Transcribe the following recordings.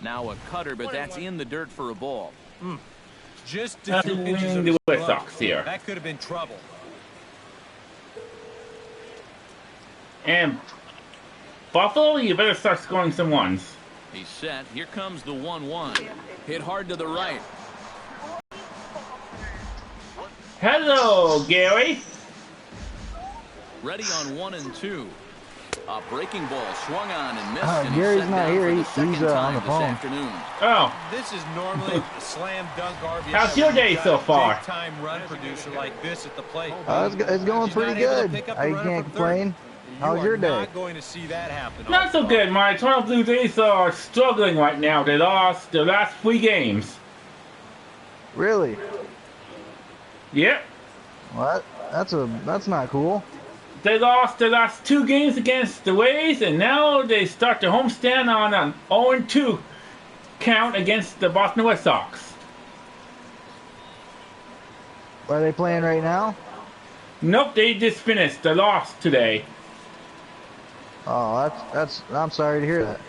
Now a cutter, but that's in the dirt for a ball. Just That's two inches winning of the his Red glove. Sox here. That could have been trouble. And Buffalo, you better start scoring some ones. He's set. Here comes the 1-1. Hit hard to the right. Hello, Gary. Ready on 1 and 2. A breaking ball swung on and missed. And Gary's set not down here. for the He's second on time the this phone. afternoon. Oh, This is normally a slam dunk RBI. How's your day so far? Big time run producer like this at the plate. It's going He's pretty not able to good. pick up the I runner can't from third. complain. How's your You are day? not going to see that happen. not so good. My Toronto Blue Jays are struggling right now. They lost their last 3 games. Really? Yep. What? That's not cool. They lost their last 2 games against the Rays, and now they start their homestand on an 0-2 count against the Boston Red Sox. Are they playing right now? Nope, they just finished. They lost today. Oh, that's. I'm sorry to hear that.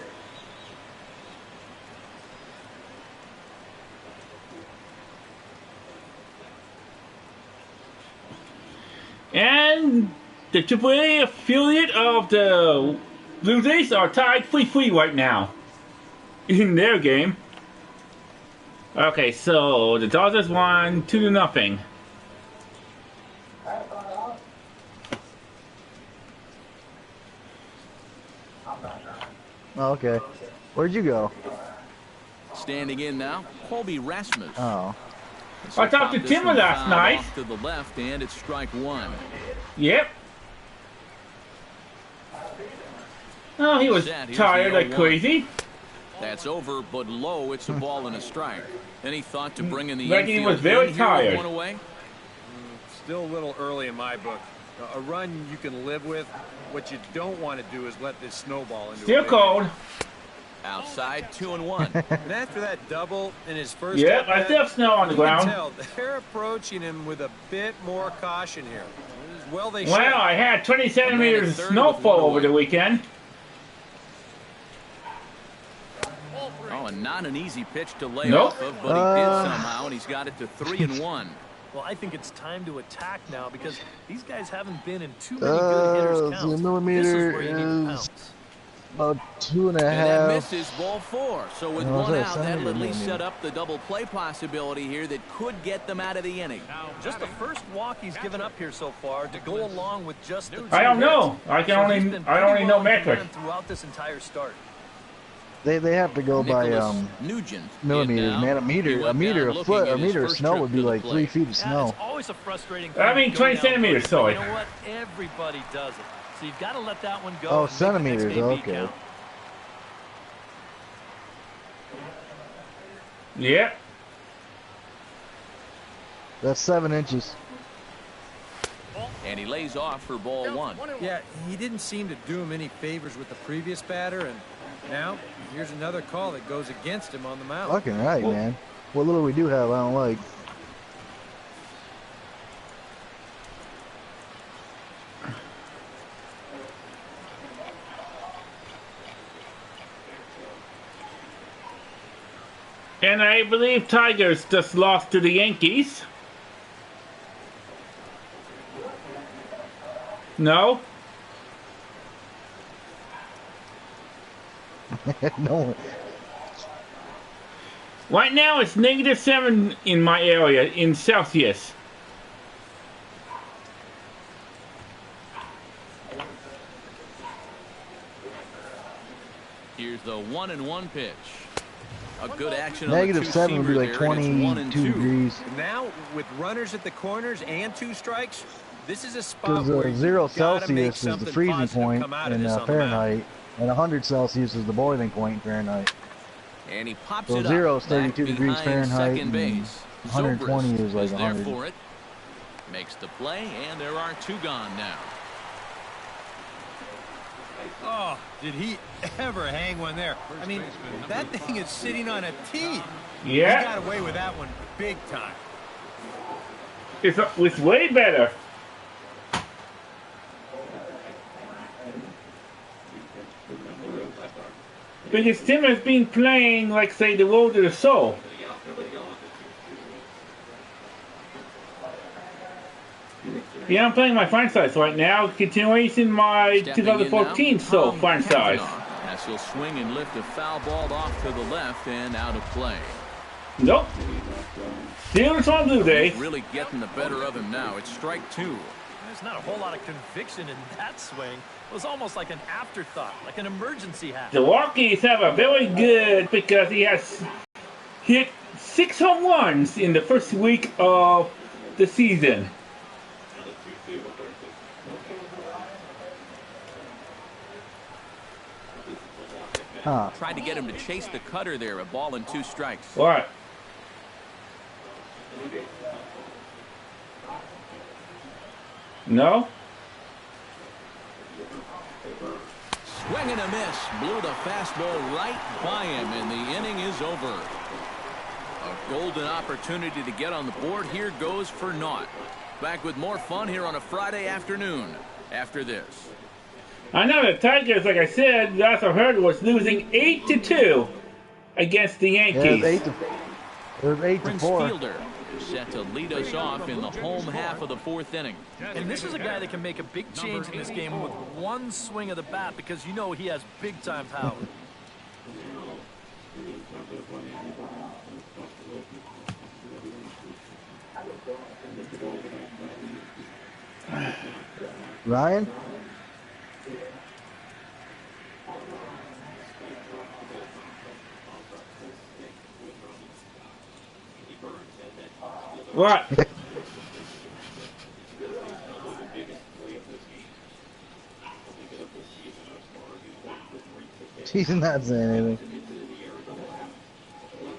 And the AAA affiliate of the Blue Jays are tied 3-3 right now in their game. Okay, so the Dodgers won 2-0. Oh, okay. Where'd you go? Standing in now, Colby Rasmus. Oh. So I talked to this Timmer one last fouled night. off to the left, and it's strike 1. Yep. Oh, he was Set. Here's tired the like 0-1. crazy. That's over, but low. It's a ball and a strike. Any thought to bring in the Like he infield was very in here with tired. one away? Still a little early in my book. A run you can live with. What you don't want to do is let this snowball into Still a big cold. hit. Outside, 2-1. And after that double in his first Yep, at-bat, I still have snow on the you can ground. tell they're approaching him with a bit more caution here. Well, they should. Well, I had 20 centimeters of third with snowfall one over the away. weekend. Oh, and not an easy pitch to lay Nope. off of, but he did somehow, and he's got it to 3-1. Well, I think it's time to attack now because these guys haven't been in too many good hitters' The counts. This is millimeter where you need to is pounce. about 2.5. And that misses ball 4. So with Oh, one that's out, a that'll at centimeter, least maybe. set up the double play possibility here that could get them out of the inning. Just the first walk he's given up here so far to go along with just the I don't two know. hits. I can So only he's been I only pretty know well in metric. command throughout this entire start. They have to go by Nicholas Nugent. millimeters, in man. now. He went down looking A at his meter of first snow trip would be to the like 3 plate. feet of Yeah, snow. it's always a frustrating I thing mean, to 20 go down, centimeters, but sorry. You know what? Everybody does it. So you've got to let that one go. Oh, and make the next centimeters, AB okay. count. Yep. That's 7 inches. And he lays off for ball 1. Yeah, he didn't seem to do him any favors with the previous batter, and now here's another call that goes against him on the mound. Fucking right, man. What little we do have, I don't like. And I believe Tigers just lost to the Yankees. No? No. Right now it's -7 in my area in Celsius. Here's the 1-1 pitch. A good action on the -7 would be like two-seamer there, and it's 1 and 22 2. degrees. Now, with runners at the corners and 2 strikes, this is a spot Because where 0 you've gotta make Celsius is the something freezing positive point come out of in this on the mound. Fahrenheit, and 100 Celsius is the boiling point in Fahrenheit. And he pops So it 0 up is 32 back degrees behind Fahrenheit, second and base. 120 Zobrist is like there 100. for it. Makes the play, and there are 2 gone now. Oh, did he ever hang one there? I mean, that thing is sitting on a tee. He Yeah, got away with that one big time. it's way better. Because Tim has been playing, like, say, the Road to the Soul. Yeah, I'm playing my franchise right now, continuation my Stepping 2014 in now, Soul Tom franchise. Kavanaugh, as he'll swing and lift a foul ball off to the left and out of play. Nope. Still it's on Blue Jays. Really getting the better of him now. It's strike two. There's not a whole lot of conviction in that swing. It was almost like an afterthought, like an emergency hat. The Rockies have a very good because he has hit 6 home runs in the first week of the season. Huh. Tried to get him to chase the cutter there. A ball and 2 strikes. What? No? Swing and a miss. Blew the fastball right by him, and the inning is over. A golden opportunity to get on the board here goes for naught. Back with more fun here on a Friday afternoon after this. I know the Tigers, like I said, last I heard, was losing 8-2 against the Yeah, Yankees. it was 8 to Prince 4. Fielder set to lead us off in the home half of the 4th inning. And this is a guy that can make a big change in this game with one swing of the bat because you know he has big-time power. Ryan? What? He's not saying anything.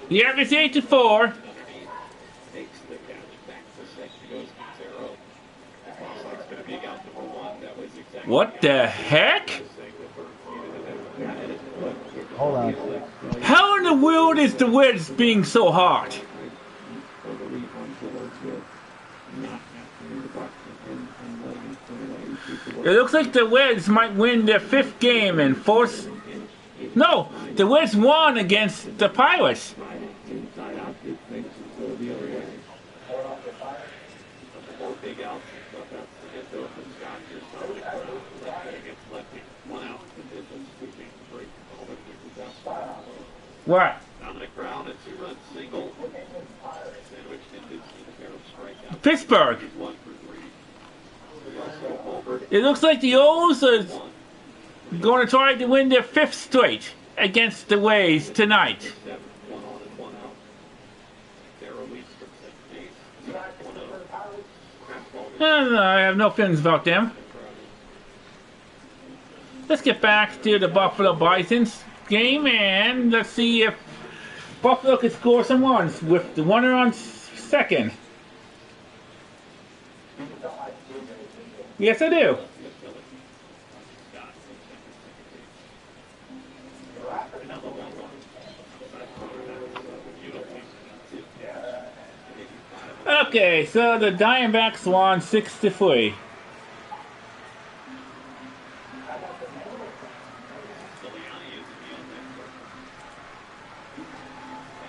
The average 8-4. What the heck? Hold on. How in the world is the Reds being so hard? It looks like the Reds might win their 5th game and force... No, the Reds won against the Pirates. What? Pittsburgh. It looks like the O's are going to try to win their 5th straight against the Rays tonight. I have no feelings about them. Let's get back to the Buffalo Bison's game and let's see if Buffalo can score some runs with the runner on second. Yes, I do. Okay, so the Diamondbacks won 6-3.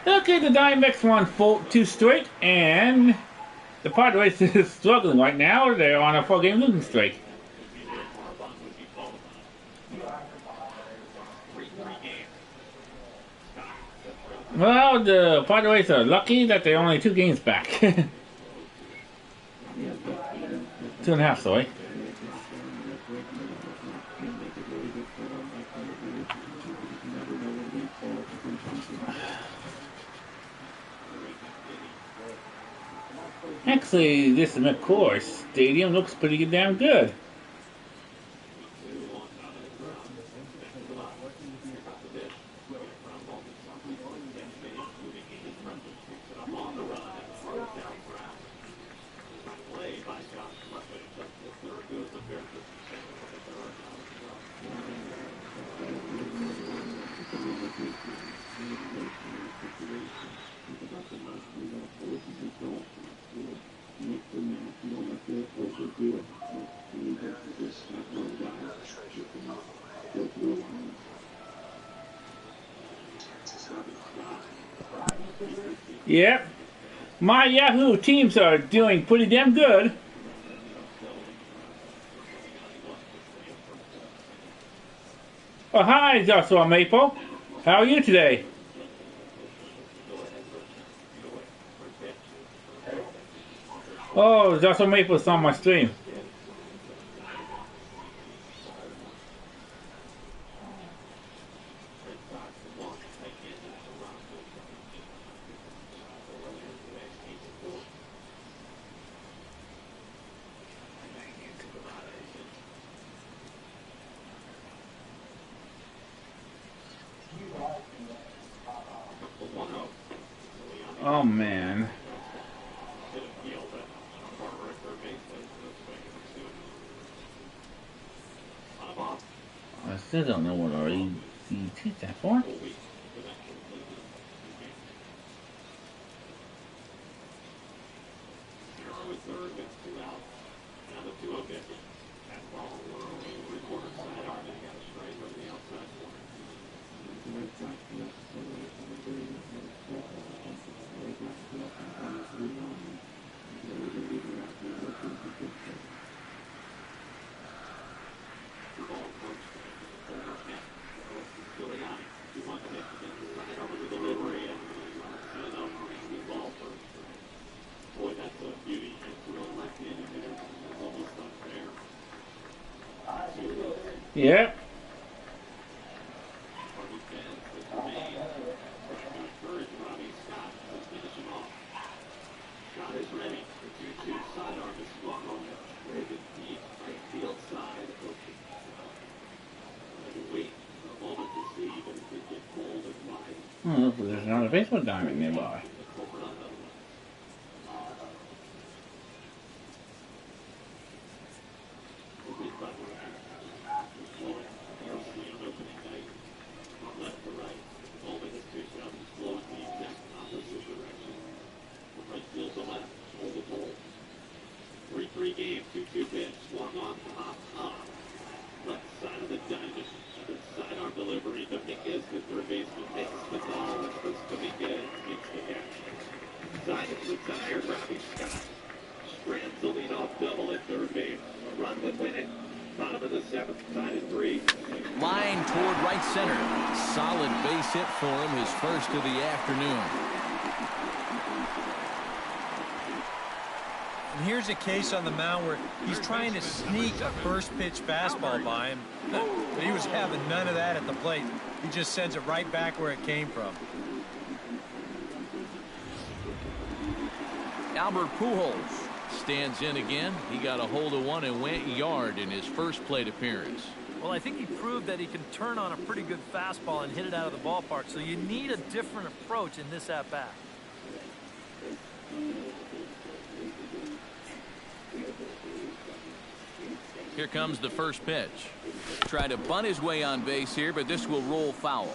Okay, the Diamondbacks won 2 straight, and the Padres is struggling right now. They're on a 4-game losing streak. Well, the Padres are lucky that they're only 2 games back. 2.5, sorry. Actually, this McCoy Stadium looks pretty damn good. Yep. My Yahoo teams are doing pretty damn good. Oh, hi, Joshua Maple. How are you today? Oh, Joshua Maple's on my stream. Oh, man. I still don't know what RECT that for. Yep. Oh, there's another baseball diamond nearby. Line toward right center. Solid base hit for him, his first of the afternoon. And here's a case on the mound where he's trying to sneak a first pitch fastball by him, but he was having none of that at the plate. He just sends it right back where it came from. Albert Pujols stands in again. He got a hold of one and went yard in his first plate appearance. Well, I think he proved that he can turn on a pretty good fastball and hit it out of the ballpark, so you need a different approach in this at-bat. Here comes the first pitch. Try to bunt his way on base here, but this will roll foul.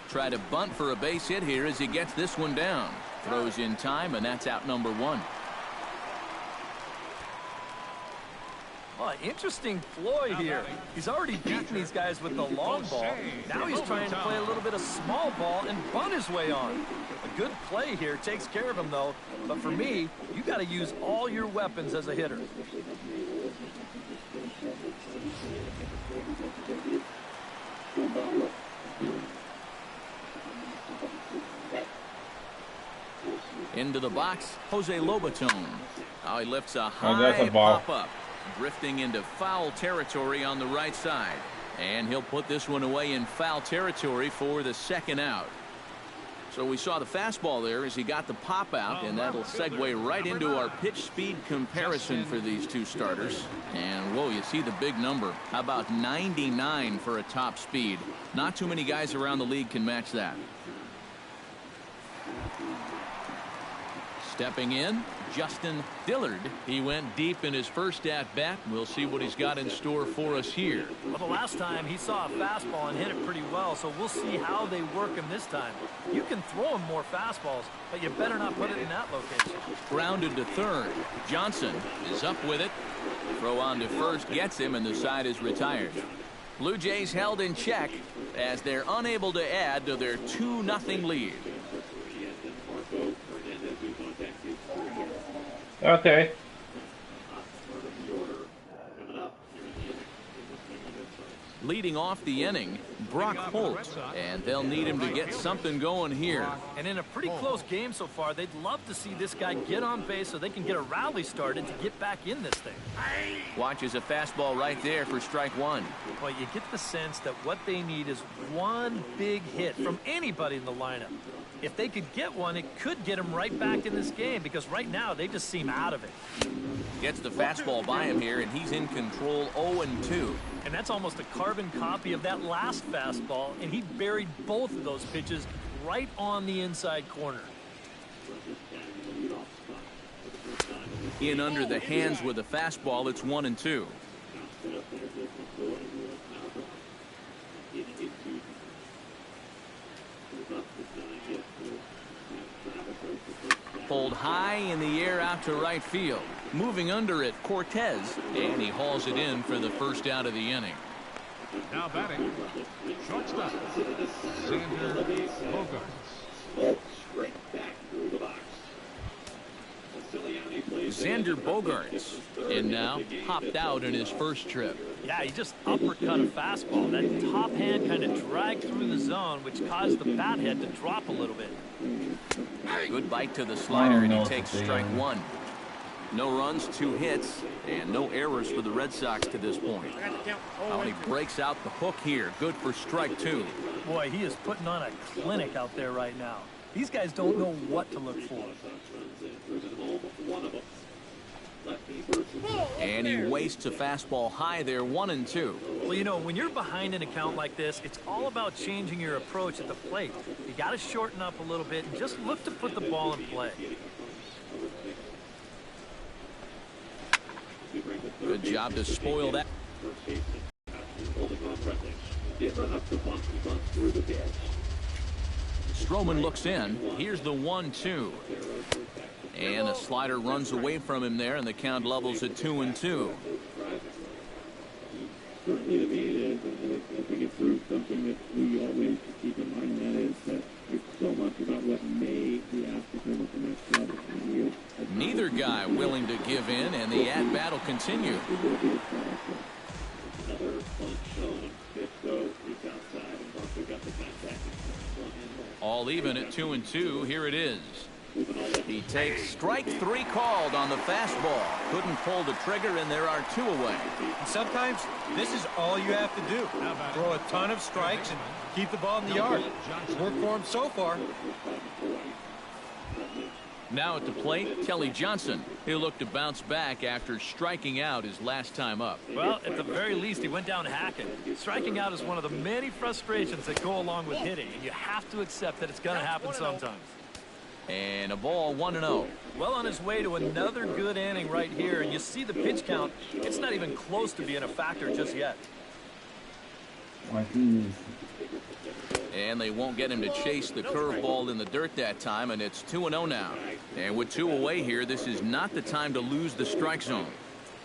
Try to bunt for a base hit here as he gets this one down. Throws in time, and that's out number one. Oh, interesting ploy here. He's already beaten these guys with the long ball. Now he's trying to play a little bit of small ball and bunt his way on. A good play here takes care of him, though. But for me, you got to use all your weapons as a hitter. Into the box, Jose Lobaton. Now he lifts a that's high a ball. pop-up. Drifting into foul territory on the right side. And he'll put this one away in foul territory for the second out. So we saw the fastball there as he got the pop out, and that'll segue right into our pitch speed comparison for these two starters. And whoa, you see the big number. How about 99 for a top speed? Not too many guys around the league can match that. Stepping in, Justin Dillard. He went deep in his first at-bat. We'll see what he's got in store for us here. Well, the last time he saw a fastball and hit it pretty well, so we'll see how they work him this time. You can throw him more fastballs, but you better not put it in that location. Grounded to third. Johnson is up with it. Throw on to first gets him, and the side is retired. Blue Jays held in check as they're unable to add to their 2-0 lead. Okay. Leading off the inning, Brock Holt, and they'll need him to get something going here. And in a pretty close game so far, they'd love to see this guy get on base so they can get a rally started to get back in this thing. Watches a fastball right there for strike one. Well, you get the sense that what they need is one big hit from anybody in the lineup. If they could get one, it could get them right back in this game because right now they just seem out of it. Gets the fastball by him here, and he's in control 0-2. And that's almost a carbon copy of that last fastball, and he buried both of those pitches right on the inside corner. In under the hands with a fastball, it's 1-2. Pulled high in the air out to right field. Moving under it, Cortez, and he hauls it in for the first out of the inning. Now batting, shortstop, Xander Bogaerts. Xander Bogaerts, and now popped out in his first trip. Yeah, he just uppercut a fastball. That top hand kind of dragged through the zone, which caused the bat head to drop a little bit. Good bite to the slider, and he takes strike one. No runs, 2 hits, and no errors for the Red Sox to this point. He breaks out the hook here. Good for strike 2. Boy, he is putting on a clinic out there right now. These guys don't know what to look for. And he wastes a fastball high there, 1-2. Well, you know, when you're behind an account like this, it's all about changing your approach at the plate. You got to shorten up a little bit and just look to put the ball in play. Good job to spoil that. Stroman looks in. Here's the 1-2. And a slider runs away from him there, and the count levels at 2-2. Neither guy willing to give in, and the at-bat will continue. All even at 2-2. Here it is. He takes strike 3 called on the fastball. Couldn't pull the trigger, and there are 2 away. And sometimes this is all you have to do. Throw a ton of strikes and keep the ball in the yard. It's worked for him so far. Now at the plate, Kelly Johnson. He'll look to bounce back after striking out his last time up. Well, at the very least, he went down hacking. Striking out is one of the many frustrations that go along with hitting, and you have to accept that it's going to happen sometimes. And a ball, 1-0. Well on his way to another good inning right here, and you see the pitch count. It's not even close to being a factor just yet. And they won't get him to chase the curveball in the dirt that time, and it's 2-0 now. And with 2 away here, this is not the time to lose the strike zone.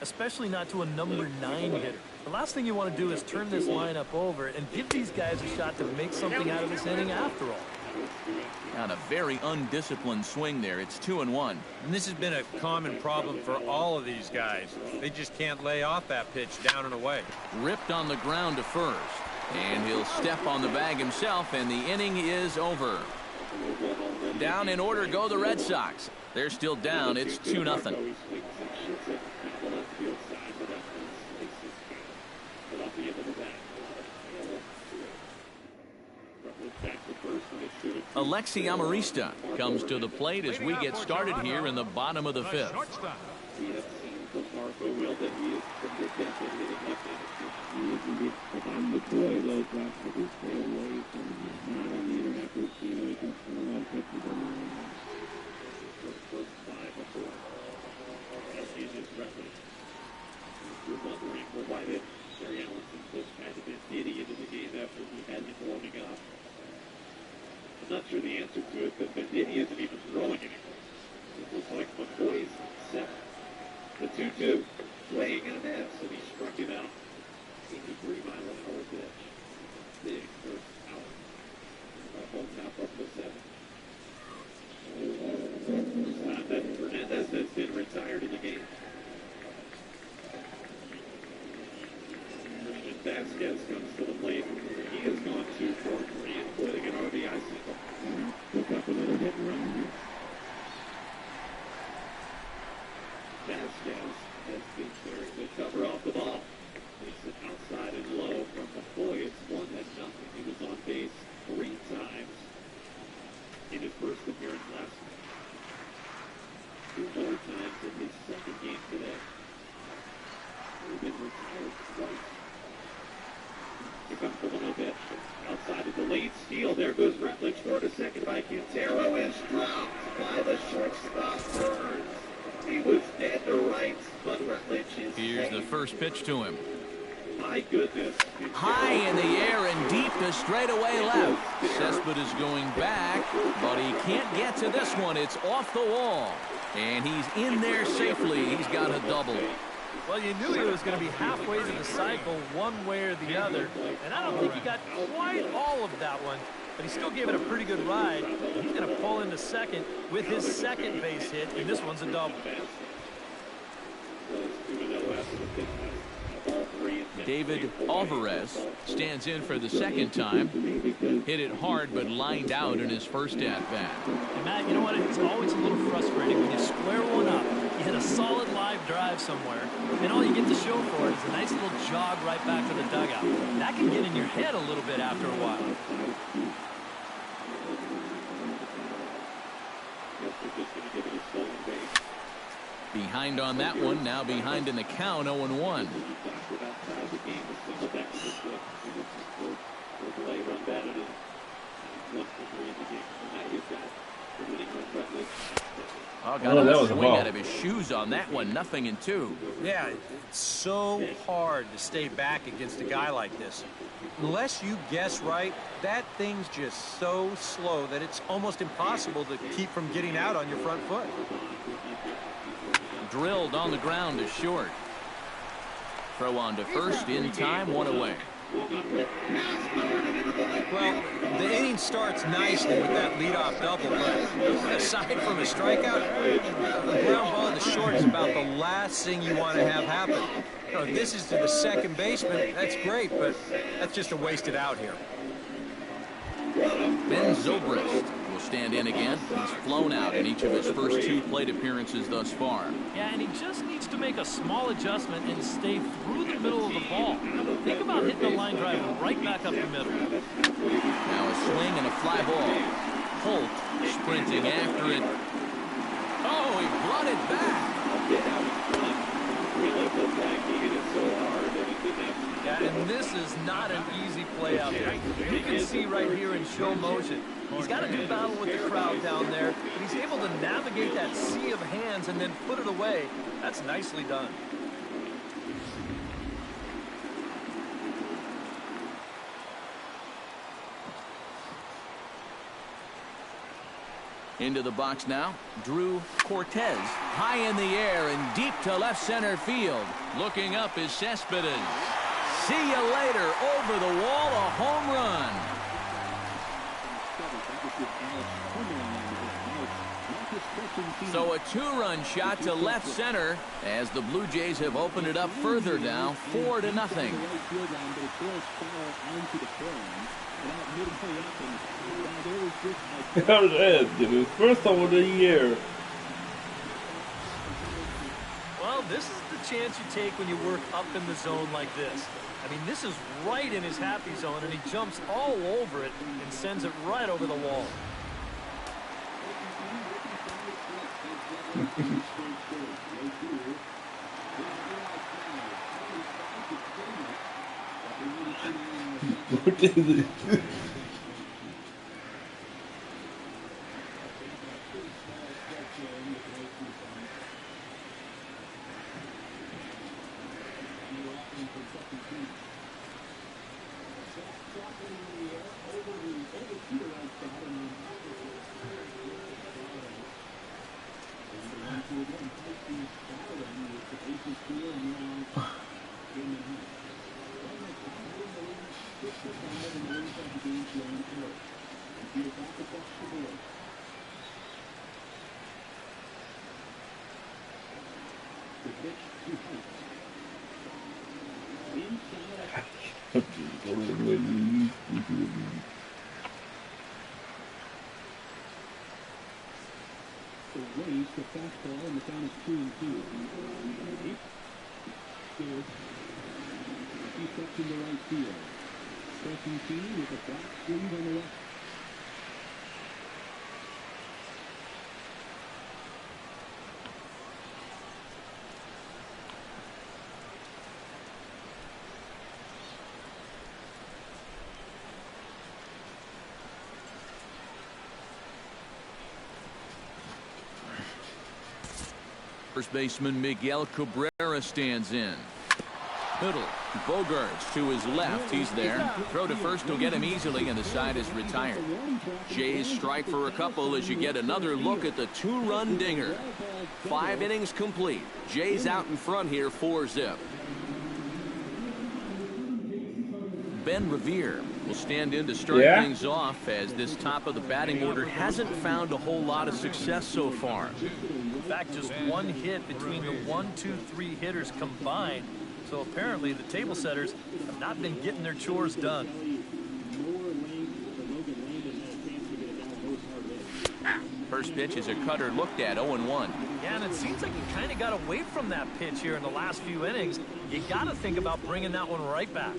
Especially not to a number 9 hitter. The last thing you want to do is turn this lineup over and give these guys a shot to make something out of this inning after all. Got a very undisciplined swing there. It's 2-1. And this has been a common problem for all of these guys. They just can't lay off that pitch down and away. Ripped on the ground to first. And he'll step on the bag himself, and the inning is over. Down in order go the Red Sox. They're still down. It's 2-0. Alexi Amarista comes to the plate as we get started here in the bottom of the 5th. I'm not sure the answer to it, but Benetti isn't even throwing anything. It looks like McCoy's set. The 2-2. swing and a miss, and he struck him out. 83-mile-an-hour pitch. Big first out. Home top up to 7. That Fernandez has been retired in the game. Christian Vasquez comes to the plate. He has gone 2 for 3, including an RBI single. Look up another hit and run. Vasquez has been very good cover off the ball. Makes it outside and low from the Boyd. It's 1-0. He was on base 3 times in his first appearance last night. 2 more times in his second game today. He's been retired twice. Here comes the little bit. Outside of the late steal. There goes Rutledge. Throw to second by Quintero is dropped by the shortstop Burns. He was dead to rights, but Rutledge is Here's the first pitch to him. My goodness. High in the air and deep to straightaway left. Cespedes going back, but he can't get to this one. It's off the wall. And he's in there safely. He's got a double. Well, you knew he was going to be halfway to the cycle one way or the other. And I don't think he got quite all of that one. But he still gave it a pretty good ride. He's going to pull into second with his second base hit. And this one's a double. David Alvarez stands in for the second time. Hit it hard, but lined out in his first at-bat. And Matt, you know what? It's always a little frustrating when you square one up. You hit a solid live drive somewhere, and all you get to show for it is a nice little jog right back to the dugout. That can get in your head a little bit after a while. Behind on that one, now behind in the count, 0-1. Oh, got a swing out of his shoes on that one. 0-2. Yeah, it's so hard to stay back against a guy like this. Unless you guess right, that thing's just so slow that it's almost impossible to keep from getting out on your front foot. Drilled on the ground to short. Throw on to first in time, 1 away. Well, the inning starts nicely with that leadoff double, but aside from a strikeout, a ground ball to short is about the last thing you want to have happen. You know, if this is to the second baseman, that's great, but that's just a wasted out here. Ben Zobrist will stand in again. He's flown out in each of his first 2 plate appearances thus far. Yeah, and he just needs to make a small adjustment and stay through the middle of the ball. Think about hitting the line drive right back up the middle. Now a swing and a fly ball. Holt sprinting after it. Oh, he brought it back. Yeah, and this is not an easy play out there. You can see right here in show motion. He's got a good battle with the crowd down there, but he's able to navigate that sea of hands and then put it away. That's nicely done. Into the box now, Drew Cortez. High in the air and deep to left center field. Looking up is Cespedes. See you later. Over the wall, a home run. So a 2-run shot to left center as the Blue Jays have opened it up further now, 4-0. There it is, dude. First over the year. Well, this is the chance you take when you work up in the zone like this. I mean, this is right in his happy zone, and he jumps all over it and sends it right over the wall. What is it? Raised the fastball, and the count is 2-2. He steps into right field. Crescentini with a back sleeve on the left. First baseman Miguel Cabrera stands in. Middle, Bogarts to his left. He's there. Throw to first will get him easily, and the side is retired. Jays strike for a couple as you get another look at the two-run dinger. 5 innings complete. Jays out in front here, 4-zip. Ben Revere will stand in to start things off, as this top of the batting order hasn't found a whole lot of success so far. In fact, just 1 hit between the 1, 2, 3 hitters combined. So apparently the table setters have not been getting their chores done. First pitch is a cutter looked at, 0-1. Yeah, and it seems like he kind of got away from that pitch here in the last few innings. You got to think about bringing that one right back.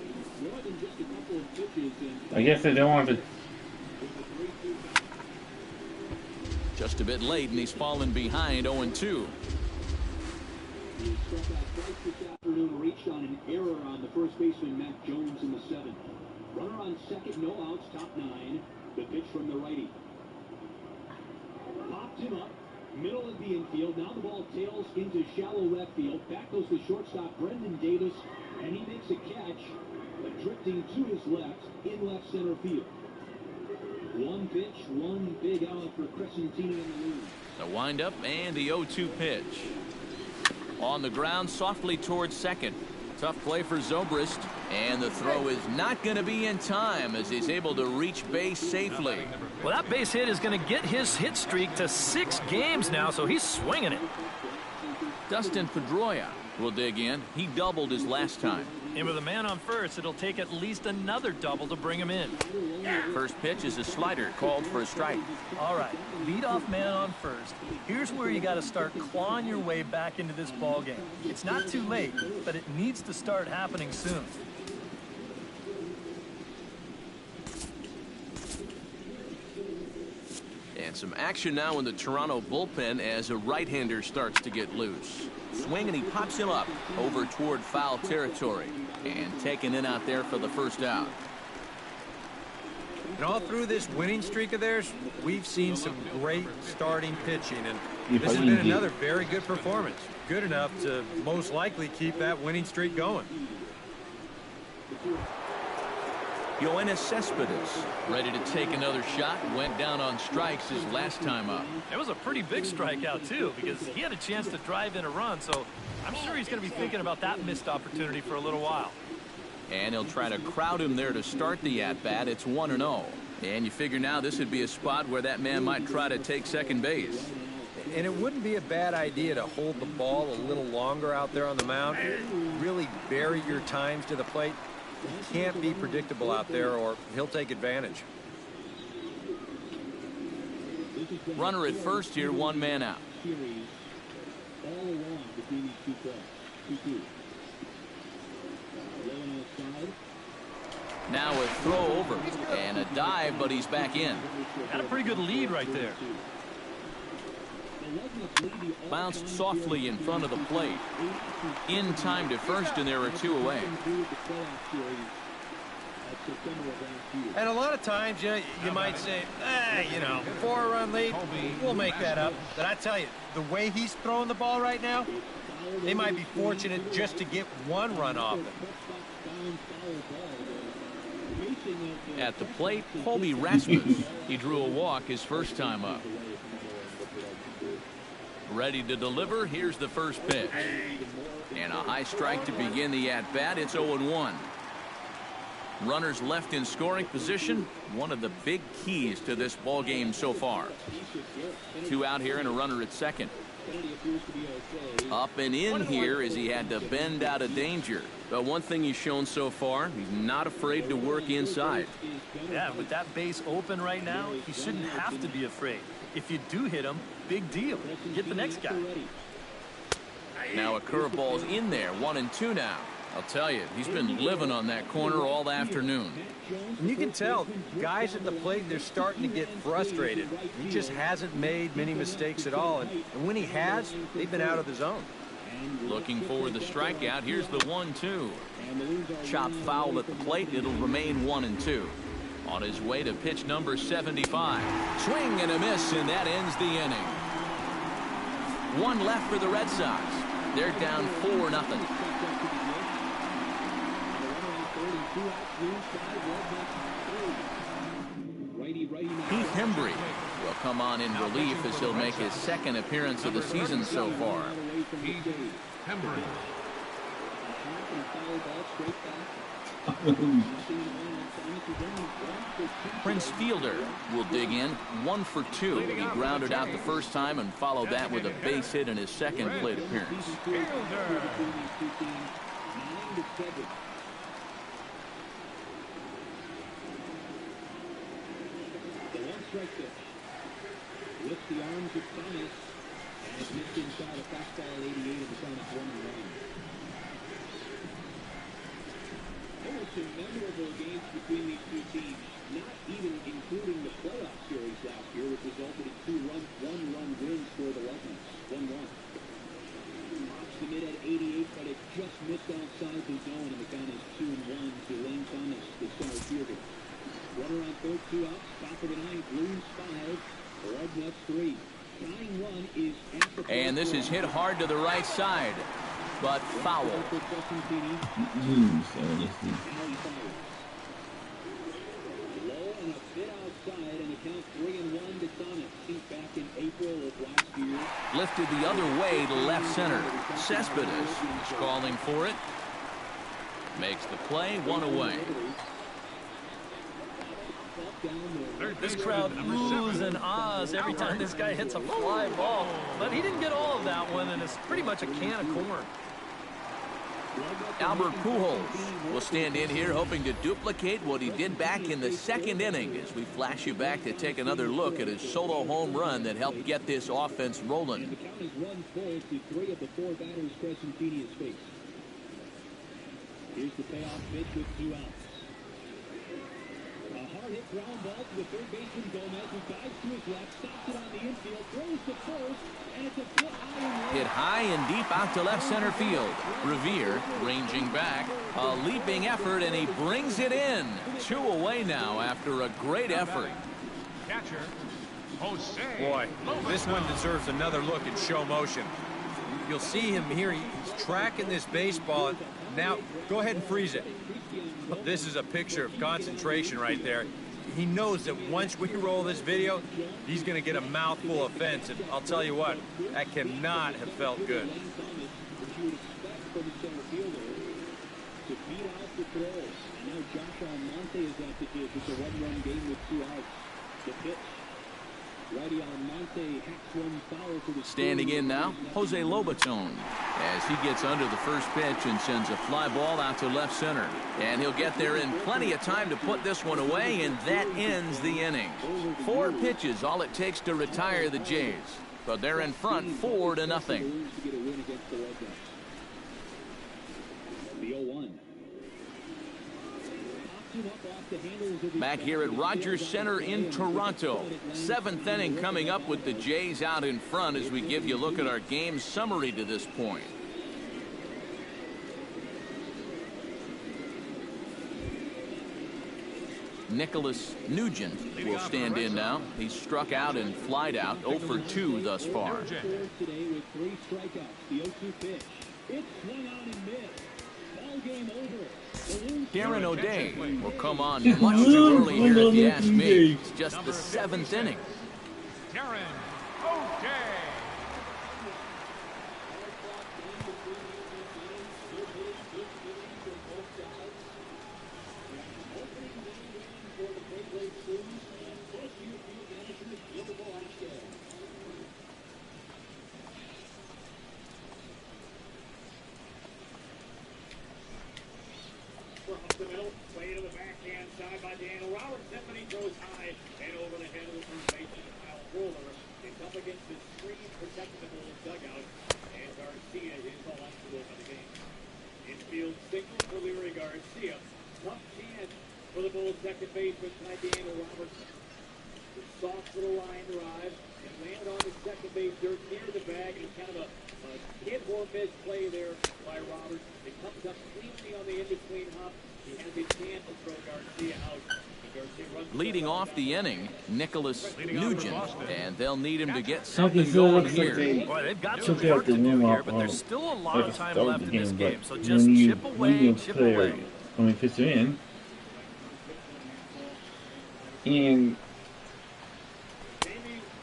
I guess they don't want to. Just a bit late, and he's fallen behind, 0-2. This afternoon reached on an error on the first baseman Matt Jones in the 7th. Runner on second, no outs, top 9. The pitch from the righty. Popped him up, middle of the infield. Now the ball tails into shallow left field. Back goes the shortstop Brendan Davis, and he makes a catch, drifting to his left in left center field. 1 pitch, 1 big out for Crescentini in the lead. The windup and the 0-2 pitch. On the ground, softly towards second. Tough play for Zobrist, and the throw is not going to be in time as he's able to reach base safely. Well, that base hit is going to get his hit streak to 6 games now, so he's swinging it. Dustin Pedroia will dig in. He doubled his last time. And with a man on first, it'll take at least another double to bring him in. First pitch is a slider called for a strike. All right, leadoff man on first. Here's where you got to start clawing your way back into this ball game. It's not too late, but it needs to start happening soon. And some action now in the Toronto bullpen as a right-hander starts to get loose. Swing, and he pops him up over toward foul territory, and taken in out there for the first out. And all through this winning streak of theirs, we've seen some great starting pitching, and this has been another very good performance. Good enough to most likely keep that winning streak going. Yoenis Cespedes ready to take another shot. Went down on strikes his last time up. It was a pretty big strikeout, too, because he had a chance to drive in a run, so I'm sure he's going to be thinking about that missed opportunity for a little while. And he'll try to crowd him there to start the at-bat. It's 1-0. And you figure now this would be a spot where that man might try to take second base. And it wouldn't be a bad idea to hold the ball a little longer out there on the mound. Really vary your times to the plate. He can't be predictable out there, or he'll take advantage. Runner at first here, 1 man out. All along between these two clubs. 2-2. Now a throw over and a dive, but he's back in. Got a pretty good lead right there. Bounced softly in front of the plate. In time to first, and there are 2 away. And a lot of times, you might say, you know, 4-run lead, we'll make that up. But I tell you, the way he's throwing the ball right now, they might be fortunate just to get 1 run off it. At the plate, Colby Rasmus. He drew a walk his first time up. Ready to deliver. Here's the first pitch. And a high strike to begin the at-bat. It's 0-1. Runners left in scoring position. One of the big keys to this ball game so far. 2 out here and a runner at second. Up and in here as he had to bend out of danger. But one thing he's shown so far, he's not afraid to work inside. Yeah, with that base open right now, he shouldn't have to be afraid. If you do hit him, big deal. Get the next guy. Now a curveball's in there. 1-2 now. I'll tell you, he's been living on that corner all afternoon. And you can tell, guys at the plate, they're starting to get frustrated. He just hasn't made many mistakes at all. And when he has, they've been out of the zone. Looking for the strikeout. Here's the 1-2. Chopped foul at the plate. It'll remain 1-2. On his way to pitch number 75. Swing and a miss, and that ends the inning. 1 left for the Red Sox. They're down 4-0. Heath Hembree will come on in relief as he'll make his second appearance of the season so far. Heath Hembree. Prince Fielder will dig in. 1 for 2. He grounded out the first time and followed that with a base hit in his second plate appearance. Fielder. Lifts the arms of Thomas, and it's missed inside a fastball 88 of the Thomas 1-1. There were some memorable games between these two teams, not even including the playoff series last year, which resulted in 1-run wins for the Lightning. 1-1. Pops the mid at 88, but it just missed outside the zone, and the count is 2-1 to Lane Thomas, the center fielder. Runner on third, 2 outs, top of the ninth, Loons 5, Red Nets 3. Tying run is at the And this is hit hard to the right side, but foul. Low and a bit outside, and the count 3-1 to Thomas. He's back in April of last year. Lifted the other way to left center. Cespedes is calling for it. Makes the play. 1 away. This crowd oohs and ahs every time this guy hits a fly ball. But he didn't get all of that one, and it's pretty much a can of corn. Albert Pujols will stand in here hoping to duplicate what he did back in the second inning as we flash you back to take another look at his solo home run that helped get this offense rolling. The count is 1-4 to 3 of the 4 batters Crescentini has faced. Here's the payoff pitch with 2 outs. A hard-hit ground ball to the third baseman Gomez, who dives to his left, stops it on the infield, throws to first, and it's a bit high and low. Hit high and deep out to left center field. Revere ranging back, a leaping effort, and he brings it in. 2 away now after a great effort. Catcher, Jose. Boy, this one deserves another look in show motion. You'll see him here. He's tracking this baseball. And now, go ahead and freeze it. This is a picture of concentration right there. He knows that once we roll this video, he's going to get a mouthful of fence. And I'll tell you what, that cannot have felt good. To beat out the throws. And now Josh Almonte is at the dish. It's a 1-run game with 2 outs. The pitch. Righty Almonte hacks one foul to the Standing in now, Jose Lobaton, as he gets under the first pitch and sends a fly ball out to left center. And he'll get there in plenty of time to put this one away, and that ends the inning. 4 pitches, all it takes to retire the Jays. But they're in front 4-0. to get a win against the Red Sox. The 0-1. Back here at Rogers Center in Toronto. 7th inning coming up with the Jays out in front as we give you a look at our game summary to this point. Nicholas Nugent will stand in now. He's struck out and flied out, 0 for 2 thus far. Today with 3 strikeouts. The 0-2 pitch. It swung on and missed. Ball game over. Darren O'Day will come on much too early here if you ask me. It's just the 7th inning. Darren O'Day. across the middle. Play to the backhand side by Daniel Robertson, but he throws high and over the head of the first baseman, Kyle Fuller. It's up against the screen protecting the Bulls dugout, and Garcia is the last goal of the game. Infield signal for Leary Garcia. Tough chance for the Bulls' second baseman, Daniel Robertson. The soft little line drive and landed on the second base dirt near the bag, and it's kind of a hit or miss play there by Robertson. It comes up cleanly on the in-between hop. He has a chance to throw Garcia out. Leading off the inning, Nicholas Nugent, and they'll need him to get something going here. Boy, they've got some work to do here, but there's still a lot of time left in this game, so just chip away, chip away. When we pitch it in, and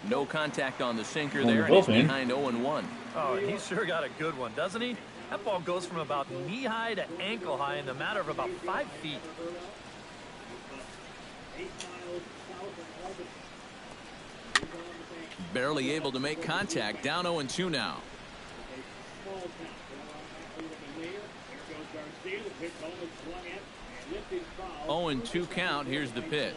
no contact on the sinker there, and he's behind 0-1. Oh, he's sure got a good one, doesn't he? That ball goes from about knee-high to ankle-high in the matter of about 5 feet. Barely able to make contact, down 0-2 now. 0-2 count, here's the pitch.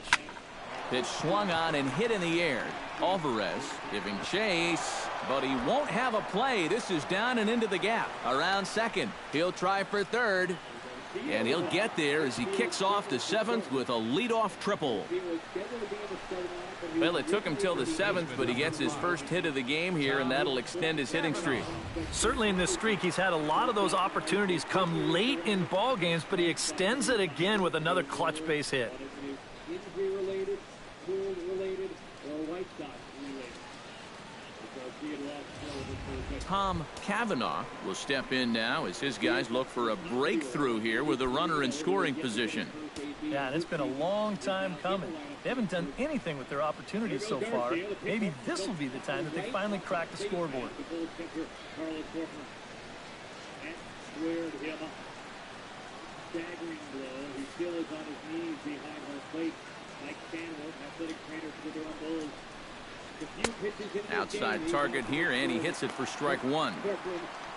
Pitch swung on and hit in the air. Alvarez giving chase, but he won't have a play. This is down and into the gap. Around second. He'll try for third. And he'll get there as he kicks off the seventh with a leadoff triple. Well, it took him till the seventh, but he gets his first hit of the game here, and that'll extend his hitting streak. Certainly in this streak, he's had a lot of those opportunities come late in ball games, but he extends it again with another clutch base hit. Injury-related, cold-related, or White Sox-related. Tom Cavanaugh will step in now as his guys look for a breakthrough here with a runner in scoring position. Yeah, and it's been a long time coming. They haven't done anything with their opportunities so far. Maybe this will be the time that they finally crack the scoreboard. Squared him up. Staggering blow. He still is on his knees behind home plate. Mike Stanworth, athletic trainer for the Durham Bulls. Outside target here, and he hits it for strike one.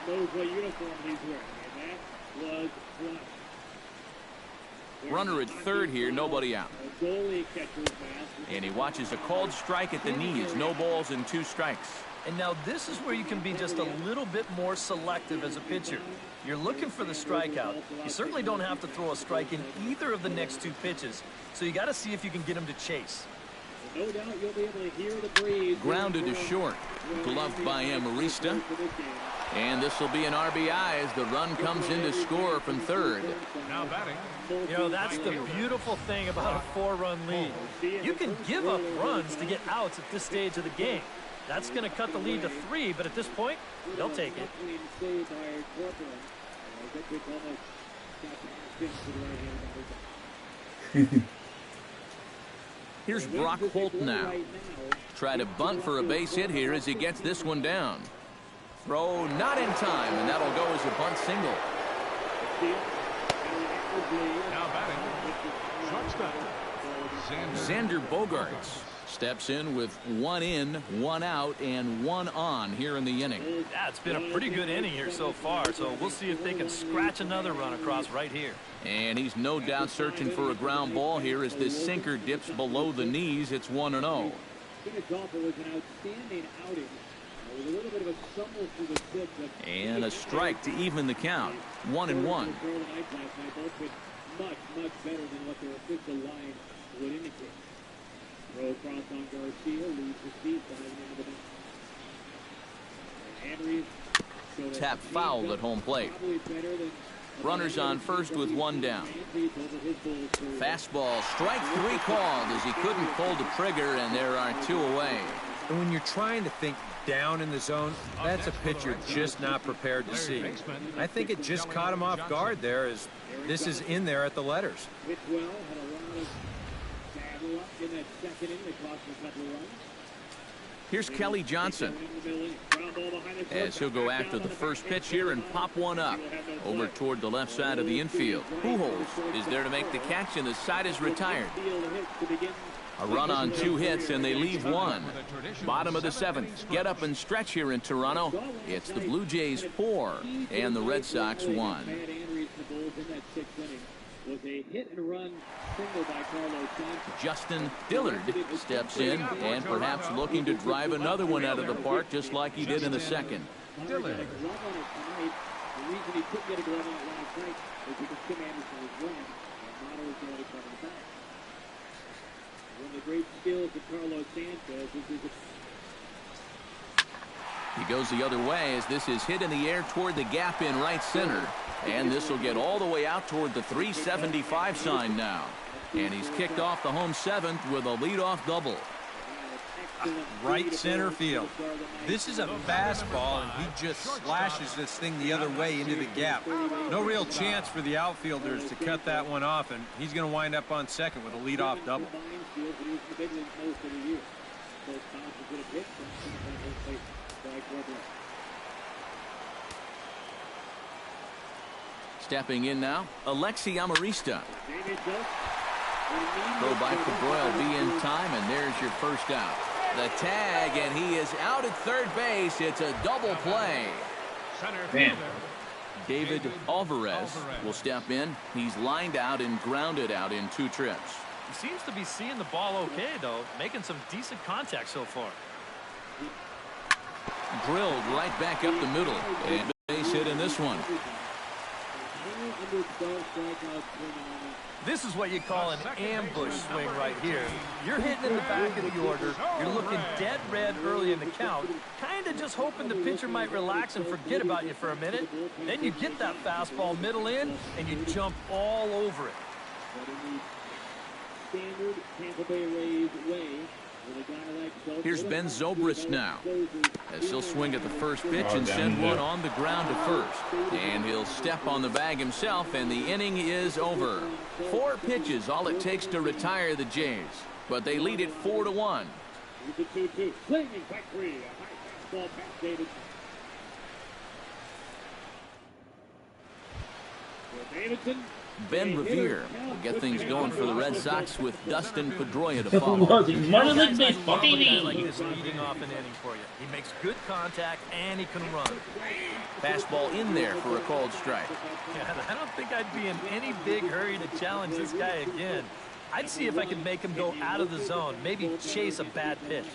Knows what uniform he's wearing, and that was flush. Runner at third here, nobody out. And he watches a called strike at the knees. No balls and 2 strikes. And now this is where you can be just a little bit more selective as a pitcher. You're looking for the strikeout. You certainly don't have to throw a strike in either of the next 2 pitches. So you got to see if you can get him to chase. No doubt you'll be able to hear the breeze. Grounded to short. Gloved by Amarista. And this will be an RBI as the run comes in to score from third. Now batting. You know, that's the beautiful thing about a 4-run lead. You can give up runs to get outs at this stage of the game. That's going to cut the lead to 3, but at this point, they'll take it. Here's Brock Holt now. Try to bunt for a base hit here as he gets this one down. Throw not in time, and that'll go as a bunt single. Now batting. Shortstop. Xander Bogaerts steps in with 1 in, 1 out, and 1 on here in the inning. Yeah, it's been a pretty good inning here so far, so we'll see if they can scratch another run across right here. And he's no doubt searching for a ground ball here as this sinker dips below the knees. It's 1-0. And a strike to even the count. 1-1. Much better than what their official line would indicate. Throw across on Garcia, leaves the seat behind the Tap fouled at home plate. Runners on first with 1 down. Fastball, strike 3 called as he couldn't pull the trigger, and there are 2 away. And when you're trying to think down in the zone, that's a pitch you're just not prepared to see. I think it just caught him off guard there as this is in there at the letters. Here's Kelly Johnson as he'll go after the first pitch here and pop one up over toward the left side of the infield. Pujols is there to make the catch, and the side is retired. A run on 2 hits, and they leave 1. Bottom of the 7th. Get up and stretch here in Toronto. It's the Blue Jays 4 and the Red Sox 1. was a hit-and-run single by Carlos Sanchez. Justin Dillard steps in and perhaps looking to drive another one out of the park just like he did in the second. Dillard. The reason he couldn't get a glove on it last night was because Tim Anderson was running and Motto was going to cover the back. One of the great skills of Carlos Sanchez is his. He goes the other way as this is hit in the air toward the gap in right center. And this will get all the way out toward the 375 sign now. And he's kicked off the home seventh with a leadoff double. Right center field. This is a fastball, and he just slashes this thing the other way into the gap. No real chance for the outfielders to cut that one off, and he's going to wind up on second with a leadoff double. Stepping in now, Alexi Amarista. Throw by Pedroia will be in time, and there's your first out. The tag, and he is out at third base. It's a double play. Man. David Alvarez will step in. He's lined out and grounded out in 2 trips. He seems to be seeing the ball okay, though, making some decent contact so far. Drilled right back up the middle. And base hit in this one. This is what you call an ambush swing right here. You're hitting in the back of the order. You're looking dead red early in the count, kind of just hoping the pitcher might relax and forget about you for a minute. Then you get that fastball middle in, and you jump all over it. Standard Tampa Bay Rays way. Here's Ben Zobrist now, as he'll swing at the first pitch and send one on the ground to first. And he'll step on the bag himself, and the inning is over. 4 pitches, all it takes to retire the Jays. But they lead it 4-1. Davidson. Ben Revere will get things going for the Red Sox with Dustin Pedroia to follow. Minor League Baseball, I love a guy baby. like this leading off an inning for you. He makes good contact, and he can run. Fastball in there for a called strike. Yeah, I don't think I'd be in any big hurry to challenge this guy again. I'd see if I could make him go out of the zone, maybe chase a bad pitch.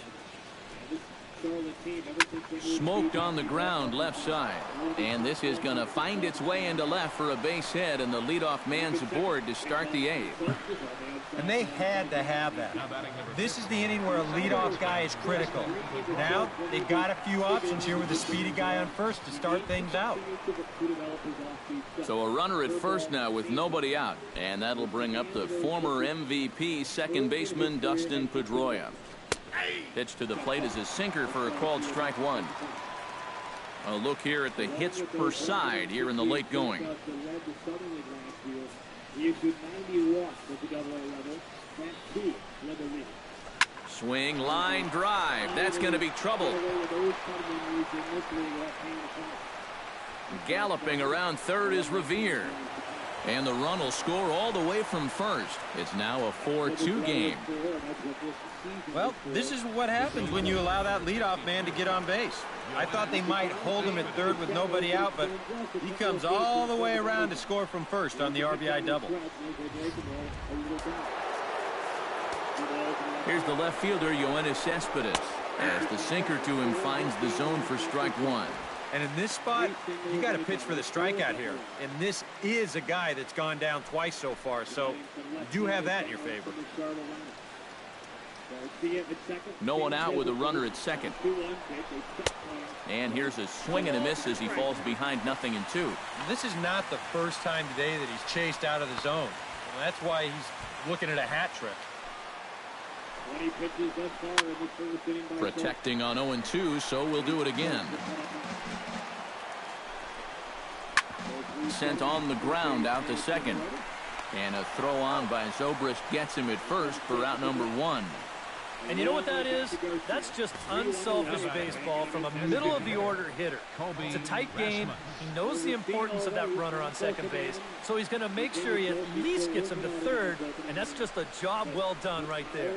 Smoked on the ground left side. And this is going to find its way into left for a base hit, and the leadoff man's aboard to start the 8th. And they had to have that. This is the inning where a leadoff guy is critical. Now, they've got a few options here with a speedy guy on first to start things out. So a runner at first now with nobody out. And that'll bring up the former MVP second baseman Dustin Pedroia. Pitch to the plate is a sinker for a called strike 1. A look here at the hits per side here in the late going. Swing, line, drive. That's going to be trouble. Galloping around third is Revere. And the run will score all the way from first. It's now a 4-2 game. Well, this is what happens when you allow that leadoff man to get on base. I thought they might hold him at third with nobody out, but he comes all the way around to score from first on the RBI double. Here's the left fielder, Yoenis Cespedes, as the sinker to him finds the zone for strike 1. And in this spot, you got to pitch for the strikeout here. And this is a guy that's gone down twice so far, so you do have that in your favor. No one out with a runner at second. And here's a swing and a miss as he falls behind 0-2. This is not the first time today that he's chased out of the zone. And that's why he's looking at a hat trick. Protecting on 0-2, so we'll do it again. Sent on the ground out to second. And a throw on by Zobrist gets him at first for out number 1. And you know what that is? That's just unselfish baseball from a middle-of-the-order hitter. It's a tight game. He knows the importance of that runner on second base, so he's going to make sure he at least gets him to third, and that's just a job well done right there.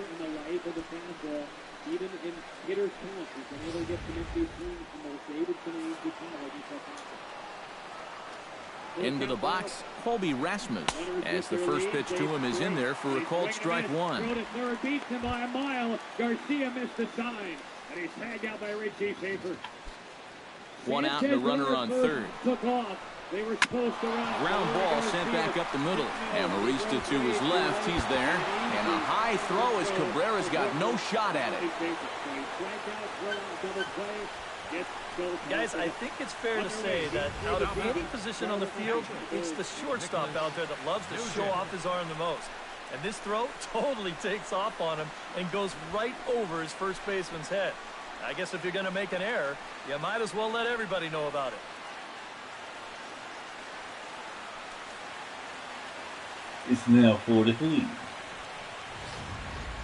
Even in hitters' count, he's been able to get some empty swings from those Davidson and Into the box, Colby Rasmus, as the first pitch to him is in there for a called strike one. Throw to third, beats him by a mile. Garcia missed the sign, and he's tagged out by Richie Schaefer. One out and a runner on third. Took off. They were supposed to run. Ground ball sent back up the middle. And Marista to his left. He's there. And a high throw as Cabrera's got no shot at it. Guys, I think it's fair to say that out of any position on the field, it's the shortstop out there that loves to show off his arm the most. And this throw totally takes off on him and goes right over his first baseman's head. I guess if you're going to make an error, you might as well let everybody know about it. It's now 4-3.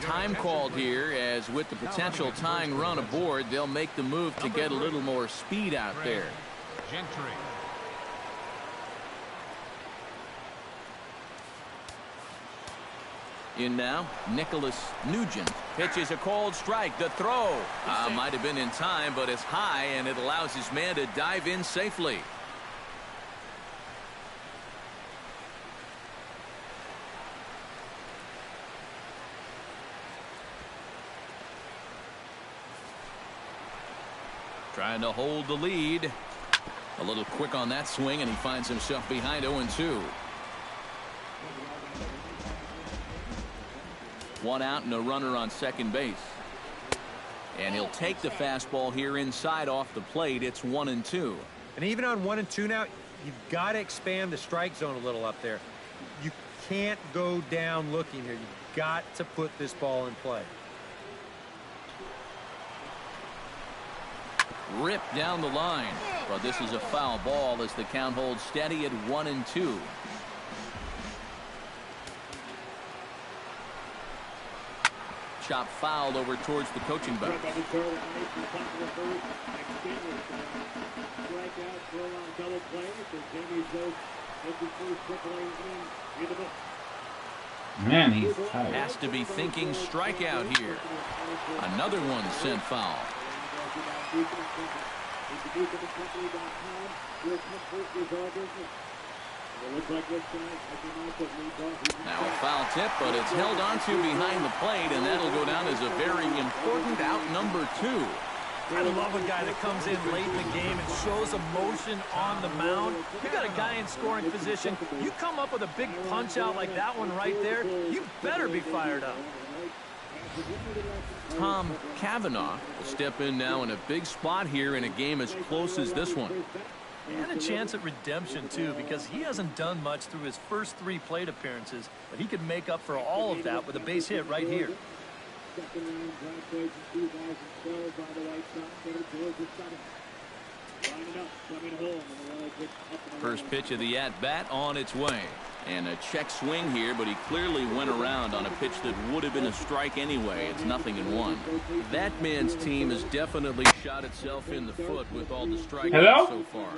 Time called here, as with the potential tying run aboard, they'll make the move to get a little more speed out there. Gentry. In now, Nicholas Nugent pitches a called strike. The throw might have been in time, but it's high, and it allows his man to dive in safely. Trying to hold the lead. A little quick on that swing, and he finds himself behind 0-2. One out and a runner on second base. And he'll take the fastball here inside off the plate. It's 1-2. And even on 1-2 now, you've got to expand the strike zone a little up there. You can't go down looking here. You've got to put this ball in play. Ripped down the line. But this is a foul ball as the count holds steady at 1-2. Chop fouled over towards the coaching box. Man, he's tired. Has to be thinking strikeout here. Another one sent foul. Now a foul tip, but it's held onto behind the plate, and that'll go down as a very important out number 2. I love a guy that comes in late in the game and shows emotion on the mound. You got a guy in scoring position. You come up with a big punch out like that one right there, you better be fired up. Tom Cavanaugh will step in now in a big spot here in a game as close as this one. And a chance at redemption, too, because he hasn't done much through his first 3 plate appearances, but he could make up for all of that with a base hit right here. First pitch of the at-bat on its way. And a check swing here, but he clearly went around on a pitch that would have been a strike anyway. It's 0-1. That man's team has definitely shot itself in the foot with all the strikeouts so far.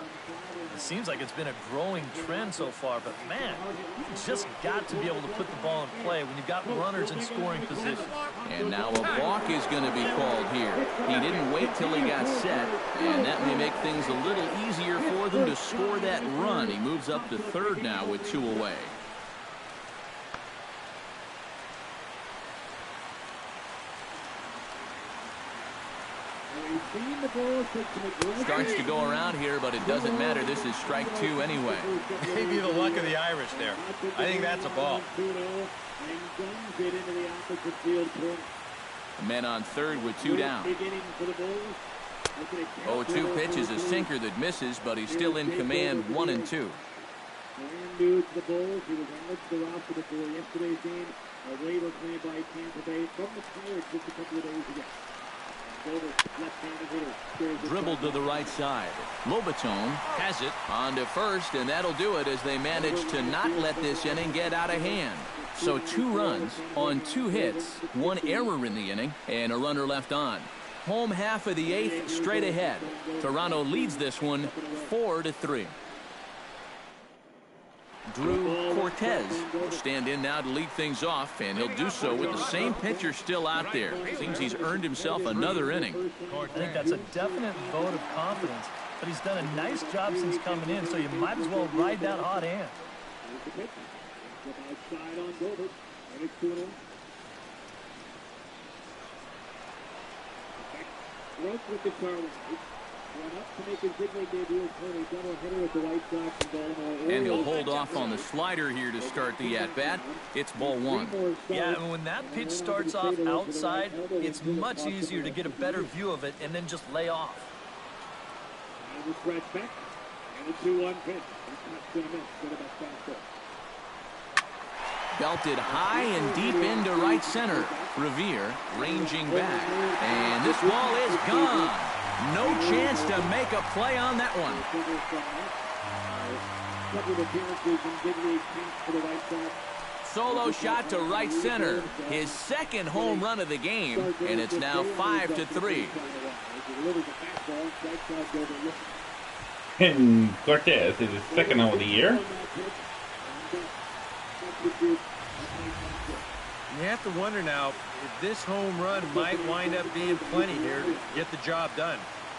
It seems like it's been a growing trend so far, but man, you've just got to be able to put the ball in play when you've got runners in scoring position. And now a balk is going to be called here. He didn't wait till he got set, and that may make things a little easier for them to score that run. He moves up to third now with 2 away. Starts to go around here, but it doesn't matter. This is strike 2 anyway. Maybe the luck of the Irish there. I think that's a ball. A man on third with 2 down. 0-2 pitch is a sinker that misses, but he's still in command. 1-2. New to the Bulls. He was added to the roster before yesterday's game. A waiver claimed by Tampa Bay from the Pirates just a couple of days ago. Dribbled to the right side. Lobaton has it on to first, and that'll do it as they manage to not let this inning get out of hand. So 2 runs on 2 hits, 1 error in the inning, and a runner left on. Home half of the 8th, straight ahead. Toronto leads this one 4-3. Drew Cortez will stand in now to lead things off, and he'll do so with the same pitcher still out there. Seems he's earned himself another inning. I think that's a definite vote of confidence. but he's done a nice job since coming in, so you might as well ride that hot hand. Here's the pitch. Flip outside on Gilbert. And it's 2-0. Broke with the Charlie. Went up to make his big league debut. Tony double hitter with the White Sox and Baltimore. And he'll hold off on the slider here to start the at-bat. It's ball one. Yeah, and when that pitch starts off outside, it's much easier to get a better view of it and then just lay off. And the stretch back. And the 2-1 pitch. It's going to miss. Good about fastball. Belted high and deep into right center. Revere ranging back. And this ball is gone. No chance to make a play on that one. Solo shot to right center. His second home run of the game, and it's now 5-3. And Cortez is his second home of the year. You have to wonder now if this home run might wind up being plenty here to get the job done.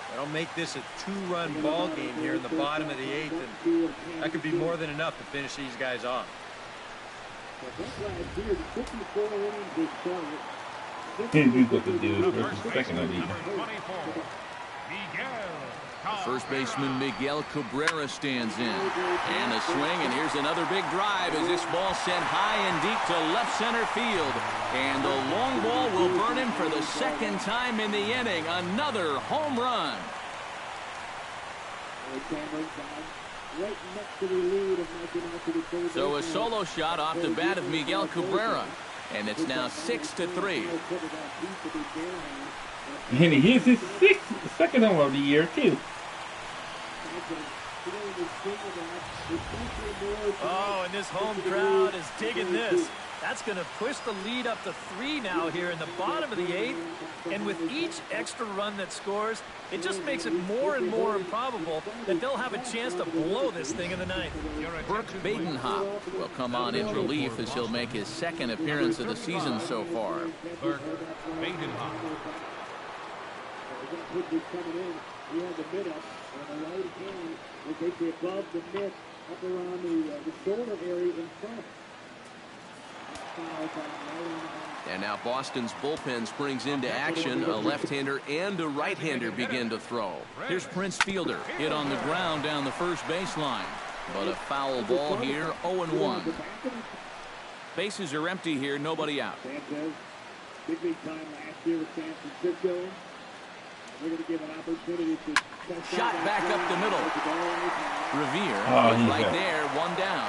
That'll make this a 2-run ball game here in the bottom of the 8th, and that could be more than enough to finish these guys off. And he's what the dude versus second home of the year. First baseman Miguel Cabrera stands in. And a swing, and here's another big drive as this ball sent high and deep to left center field. And the long ball will burn him for the second time in the inning. Another home run. So a solo shot off the bat of Miguel Cabrera. And it's now 6-3. And he is his second home of the year, too. Oh, and this home crowd is digging this. That's going to push the lead up to 3 now here in the bottom of the 8th. And with each extra run that scores, it just makes it more and more improbable that they'll have a chance to blow this thing in the 9th. Burke Badenhop will come on in relief as he'll make his second appearance of the season so far. Burke Badenhop. Coming in, he had the mid up on the right hand. They take it above the mid, up around the shoulder area in front. And now Boston's bullpen springs into action. A left-hander and a right-hander begin to throw. Here's Prince Fielder, hit on the ground down the first baseline. But a foul ball here, 0-1. Bases are empty here, nobody out. Sanchez, big league time last year with San Francisco. We're going to give an opportunity to shot back up the middle. Revere right there, one down.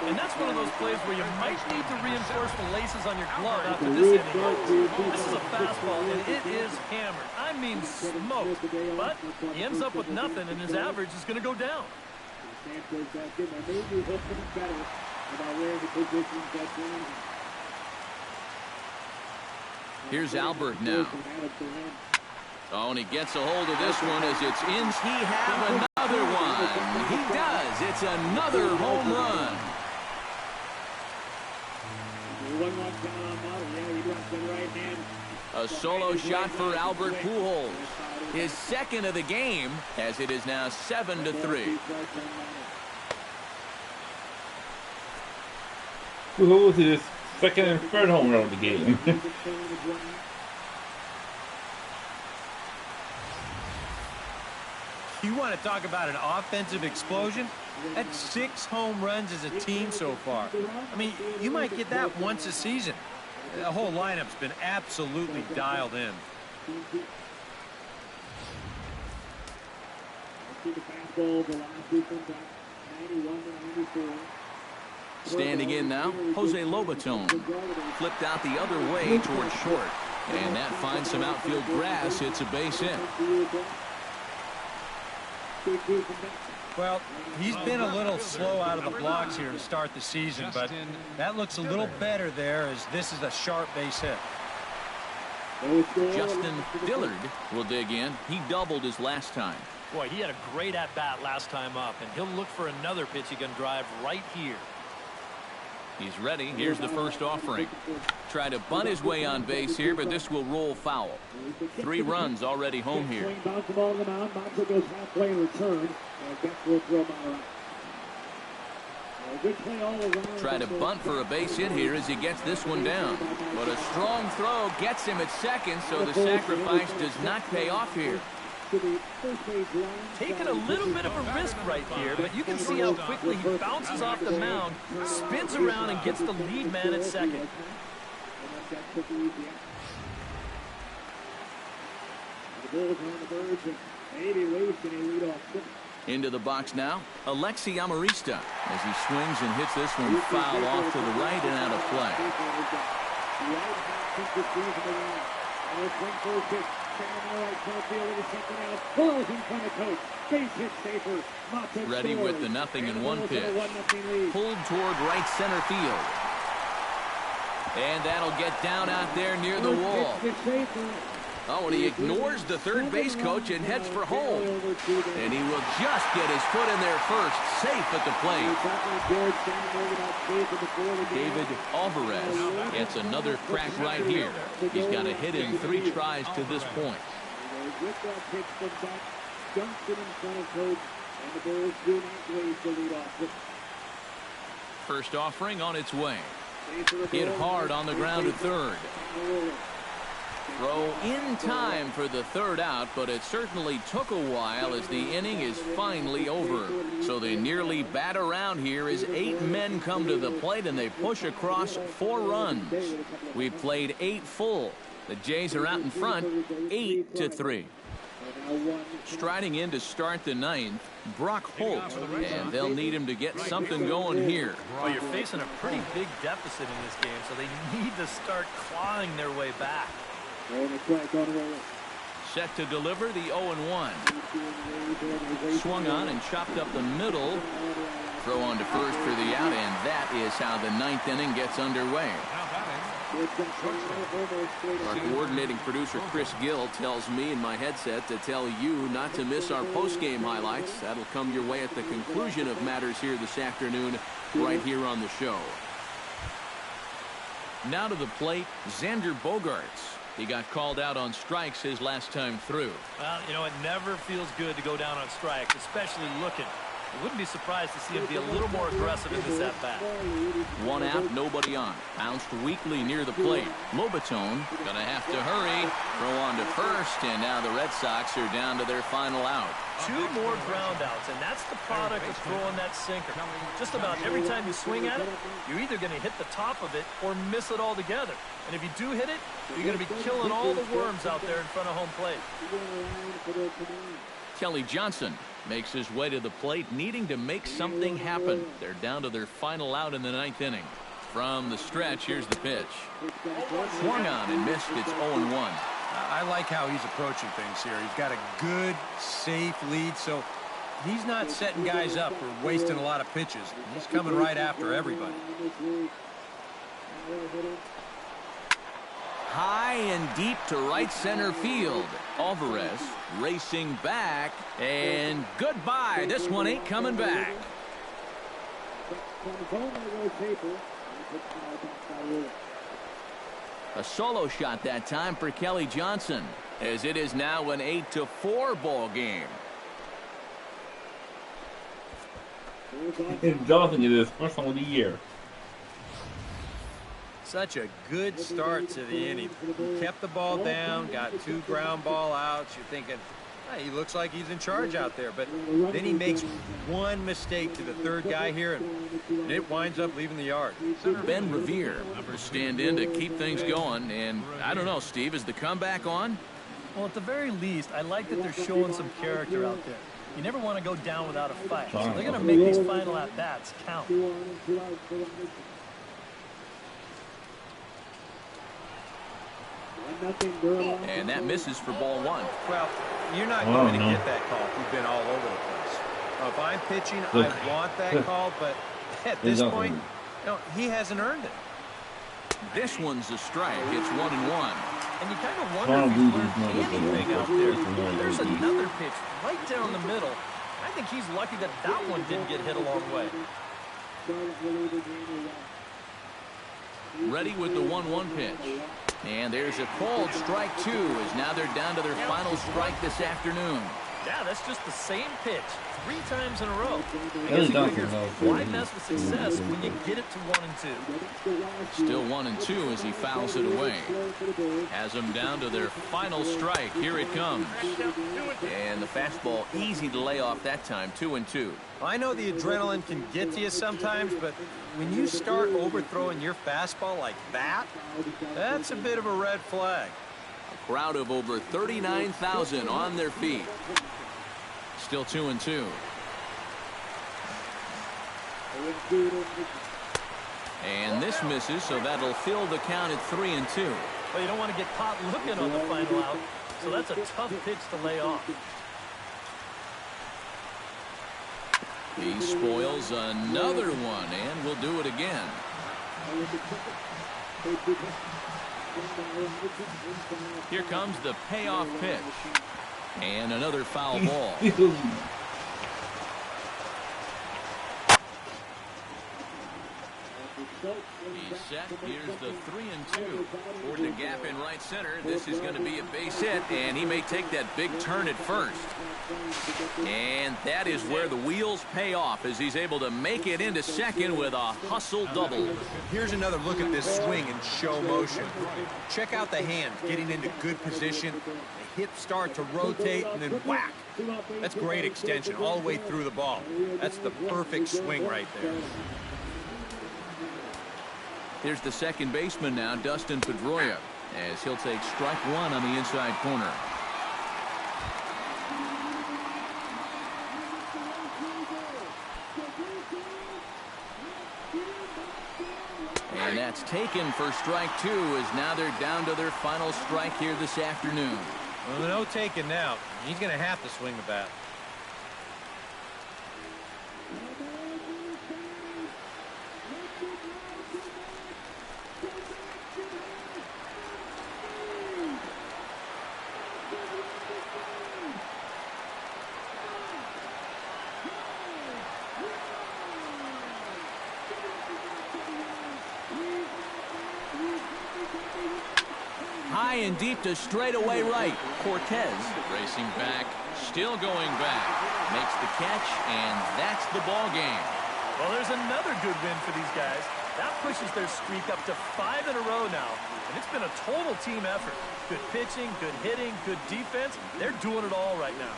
And that's one of those plays where you might need to reinforce the laces on your glove after this inning. This is a fastball, and it is hammered. I mean smoked. But he ends up with nothing, and his average is going to go down. Here's Albert now. Oh, and he gets a hold of this one as it's in. He have another one. He does. It's another home run. A solo shot for Albert Pujols. His second of the game as it is now 7-3. Pujols is his second and third home run of the game. You want to talk about an offensive explosion? That's 6 home runs as a team so far. I mean, you might get that once a season. The whole lineup's been absolutely dialed in. Standing in now, Jose Lobaton. Flipped out the other way towards short. And that finds some outfield grass. It's a base hit. Well, he's been a little slow out of the blocks here to start the season, but that looks a little better there as this is a sharp base hit. Justin Dillard will dig in. He doubled his last time. Boy, he had a great at-bat last time up, and he'll look for another pitch he can drive right here. He's ready. Here's the first offering. Try to bunt his way on base here, but this will roll foul. 3 runs already home here. Bounce the ball to the mound. Monson goes halfway in return. And Beck will throw him out. Good play all around. Try to bunt for a base hit here as he gets this one down. But a strong throw gets him at second, so the sacrifice does not pay off here. Taking a little bit of a risk right here, but you can see how quickly he bounces off the mound, spins around, and gets the lead man at second. Into the box now, Alexi Amarista as he swings and hits this one foul off to the right and out of play. Ready with the 0-1 pitch. Pulled toward right center field. And that'll get down out there near the wall. Oh, and he ignores the third base coach and heads for home. And he will just get his foot in there first, safe at the plate. David Alvarez gets another crack right here. He's got a hit in 3 tries to this point. First offering on its way. Hit hard on the ground at third. Throw in time for the third out, but it certainly took a while as the inning is finally over. So they nearly bat around here as 8 men come to the plate and they push across 4 runs. We've played 8 full. The Jays are out in front 8-3. Striding in to start the 9th, Brock Holt, and they'll need him to get something going here. Well, you're facing a pretty big deficit in this game, so they need to start clawing their way back. Set to deliver the 0-1. Swung on and chopped up the middle. Throw on to first for the out, and that is how the 9th inning gets underway. Our coordinating producer Chris Gill tells me in my headset to tell you not to miss our post-game highlights. That'll come your way at the conclusion of matters here this afternoon, right here on the show. Now to the plate, Xander Bogaerts. He got called out on strikes his last time through. Well, you know, it never feels good to go down on strikes, especially looking. I wouldn't be surprised to see him be a little more aggressive in this at-bat. 1 out, nobody on. Bounced weakly near the plate. Lobatone gonna have to hurry. Throw on to first, and now the Red Sox are down to their final out. 2 more ground outs, and that's the product of throwing that sinker. Just about every time you swing at it, you're either going to hit the top of it or miss it altogether. And if you do hit it, you're going to be killing all the worms out there in front of home plate. Kelly Johnson makes his way to the plate, needing to make something happen. They're down to their final out in the 9th inning. From the stretch, here's the pitch. Swung on and missed. It's 0-1. I like how he's approaching things here. He's got a good, safe lead, so he's not setting guys up or wasting a lot of pitches. He's coming right after everybody. High and deep to right center field. Alvarez racing back, and goodbye. This one ain't coming back. A solo shot that time for Kelly Johnson, as it is now an 8-4 ball game. Johnson is his first one of the year. Such a good start to the inning. He kept the ball down, got 2 ground ball outs. You're thinking, he looks like he's in charge out there. But then he makes one mistake to the third guy here, and it winds up leaving the yard. Ben Revere will stand in to keep things going. And I don't know, Steve, is the comeback on? Well, at the very least, I like that they're showing some character out there. You never want to go down without a fight. So they're going to make these final at-bats count. And that misses for ball 1. Well, you're not going to get that call if you've been all over the place. If I'm pitching, I want that call, but at this point, he hasn't earned it. This one's a strike. It's 1-1. And you kind of wonder if he's learned anything out there. There's another pitch right down the middle. I think he's lucky that that one didn't get hit a long way. Ready with the 1-1 pitch. And there's a called strike 2 as now they're down to their final strike this afternoon. Yeah, that's just the same pitch 3 times in a row. I Really guess he don't figures, know. why mess with success when you get it to 1 and 2? Still 1-2 as he fouls it away. Has them down to their final strike. Here it comes. And the fastball easy to lay off that time. 2-2. I know the adrenaline can get to you sometimes, but when you start overthrowing your fastball like that, that's a bit of a red flag. A crowd of over 39,000 on their feet. Still 2-2. And this misses, so that'll fill the count at 3-2. Well, you don't want to get caught looking on the final out, so that's a tough pitch to lay off. He spoils another one, and will do it again. Here comes the payoff pitch. And another foul ball. He's set. Here's the 3-2. Toward the gap in right center. This is going to be a base hit, and he may take that big turn at first. And that is where the wheels pay off as he's able to make it into second with a hustle double. Here's another look at this swing in show motion. Check out the hands getting into good position. The hips start to rotate and then whack. That's great extension all the way through the ball. That's the perfect swing right there. Here's the second baseman now, Dustin Pedroia, as he'll take strike 1 on the inside corner. And that's taken for strike 2 as now they're down to their final strike here this afternoon. Well, no taking now. He's going to have to swing the bat. High and deep to straightaway right. Cortez racing back, still going back. Makes the catch, and that's the ball game. Well, there's another good win for these guys. That pushes their streak up to 5 in a row now. And it's been a total team effort. Good pitching, good hitting, good defense. They're doing it all right now.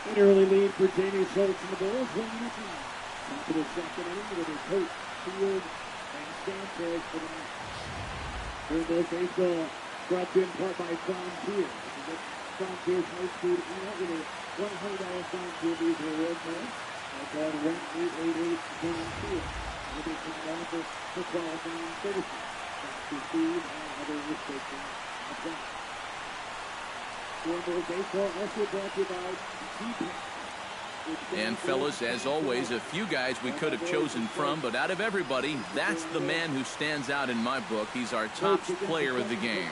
An early lead for Jamie Schultz in the Bulls. 1-0. Top of the second inning with his coach, Field, and Sanchez for the match. Rainbow baseball brought to you in part by Frontier. Frontier's high speed email with a $100 Frontier Visa reward card. Call 1-888-FRONTIER. Everything offer for qualifying services. Frontier speed and other restrictions apply. Baseball also brought to you by And fellas, as always, a few guys we could have chosen from, but out of everybody, that's the man who stands out in my book. He's our top player of the game.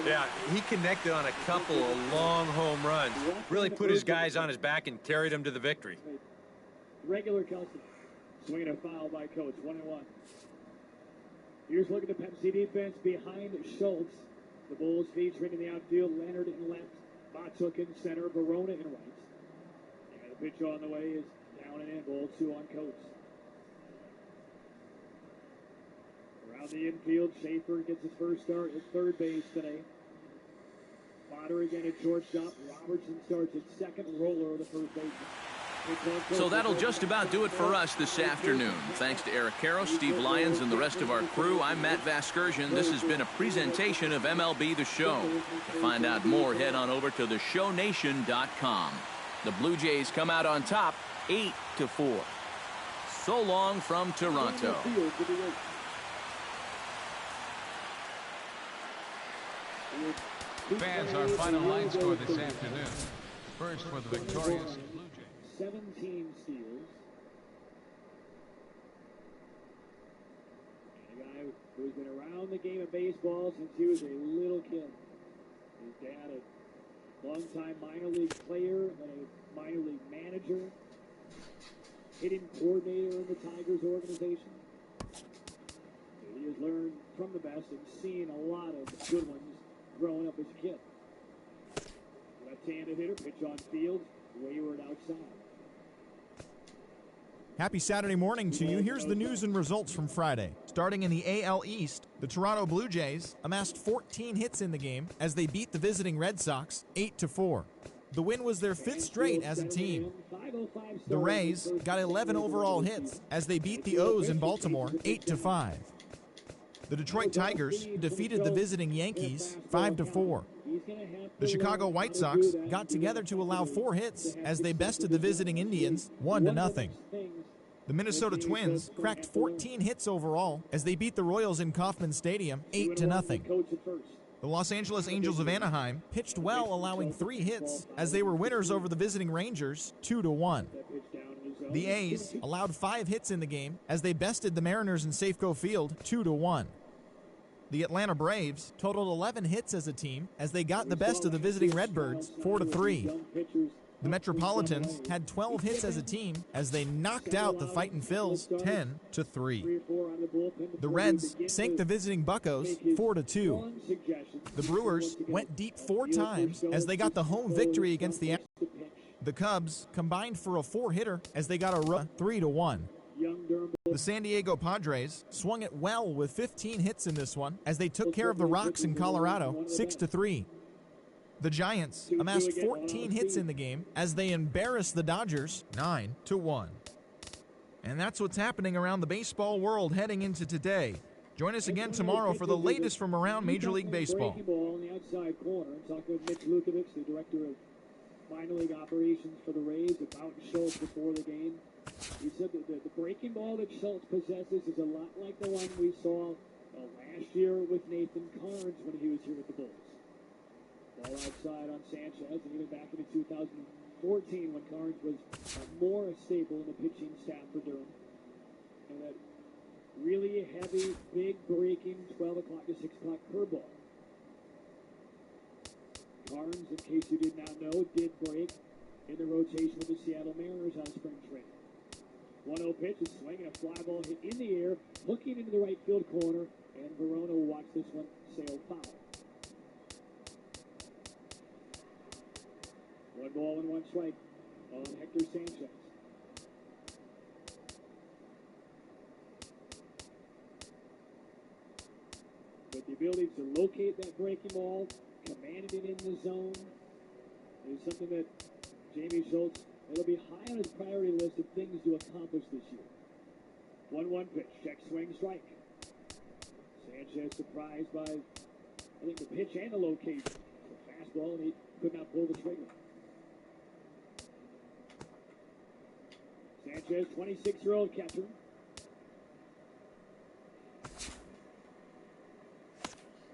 Yeah, he connected on a couple of long home runs. Really put his guys on his back and carried them to the victory. Regular Kelsey. Swinging a foul by Coach. 1-1. Here's a look at the Pepsi defense behind Schultz. The Bulls featuring in the outfield, Leonard in left, Botzuk in center, Verona in right. And the pitch on the way is down and in. Ball 2 on Coates. Around the infield, Schaefer gets his first start at third base today. Potter again at shortstop. Robertson starts at second. Roller the first baseman. So that'll just about do it for us this afternoon. Thanks to Eric Karros, Steve Lyons, and the rest of our crew, I'm Matt Vasgersian. This has been a presentation of MLB The Show. To find out more, head on over to theshownation.com. The Blue Jays come out on top, 8-4. So long from Toronto. Fans, our final line score this afternoon. First for the victorious Blue Jays. 17 steals. And a guy who's been around the game of baseball since he was a little kid. His dad, a longtime minor league player and a minor league manager, hitting coordinator in the Tigers organization. So he has learned from the best and seen a lot of good ones growing up as a kid. Left-handed hitter, pitch on field, wayward outside. Happy Saturday morning to you. Here's the news and results from Friday. Starting in the AL East, the Toronto Blue Jays amassed 14 hits in the game as they beat the visiting Red Sox 8-4. The win was their 5th straight as a team. The Rays got 11 overall hits as they beat the O's in Baltimore 8-5. The Detroit Tigers defeated the visiting Yankees 5-4. The Chicago White Sox got together to allow 4 hits as they bested the visiting Indians 1-0. The Minnesota Twins cracked 14 hits overall as they beat the Royals in Kauffman Stadium 8-0. The Los Angeles Angels of Anaheim pitched well, allowing 3 hits as they were winners over the visiting Rangers 2-1. The A's allowed 5 hits in the game as they bested the Mariners in Safeco Field 2-1. The Atlanta Braves totaled 11 hits as a team as they got the best of the visiting Redbirds 4-3. The Metropolitans had 12 hits as a team as they knocked out the Fightin' Phils 10-3. The Reds sank the visiting Buccos 4-2. The Brewers went deep 4 times as they got the home victory against the Astros. The Cubs combined for a 4-hitter as they got a 3-1. The San Diego Padres swung it well with 15 hits in this one as they took care of the Rocks in Colorado 6-3. The Giants amassed 14 hits in the game as they embarrassed the Dodgers 9-1. And that's what's happening around the baseball world heading into today. Join us again tomorrow for the latest from around Major League Baseball. Ball on the outside corner. I'm talking with Mitch Lukovich, the director of minor league operations for the Rays, about Schultz before the game. He said that the breaking ball that Schultz possesses is a lot like the one we saw last year with Nathan Carnes when he was here with the Bulls. Ball outside on Sanchez, and even back in 2014 when Carnes was more a staple in the pitching staff for Durham. And that really heavy, big breaking 12 o'clock to 6 o'clock curveball. Carnes, in case you did not know, did break in the rotation with the Seattle Mariners on spring training. 1-0 pitch is swinging, a fly ball hit in the air, hooking into the right field corner, and Verona will watch this one sail foul. 1 ball and 1 strike on Hector Sanchez. But the ability to locate that breaking ball, command it in the zone, is something that Jamie Schultz, it'll be high on his priority list of things to accomplish this year. 1-1 pitch, check, swing, strike. Sanchez surprised by, I think, the pitch and the location. The fastball, and he could not pull the trigger. Sanchez, 26-year-old catcher.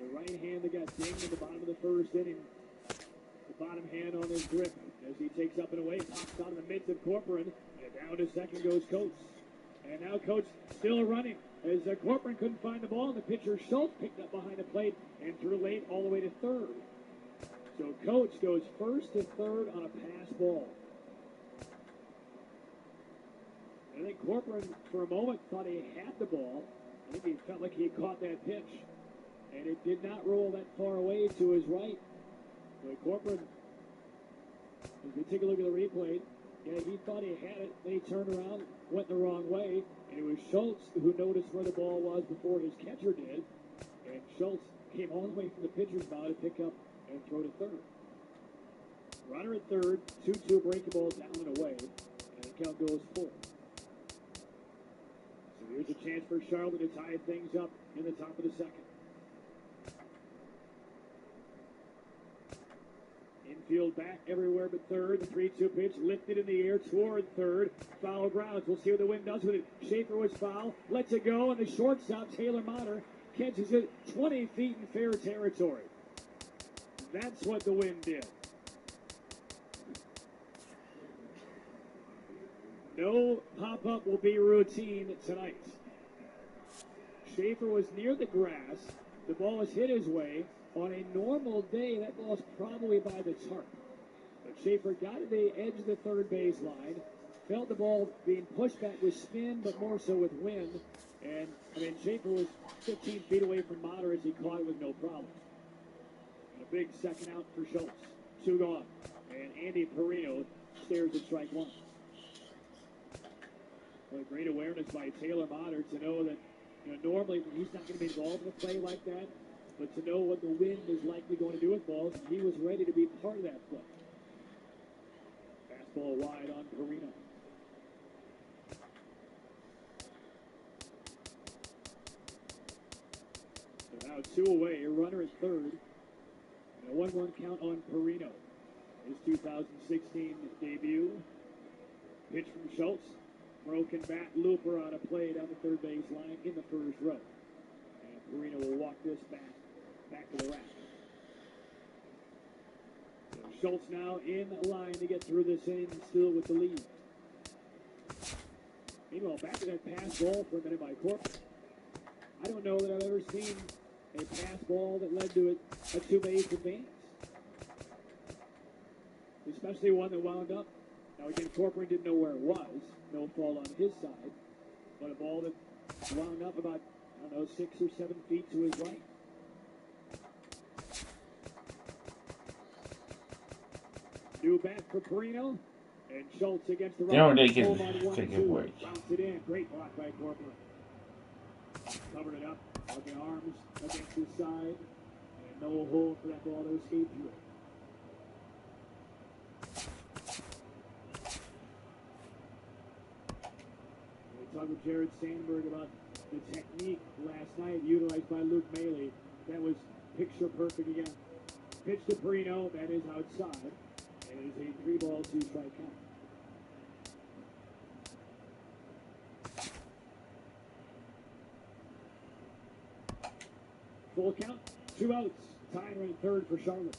The right hand that got dinged in the bottom of the first inning. The bottom hand on his grip as he takes up and away, pops out of the midst of Corcoran, and down to second goes Coates. And now Coates still running as Corcoran couldn't find the ball, and the pitcher Schultz picked up behind the plate and threw late all the way to third. So Coates goes first to third on a pass ball. I think Corcoran, for a moment, thought he had the ball. I think he felt like he caught that pitch. And it did not roll that far away to his right. But Corcoran, if you take a look at the replay, yeah, he thought he had it. Then he turned around, went the wrong way. And it was Schultz who noticed where the ball was before his catcher did. And Schultz came all the way from the pitcher's mound to pick up and throw to third. Runner at third, 2-2 breaking ball down and away. And the count goes 4. So here's a chance for Charlotte to tie things up in the top of the second. Infield back everywhere but third. The 3-2 pitch lifted in the air toward third. Foul grounds. We'll see what the wind does with it. Schaefer was foul. Lets it go. And the shortstop, Taylor Motter, catches it 20 feet in fair territory. That's what the wind did. No pop-up will be routine tonight. Schaefer was near the grass. The ball was hit his way. On a normal day, that ball's probably by the tarp. But Schaefer got to the edge of the third base line, felt the ball being pushed back with spin, but more so with wind. And, Schaefer was 15 feet away from Motter as he caught it with no problem. And a big second out for Schultz. 2 gone. And Andy Perino stares at strike 1. Well, great awareness by Taylor Motter to know that, normally he's not going to be involved in a play like that, but to know what the wind is likely going to do with balls, and he was ready to be part of that play. Fastball wide on Perino. So now 2 away, a runner at third, and a 1-1 count on Perino. His 2016 debut. Pitch from Schultz. Broken bat looper on a play down the third base line in the first row. And Perino will walk this back to the rack. So Schultz now in line to get through this inning, still with the lead. Meanwhile, back to that pass ball for a minute by Corp. I don't know that I've ever seen a pass ball that led to a 2-base advance. Especially one that wound up. Now again, Corcoran didn't know where it was. No fault on his side. But a ball that wound up about, 6 or 7 feet to his right. New bat for Perino. And Schultz against the right. They can take it away. Bounce it in. Great block by Corcoran. Covered it up. Hugging arms against his side. And no hole for that ball to escape through. Talked with Jared Sandberg about the technique last night utilized by Luke Maile. That was picture perfect again. Pitch to Perino, that is outside. And it is a 3-ball, 2-strike count. Full count, 2 outs. Tying right third for Charlotte.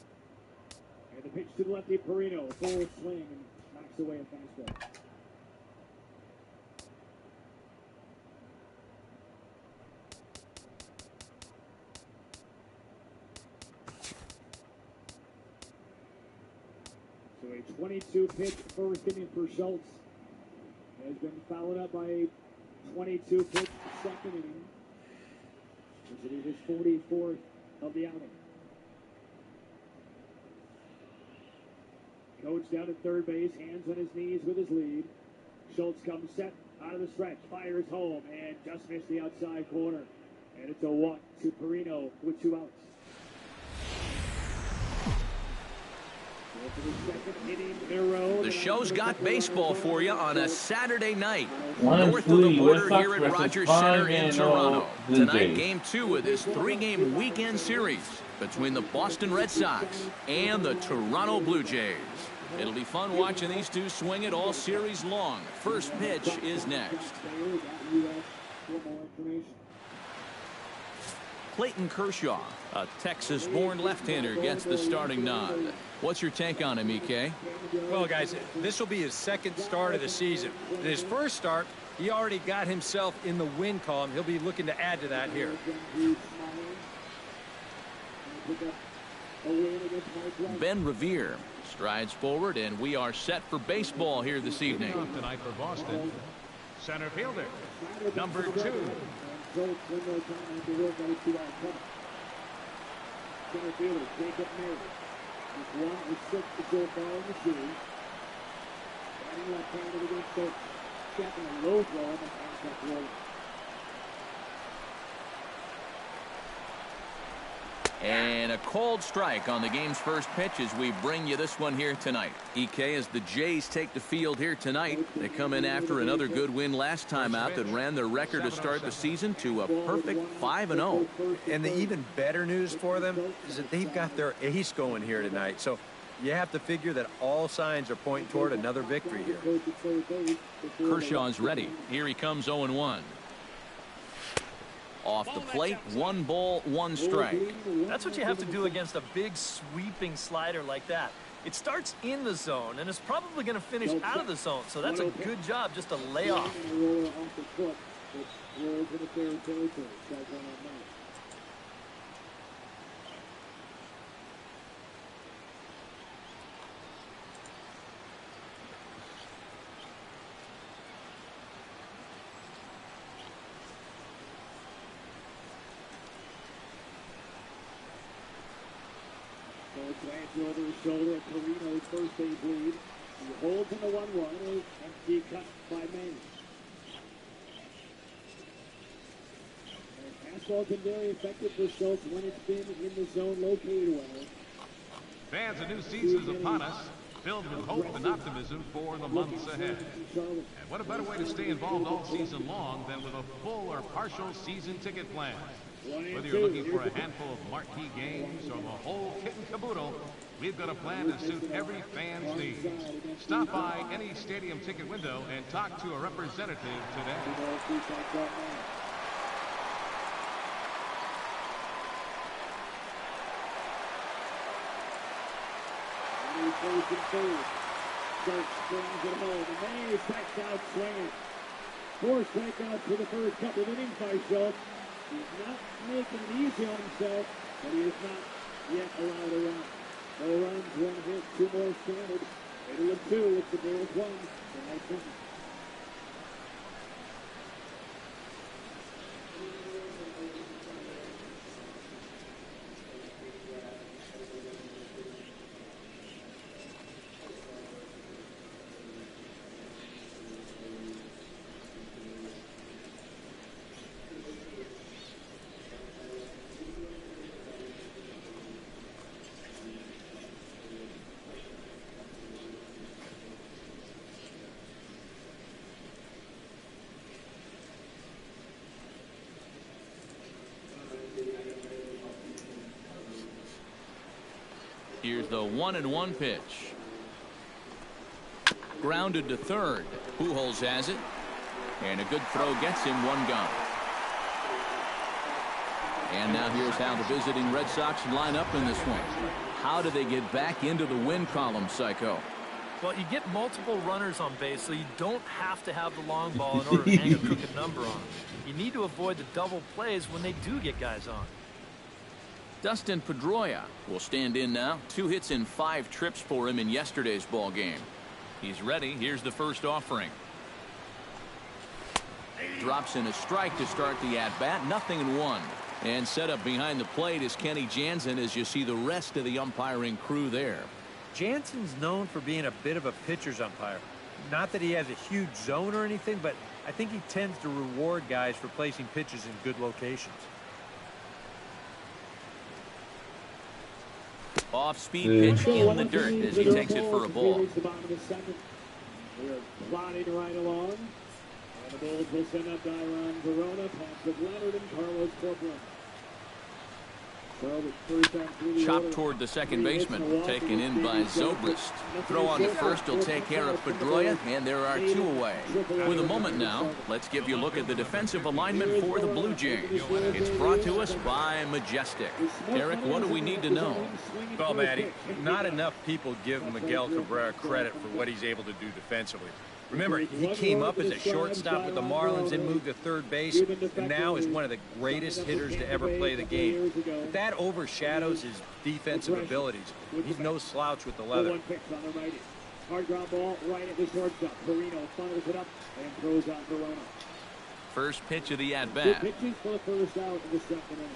And the pitch to the lefty Perino, full swing and knocks away a fastball. So a 22-pitch first inning for Schultz has been followed up by a 22-pitch second inning, which is his 44th of the outing. Coach down at third base, hands on his knees with his lead. Schultz comes set out of the stretch, fires home, and just missed the outside corner. And it's a walk to Perino with 2 outs. The show's got baseball for you on a Saturday night. 1-3, North of the border Red Sox here at versus Rogers Center in 5-0 Toronto. Blue Tonight, Jays. Game 2 of this 3-game weekend series between the Boston Red Sox and the Toronto Blue Jays. It'll be fun watching these two swing it all series long. First pitch is next. Clayton Kershaw, a Texas-born left-hander, gets the starting nod. What's your take on him, EK? Well, guys, this will be his second start of the season. In his first start, he already got himself in the win column. He'll be looking to add to that here. Ben Revere strides forward, and we are set for baseball here this evening. Tonight for Boston, center fielder, number 2. Center fielder, Jacob Mary. He's 1 of 6 to go far in the series. Batting left-handed against Schultz. Stepping a low throw and the contact roll. And a cold strike on the game's first pitch as we bring you this one here tonight. EK, as the Jays take the field here tonight, they come in after another good win last time out that ran their record to start the season to a perfect 5-0. And the even better news for them is that they've got their ace going here tonight. So you have to figure that all signs are pointing toward another victory here. Kershaw's ready. Here he comes 0-1. Off the plate, 1 ball, 1 strike. That's what you have to do against a big sweeping slider like that. It starts in the zone, and it's probably going to finish out of the zone, so that's a good job just to lay off. Glance over his shoulder at Carino's first base lead. He holds in the 1-1 and he cut by Manning. Fastball's been very effective for Schultz when it's been in the zone located well. Fans, a new season is upon us, filled with hope and optimism for the months ahead. And what a better way to stay involved all season long than with a full or partial season ticket plan. Whether you're looking for a handful of marquee games or the whole kit and caboodle, we've got a plan to suit every fan's needs. Stop by any stadium ticket window and talk to a representative today. Springs it home, and May strikes out swinging. 4 strikeouts for the first couple of innings by Schultz. He's not making it easy on himself, but he is not yet allowed a run. No runs, 1 hit, 2 more stranded. Middle of 2 with the Bulls 1. The ninth inning. Here's the 1-1 pitch. Grounded to third. Pujols has it. And a good throw gets him 1 gone. And now here's how the visiting Red Sox line up in this one. How do they get back into the win column, Psycho? Well, you get multiple runners on base, so you don't have to have the long ball in order to hang a crooked number on them. You need to avoid the double plays when they do get guys on. Dustin Pedroia will stand in now. 2 hits and 5 trips for him in yesterday's ball game. He's ready. Here's the first offering. Drops in a strike to start the at-bat. 0-1. And set up behind the plate is Kenny Jansen as you see the rest of the umpiring crew there. Jansen's known for being a bit of a pitcher's umpire. Not that he has a huge zone or anything, but I think he tends to reward guys for placing pitches in good locations. Off-speed pitch in the dirt as he takes it for a ball. We're plodding right along. And the Bulls will send up Dairon Verona, past with Leonard and Carlos Corporal. Chopped toward the second baseman, taken in by Zobrist. Throw on to first will take care of Pedroia, and there are 2 away. With a moment now, let's give you a look at the defensive alignment for the Blue Jays. It's brought to us by Majestic. Eric, what do we need to know? Well, Matty, not enough people give Miguel Cabrera credit for what he's able to do defensively. Remember, he came up as a shortstop with the Marlins and moved to third base, and now is one of the greatest hitters to ever play the game. But that overshadows his defensive abilities. He's no slouch with the leather. Hard ground ball right at the shortstop. Carino funnels it up and throws out Verona. First pitch of the at-bat. Pitching for the first out of the second inning.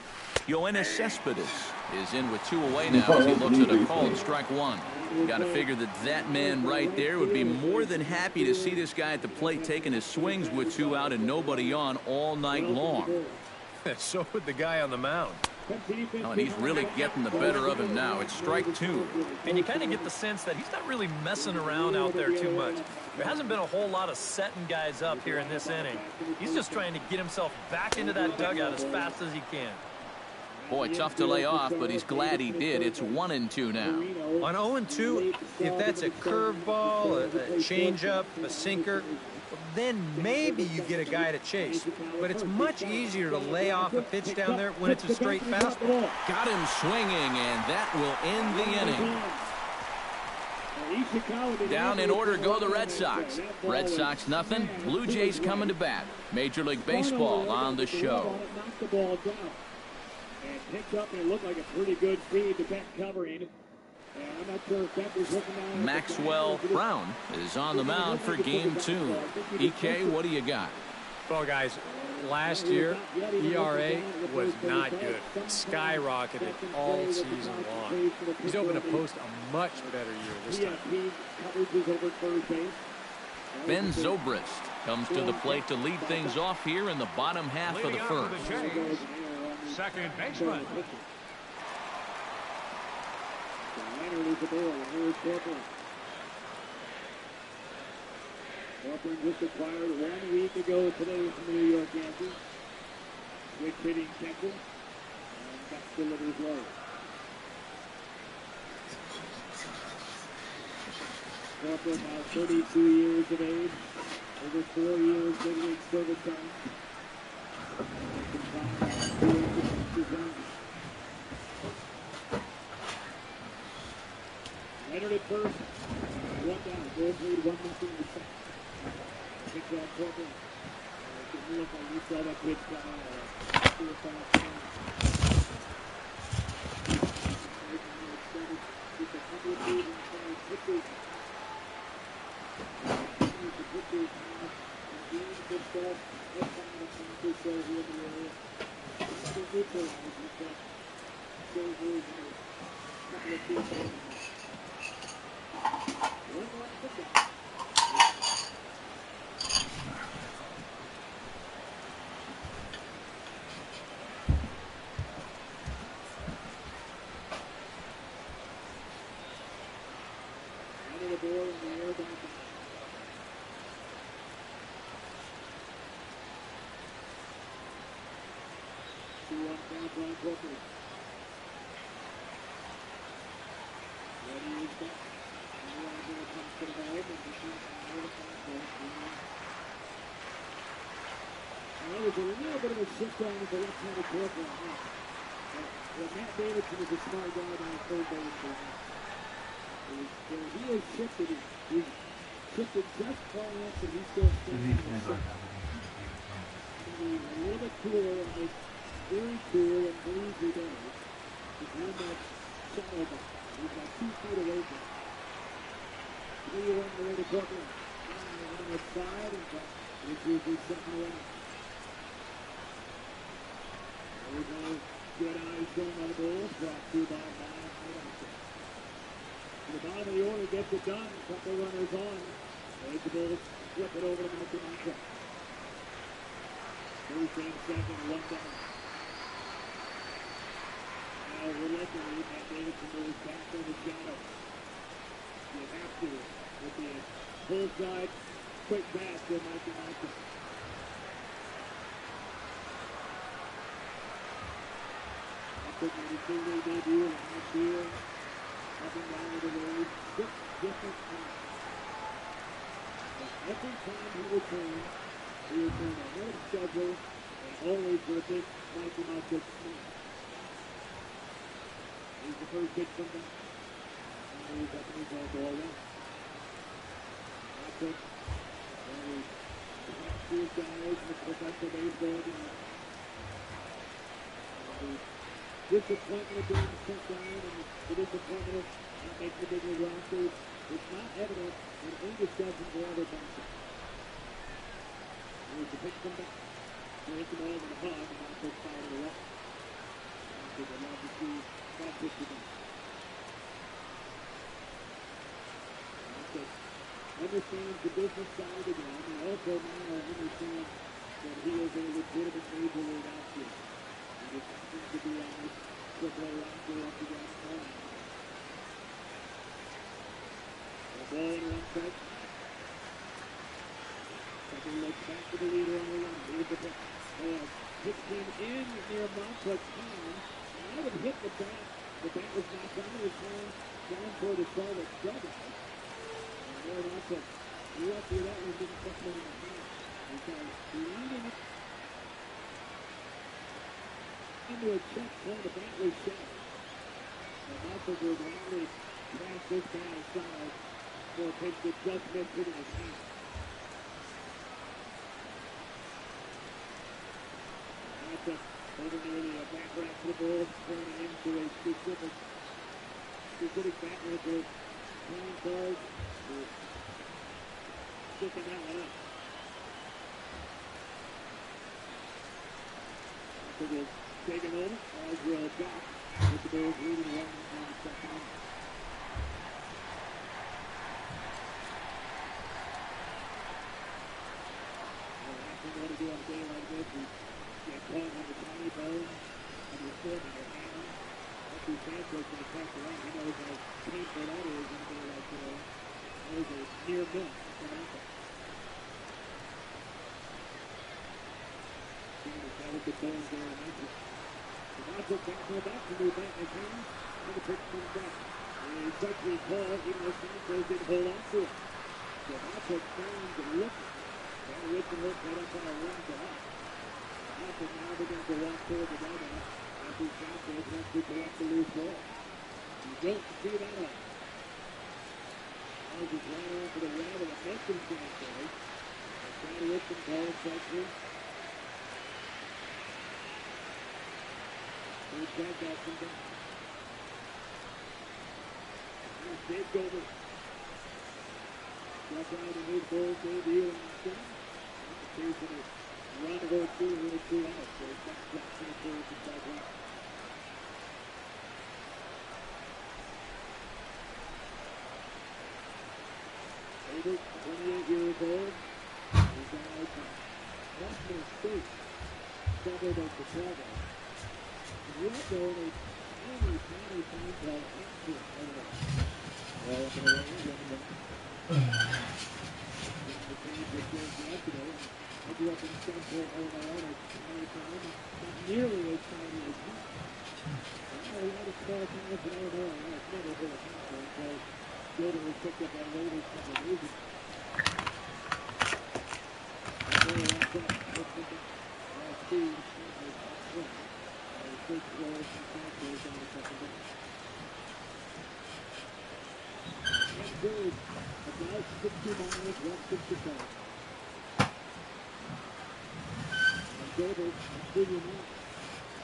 Yoenis Cespedes is in with 2 away now as he looks at a called strike 1. Got to figure that man right there would be more than happy to see this guy at the plate taking his swings with 2 out and nobody on all night long. So would the guy on the mound. Oh, and he's really getting the better of him now. It's strike 2. And you kind of get the sense that he's not really messing around out there too much. There hasn't been a whole lot of setting guys up here in this inning. He's just trying to get himself back into that dugout as fast as he can. Boy, tough to lay off, but he's glad he did. It's 1-2 now. On 0-2, if that's a curveball, a changeup, a sinker, then maybe you get a guy to chase. But it's much easier to lay off a pitch down there when it's a straight fastball. Got him swinging, and that will end the inning. Down in order go the Red Sox. Red Sox nothing. Blue Jays coming to bat. Major League Baseball on the show. And picked up, and it looked like a pretty good feed to Beck covering. And I'm not sure if Beck was looking down. Maxwell Brown is on the mound for game 2. EK, what do you got? Well, guys, last year, ERA was not good. Skyrocketed all season long. He's hoping to post a much better year this time. Ben Zobrist comes to the plate to lead things off here in the bottom half of the first. Second baseman. Corcoran just acquired 1 week ago today from the New York Yankees. Switch hitting catcher. And Beck delivers low. Corcoran now 32 years of age. Over 4 years big league service time. Leonard at first. 1 down. Bulls lead 1-0 in the second. Pick that Corcoran. It didn't look like you saw that pitch coming. There's a little bit of a shift on the left-handed Corcoran. Matt Davidson is a smart guy on the third base. He has shifted. He's shifted just far enough that he's still standing. He's a little bit cooler on this very cool and breezy day. He's one that shadow box. He's about 2 feet away from him. 3-1 the way to Corcoran. On the side, and it's usually second around. There's no good eyes shown on the Bulls. Brought to by Miles Hudson. The bottom of the order gets it done. A couple runners on. There's the Bulls. Flip it over to Michael Mantra. First and second, 1 down. Now reluctantly, Matt Davidson moves back from the shadow. You have to with the full side quick pass to Michael Mantra. Took a single debut last year, up and down the road, 6 different times. But every time he returned ahead of schedule, and always with a big Michael Mantra smile. Here's the first pitch from back. And he's up and he's all ball one. Mantra, back to his guys in the professional baseball game. Disappointment of being sent down and the disappointment of not making the big league roster. It's not evident in any discussion for other backups. Here's the pitch from back. They hit the ball in the hug and now puts fire to the left. I would love to see that pitch again. Understands the business side of the game and also now understands that he is a legitimate major league outfielder. It seems to be on this AAA roster up against Colorado. The ball in one strike. Second looks back to the leader on the run. Here's the pitch. Pitch came in near Montre's hand. Might have hit the bat. The bat was knocked out of his hand down toward the solid dugout. And there Montre lucky that one didn't touch him in the hand. Because leading into a check point, the bat was shot. And Michael would only pass this guy aside for a pitch that just missed hitting his hand. That's over near the back rack of the ball, turning into a specific bat record. Playing card. Sticking that one up. So we'll take it over as we're back with the Bears leading 1-0 in the second inning. What to do on a day like this is get caught on the tiny bone and you're filming your hand. That's who Sanchez going to catch around. He knows how painful that is in a day like today. There's a near miss from Apple. That was the bones there in Memphis. The Nacho can't go back to the bat in his hand. And the pitch comes back. And he's touching Paul, even though Sanchez didn't hold on to it. So Nacho turns and looks. And Richard Hook right up on a run to up. Nacho now begins to walk toward the dugout. After Sanchez wants to collect the loose ball. You don't see that up. As he's right off of the right of the Memphis Sanchez. Trying to lift him, Paul Texas. Here's Jack Jackson back. Here's Dave Goldberg. Struck out in his ball debut in the second. Here's a run to go through with 2 outs. So he's got Jackson forward to strike out. Goldberg, 28 years old. He's got out to Washington State, suburb of Chicago. You don't know any tiny thing called action over there. Well, up in the range, up in the change was just yesterday. I grew up in Central Ohio, tiny town, not nearly as tiny as that. A lot of small towns in Illinois, I've never heard of that until Gilder was picked up by Raiders from the region. I know that's up. Steve, first roll from Sanchez on the second base. And third, about 60 miles west of Chicago. And Gilbert, I'm sure you know,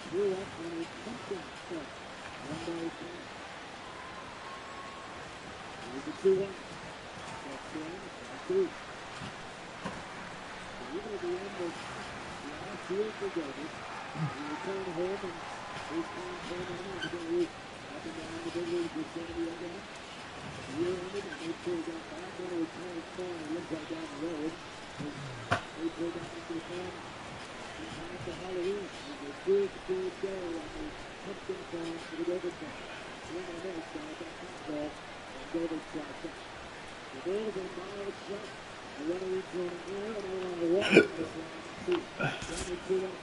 threw up on a pumpkin start. 1-10. Here's the 2-1. That's 2. So even at the end of the last year for Gilbert, he returned home and his time came on and began to up and down the big leagues with San Diego. The year ended and they pulled out back when it was kind of fun. It looked like down the road. They pulled out into the farm in time for Halloween. It was a good day on the pumpkin farm for the Gilbert farm. Swing and a miss down at that fastball and Gilbert strikes out. The Bulls are miles shut. A runner each on the air and they want to walk in this last 2. Down to 2 up.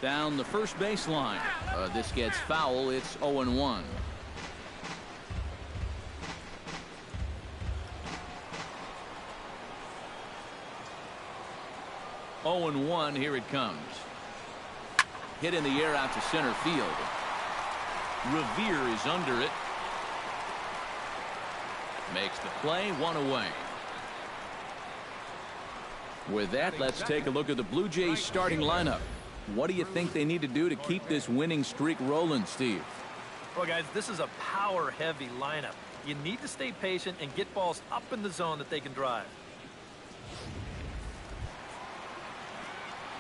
Down the first baseline. This gets foul. It's 0-1. Oh and 1. Here it comes. Hit in the air out to center field. Revere is under it. Makes the play, 1 away. With that, let's take a look at the Blue Jays starting lineup. What do you think they need to do to keep this winning streak rolling, Steve? Well, guys, this is a power-heavy lineup. You need to stay patient and get balls up in the zone that they can drive.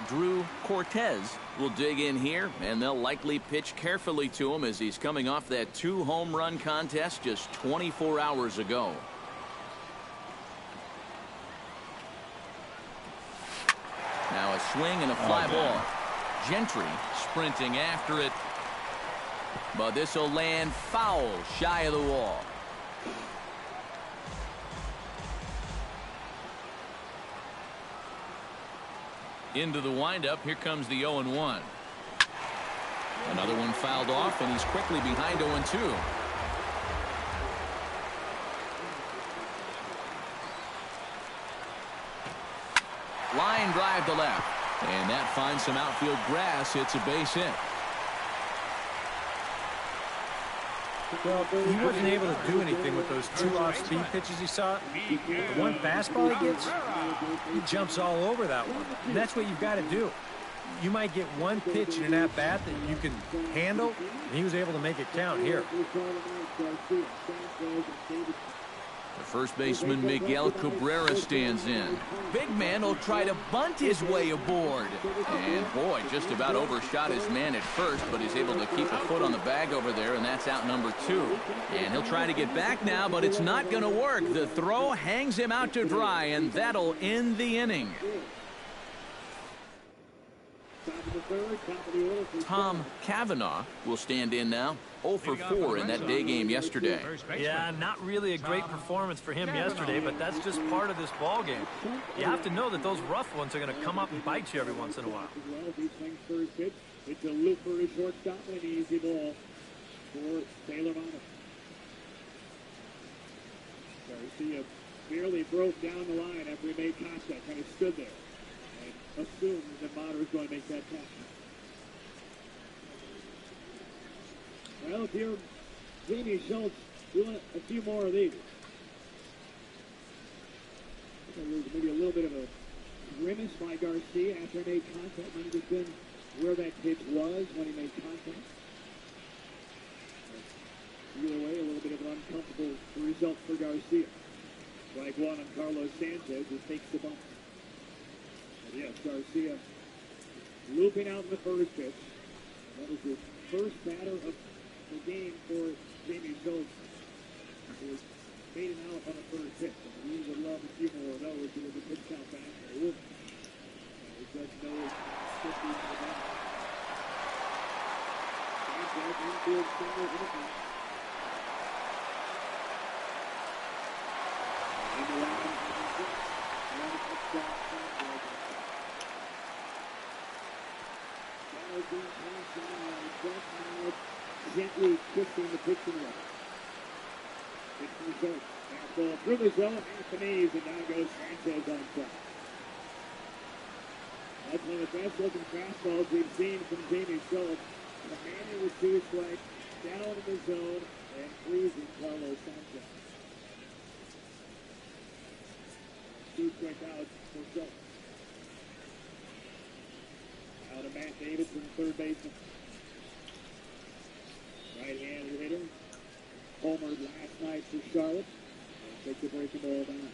Drew Cortez will dig in here, and they'll likely pitch carefully to him as he's coming off that 2-home run contest just 24 hours ago. Now a swing and a fly ball. Gentry sprinting after it, but this will land foul shy of the wall. Into the windup. Here comes the 0-1. Another one fouled off, and he's quickly behind 0-2. Line drive to left. And that finds some outfield grass. Hits a base hit. Well, he wasn't able to do anything with those 2 off-speed pitches he saw. The one fastball he gets, he jumps all over that one. And that's what you've got to do. You might get one pitch in an at-bat that you can handle, and he was able to make it count here. The first baseman, Miguel Cabrera, stands in. Big man will try to bunt his way aboard. And, boy, just about overshot his man at first, but he's able to keep a foot on the bag over there, and that's out number 2. And he'll try to get back now, but it's not going to work. The throw hangs him out to dry, and that'll end the inning. Tom Cavanaugh will stand in now. 0 for 4 in that day game yesterday. Yeah, not really a great performance for him yesterday, but that's just part of this ball game. You have to know that those rough ones are going to come up and bite you every once in a while. It's a loop for his shortstop and an easy ball for Taylor Mata. Garcia barely broke down the line after he made contact, kind of stood there and assumed that Mata was going to make that catch. Well, if you're Jamie Schultz, you want a few more of these. Maybe a little bit of a grimace by Garcia after he made contact. Might have been where that pitch was when he made contact. Either way, a little bit of an uncomfortable result for Garcia. Strike 1 on Carlos Sanchez, who takes the bump. But yes, Garcia looping out in the first pitch. That was the first batter of the game for Jamie Schultz, who was fading out on the first pitch. And we would love a few more of those because the pitch count back there. He just knows 50 in the back. Sanchez infield center in the back. In the line, gently kissing the pitching line. It's the result. Fastball through the zone, off the knees, and now goes Sanchez on top. That's one of the best looking fastballs we've seen from Jamie Schultz. Commanding with 2 strikes, down in the zone, and freezing Carlos Sanchez. 2 strikeouts for Schultz. Now to Matt Davidson, third baseman. Right-handed hitter. Homered last night for Charlotte. And takes the breaking ball down.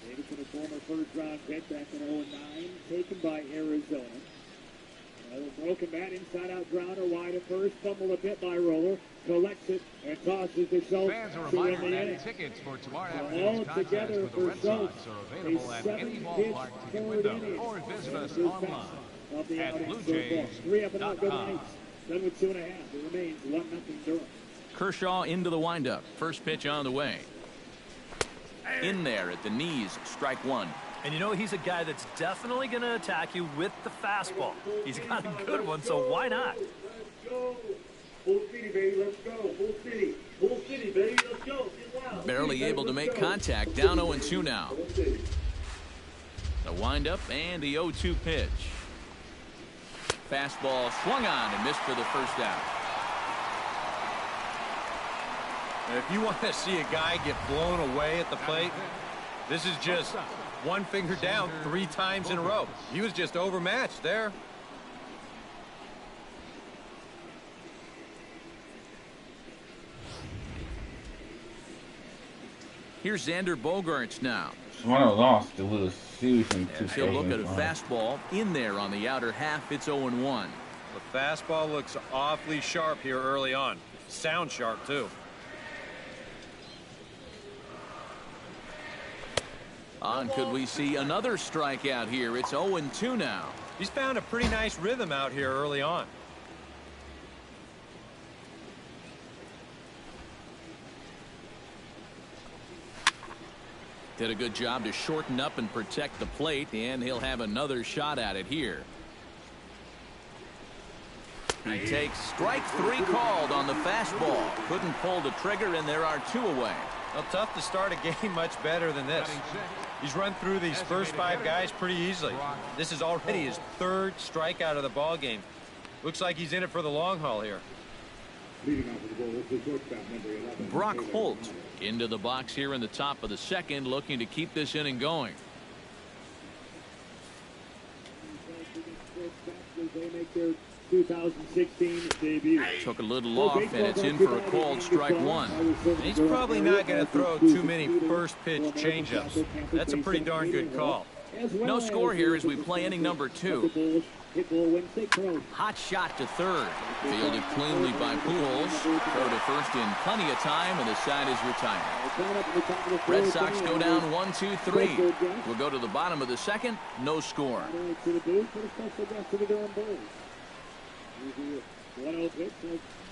Davidson, a former first-round pick back in 2009, taken by Arizona. Another broken bat, inside-out grounder, wide at first, fumbled a bit by Roller, collects it, and tosses to Schultz. Fans, a reminder that tickets for tomorrow afternoon's contest with the Red Sox are available at any ballpark ticket window, or visit us online at BlueJays.com. Done with 2.5. It remains 1-0 Durham. Kershaw into the windup. First pitch on the way. In there at the knees, strike 1. And you know, he's a guy that's definitely going to attack you with the fastball. He's got a good one, so why not? Let's go. Full city, baby. Let's go. Full city. Full city, baby. Let's go. Get loud. Barely able to make contact. Down 0-2 now. The windup and the 0-2 pitch. Fastball swung on and missed for the first out. And if you want to see a guy get blown away at the plate, this is just one finger down 3 times in a row. He was just overmatched there. Here's Xander Bogaerts now. Toronto lost to lose series in He'll look at a fastball in there on the outer half. It's 0-1. The fastball looks awfully sharp here early on. Sound sharp, too. Could we see another strikeout here? It's 0-2 now. He's found a pretty nice rhythm out here early on. Did a good job to shorten up and protect the plate, and he'll have another shot at it here. He takes strike 3 called on the fastball. Couldn't pull the trigger, and there are 2 away. Well, tough to start a game much better than this. He's run through these first 5 guys pretty easily. This is already his 3rd strikeout of the ball game. Looks like he's in it for the long haul here. Brock Holt into the box here in the top of the 2nd, looking to keep this inning going. They make their 2016 debut. Took a little off, and it's in for a called strike 1. He's probably not going to throw too many first pitch changeups. That's a pretty darn good call. No score here as we play inning number 2. Hot shot to third. Fielded cleanly by Pujols. Throw to first in plenty of time, and the side is retired. Red Sox go down 1-2-3. We'll go to the bottom of the 2nd. No score. 1-0 pitch,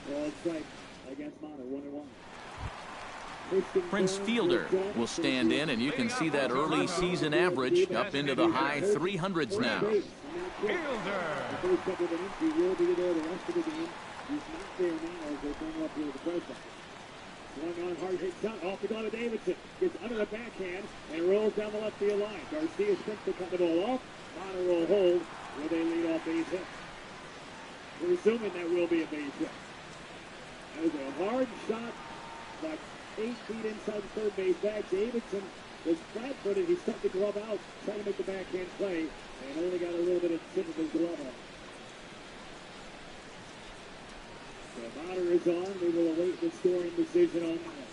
called strike against Mata, 1-1. Prince Fielder will stand in, and you can see that early season average up into the high 300s now. Fielder. The first couple of innings, he will be there the rest of the game. He's not there now as they bring up here the press box. Swung on, hard hit shot off the glove of Davidson. Gets under the backhand and rolls down the left field line. Garcia sprints to cut the ball off. Mata will hold with a leadoff base hit. We're assuming that will be a base hit. That was a hard shot, like 8 feet inside the third base bag. Davidson was flat-footed. He stuck the glove out, trying to make the backhand play, and only got a little bit of tip of his glove on. So Mata is on. We will await the scoring decision on that.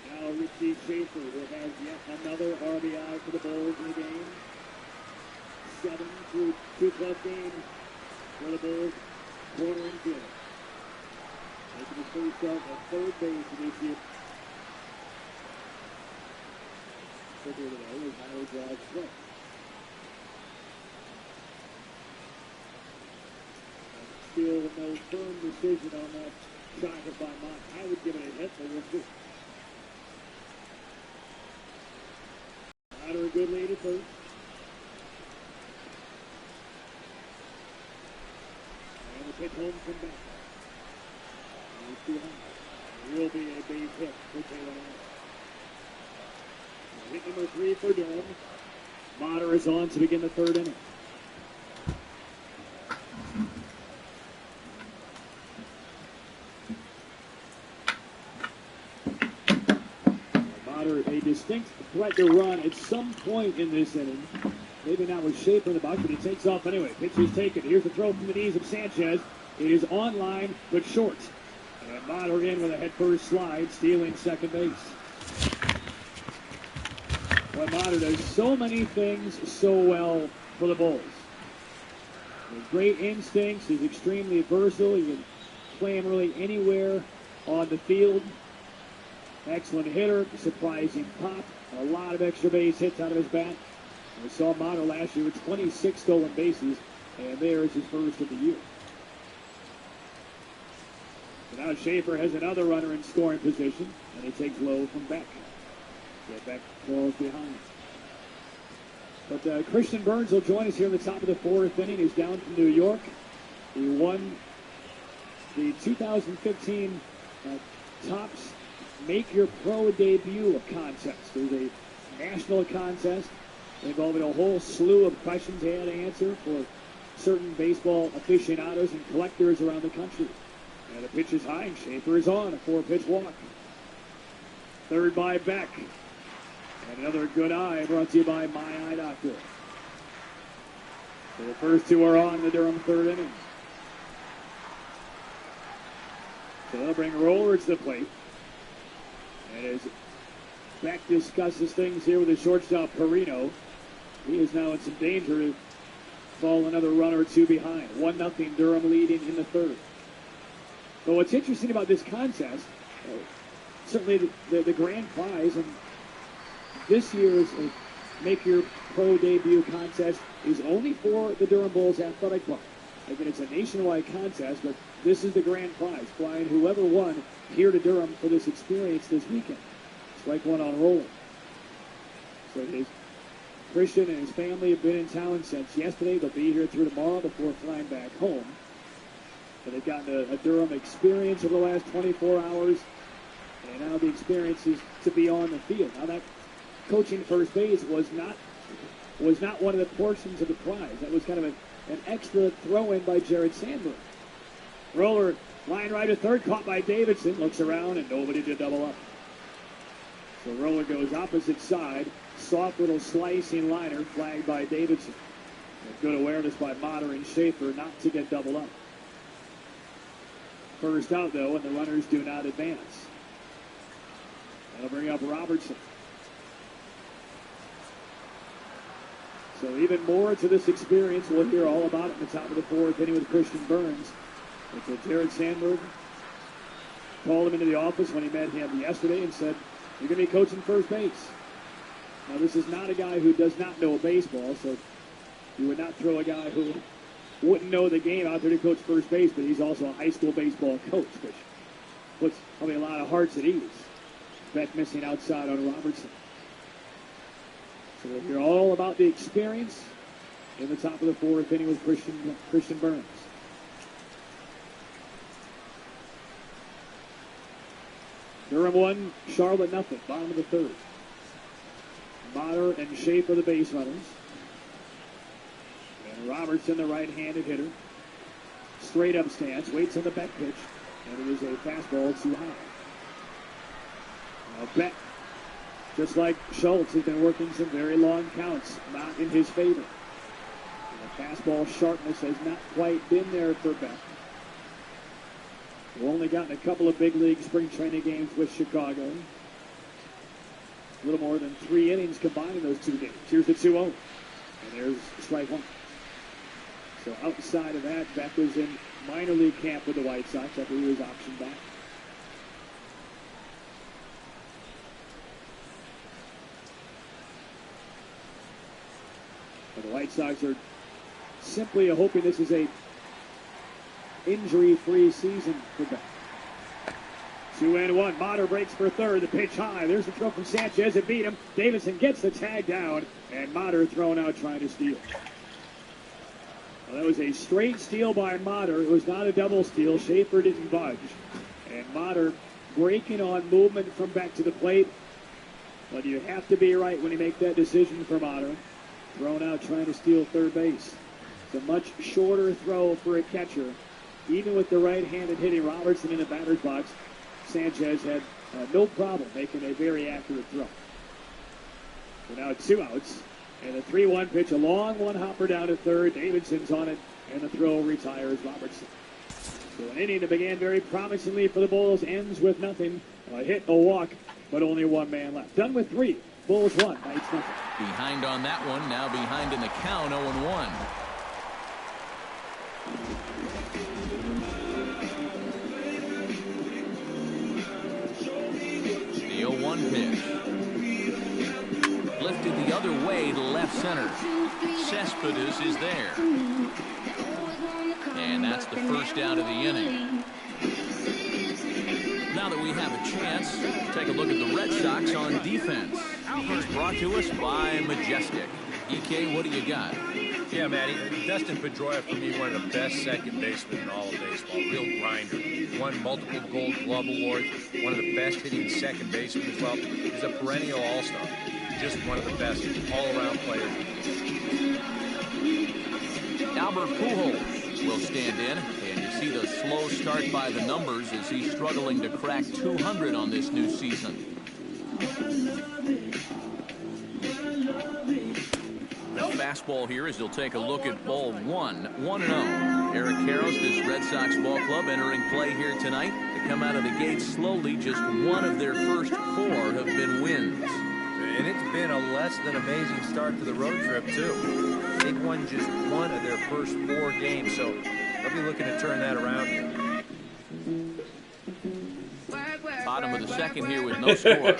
Now Richie Schaefer will have yet another RBI for the Bulls in the game. 7 through 2+ games for the Bulls, corner and field. Making his first start at third base this year. Quicker today as Mata draws strike. Still no firm decision on that shot hit by Mott. I would give it a hit, but we'll see. Mata a good lead at first. And the pitch home from back. It will be a base hit for Taylor Mata. Hit number 3 for Durham. Mata is on to begin the 3rd inning. Mata a distinct threat to run at some point in this inning. Maybe not with Schaefer in the box, but he takes off anyway. Pitch is taken. Here's the throw from the knees of Sanchez. It is on line, but short. And Mata in with a head-first slide, stealing second base. Well, Mata does so many things so well for the Bulls. With great instincts, he's extremely versatile. He can play him really anywhere on the field. Excellent hitter, surprising pop, a lot of extra base hits out of his bat. We saw Mata last year with 26 stolen bases, and there is his first of the year. So now Schaefer has another runner in scoring position, and he takes low from Beck. So Beck falls behind. But Christian Burns will join us here in the top of the 4th inning. He's down from New York. He won the 2015 Topps Make Your Pro Debut contest. There's a national contest involving a whole slew of questions he had to answer for certain baseball aficionados and collectors around the country. And the pitch is high, and Schaefer is on. A 4-pitch walk. Third by Beck. And another good eye brought to you by My Eye Doctor. So the first 2 are on in the Durham 3rd inning. So they'll bring rollers to the plate. And as Beck discusses things here with the shortstop Perino, he is now in some danger to fall another run or 2 behind. 1-0 Durham leading in the 3rd. But what's interesting about this contest, certainly the grand prize, and this year's Make Your Pro Debut contest is only for the Durham Bulls Athletic Club. Again, it's a nationwide contest, but this is the grand prize, flying whoever won here to Durham for this experience this weekend. Strike 1 on rolling. So it is Christian and his family have been in town since yesterday. They'll be here through tomorrow before flying back home. But they've gotten a Durham experience over the last 24 hours. And now the experience is to be on the field. Now that coaching first base was not one of the portions of the prize. That was kind of an extra throw-in by Jared Sandberg. Roller, line right to third, caught by Davidson. Looks around, and nobody to double up. So Roller goes opposite side. Soft little slicing liner flagged by Davidson. And good awareness by Motter and Schaefer not to get double up. First out, though, and the runners do not advance. That'll bring up Robertson. So even more to this experience. We'll hear all about it in the top of the fourth inning with Christian Burns. So Jared Sandberg called him into the office when he met him yesterday and said, "You're going to be coaching first base." Now, this is not a guy who does not know baseball, so you would not throw a guy who wouldn't know the game out there to coach first base, but he's also a high school baseball coach, which puts probably a lot of hearts at ease. Beck missing outside on Robertson. So we'll hear all about the experience in the top of the fourth inning with Christian Burns. Durham 1, Charlotte nothing. Bottom of the third. Motter and Schaefer the base runners. And Robertson, the right-handed hitter. Straight up stance, waits on the Beck pitch, and it is a fastball too high. Now Beck, just like Schultz, has been working some very long counts, not in his favor. And the fastball sharpness has not quite been there for Beck. We've only gotten a couple of big league spring training games with Chicago. A little more than 3 innings combined in those 2 games. Here's the 2-0. And there's strike one. So outside of that, Beck was in minor league camp with the White Sox after he was optioned back. But the White Sox are simply hoping this is a injury-free season for Beck. 2-1. Motter breaks for third. The pitch high. There's the throw from Sanchez. It beat him. Davidson gets the tag down, and Motter thrown out trying to steal. Well, that was a straight steal by Motter. It was not a double steal. Schaefer didn't budge. And Motter breaking on movement from Beck to the plate. But you have to be right when you make that decision for Motter. Thrown out trying to steal third base. It's a much shorter throw for a catcher. Even with the right-handed hitting Robertson in the batter's box, Sanchez had no problem making a very accurate throw. So now it's 2 outs. And a 3-1 pitch, a long one hopper down to third. Davidson's on it, and the throw retires Robertson. So an inning that began very promisingly for the Bulls ends with nothing. A hit, a walk, but only 1 man left. Done with 3. Bulls 1, Knights nothing. Behind on that one, now behind in the count, 0-1. The 0-1 pitch. Lifted the other way to left center. Cespedes is there. And that's the first out of the inning. Now that we have a chance, take a look at the Red Sox on defense. It's brought to us by Majestic. EK, what do you got? Yeah, Matty, Dustin Pedroia, for me, one of the best second basemen in all of baseball. Real grinder. Won multiple Gold Glove awards. One of the best hitting second basemen as well. He's a perennial all-star. Just one of the best all-around players. Albert Pujols will stand in, and you see the slow start by the numbers as he's struggling to crack 200 on this new season. The fastball here as he'll take a look at ball 1, 1-0. Eric Karros, this Red Sox ball club, entering play here tonight. They come out of the gate slowly. Just one of their first 4 have been wins. And it's been a less than amazing start to the road trip, too. They've won just 1 of their first 4 games, so they'll be looking to turn that around here. Bottom of the second here with no score.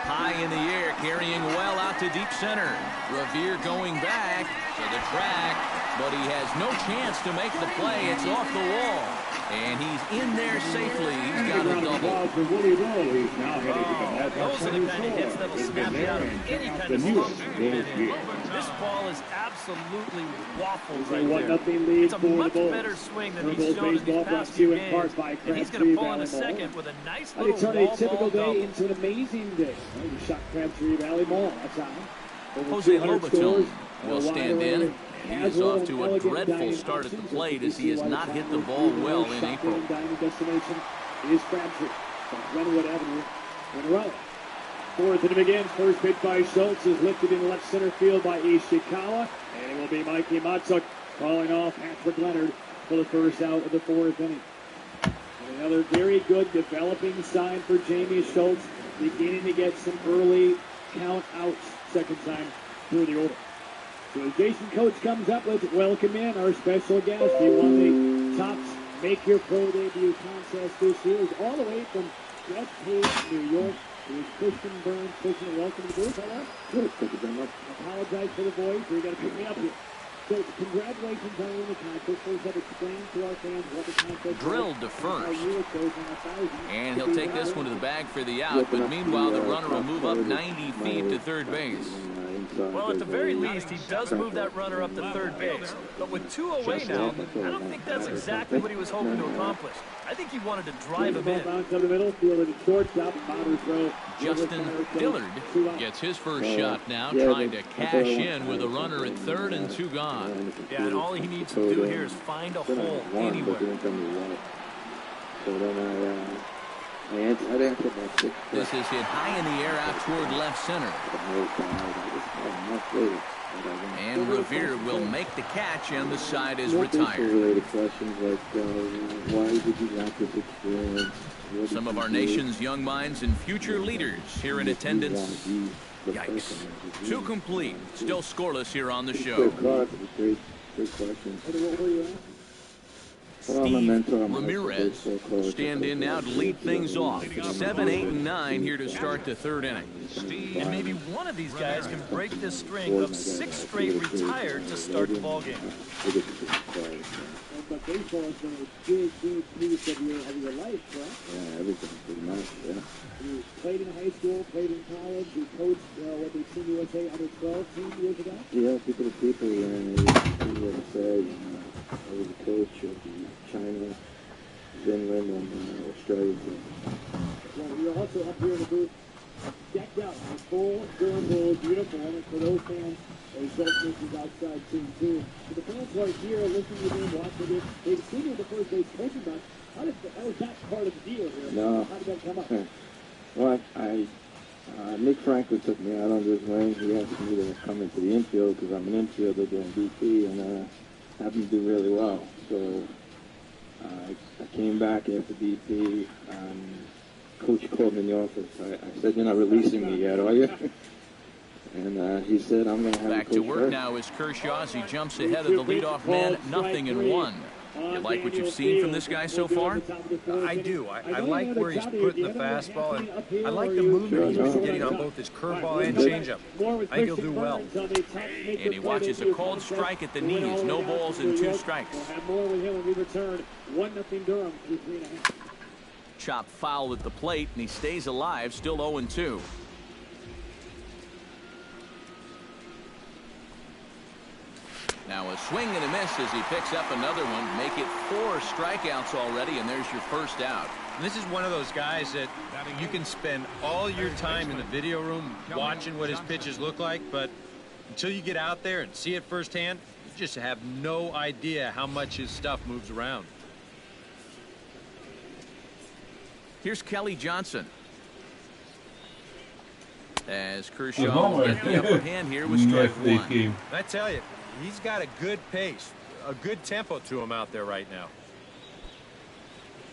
High in the air, carrying well out to deep center. Revere going back to the track, but he has no chance to make the play. It's off the wall. And he's in there safely. He's got a double. Those are the kind of hits that'll snap you out of any kind of slump you've been in. This ball is absolutely waffled right there. It's a much better swing than he's shown in these past few games. And he's going to pull in a second with a nice little turn a wall typical ball day double. into an amazing day. You shot Crabtree Valley Mall. That's how. Jose Lobaton will stand in. He is off to a dreadful start at the plate as he has not hit the ball well in April. Destination is Crabtree. Glenwood Avenue, Monroe. Fourth inning begins. First pitch by Schultz is lifted in left center field by Ishikawa. And it will be Mikey Matsuk calling off Patrick Leonard for the first out of the fourth inning. And another very good developing sign for Jamie Schultz, beginning to get some early count outs second time through the order. So as Jason Coates comes up, let's welcome in our special guest. He won the Topps Make Your Pro Debut contest this year. He's all the way from West Page, New York. He's Christian Burns. Christian, welcome to the booth. Hello. Good. Thank you very much. I apologize for the voice. You got to pick me up here. So congratulations on winning the contest. First, have explained to our fans what the contest Drilled to first. And he'll take this one to the bag for the out. But meanwhile, the runner will move up 90 feet to third base. Well, at the very least, he does move that runner up to third base. But with two away now, I don't think that's exactly what he was hoping to accomplish. I think he wanted to drive him in. Justin Dillard gets his first shot now, trying to cash in with a runner at third and two gone. Yeah, and all he needs to do here is find a hole anywhere. This is hit high in the air out toward left center. And Revere will make the catch, and the side is retired. Some of our nation's young minds and future leaders here in attendance. Yikes. Two complete. Still scoreless here on the show. Steve Ramirez will stand in now to lead things off. 7, 8, and 9 here to start the third inning. And maybe one of these guys can break this string of 6 straight retired to start the ballgame. But baseball has been a big piece of your life, correct? Yeah, everything, pretty much, yeah. You played in high school, played in college, you coached what they Team USA under 12 team years ago? Yeah, people to people, and Team USA. I was a coach of China, Finland, and Australia. Well, you're also up here in the booth, decked out in full Durham Bulls uniform, and for those fans, Schultz is outside team too. For the fans who are here, listening to them, watching it, they've seen you in the first base coaching box. How was that part of the deal here? No. How did that come up? Well, Nick Franklin took me out under his wing. He asked me to come into the infield because I'm an infielder doing BP, and happened to do really well. So I came back after BP. Coach called me in the office. I said, "You're not releasing me yet, are you?" And he said, "I'm going to have back to work first. Now is Kershaw as he jumps ahead of the leadoff man, 0-1. You like what you've seen from this guy so far? I do. I like where he's putting the fastball, and I like the movement he's been getting on both his curveball and changeup. I think he'll do well. And he watches a called strike at the knees. No balls and 2 strikes. Chop foul at the plate, and he stays alive, still 0-2. Now a swing and a miss as he picks up another one. Make it 4 strikeouts already, and there's your first out. And this is one of those guys that you can spend all your time in the video room watching what his pitches look like, but until you get out there and see it firsthand, you just have no idea how much his stuff moves around. Here's Kelly Johnson. As Kershaw will get the upper hand here with strike 1. And I tell you, he's got a good pace, a good tempo to him out there right now.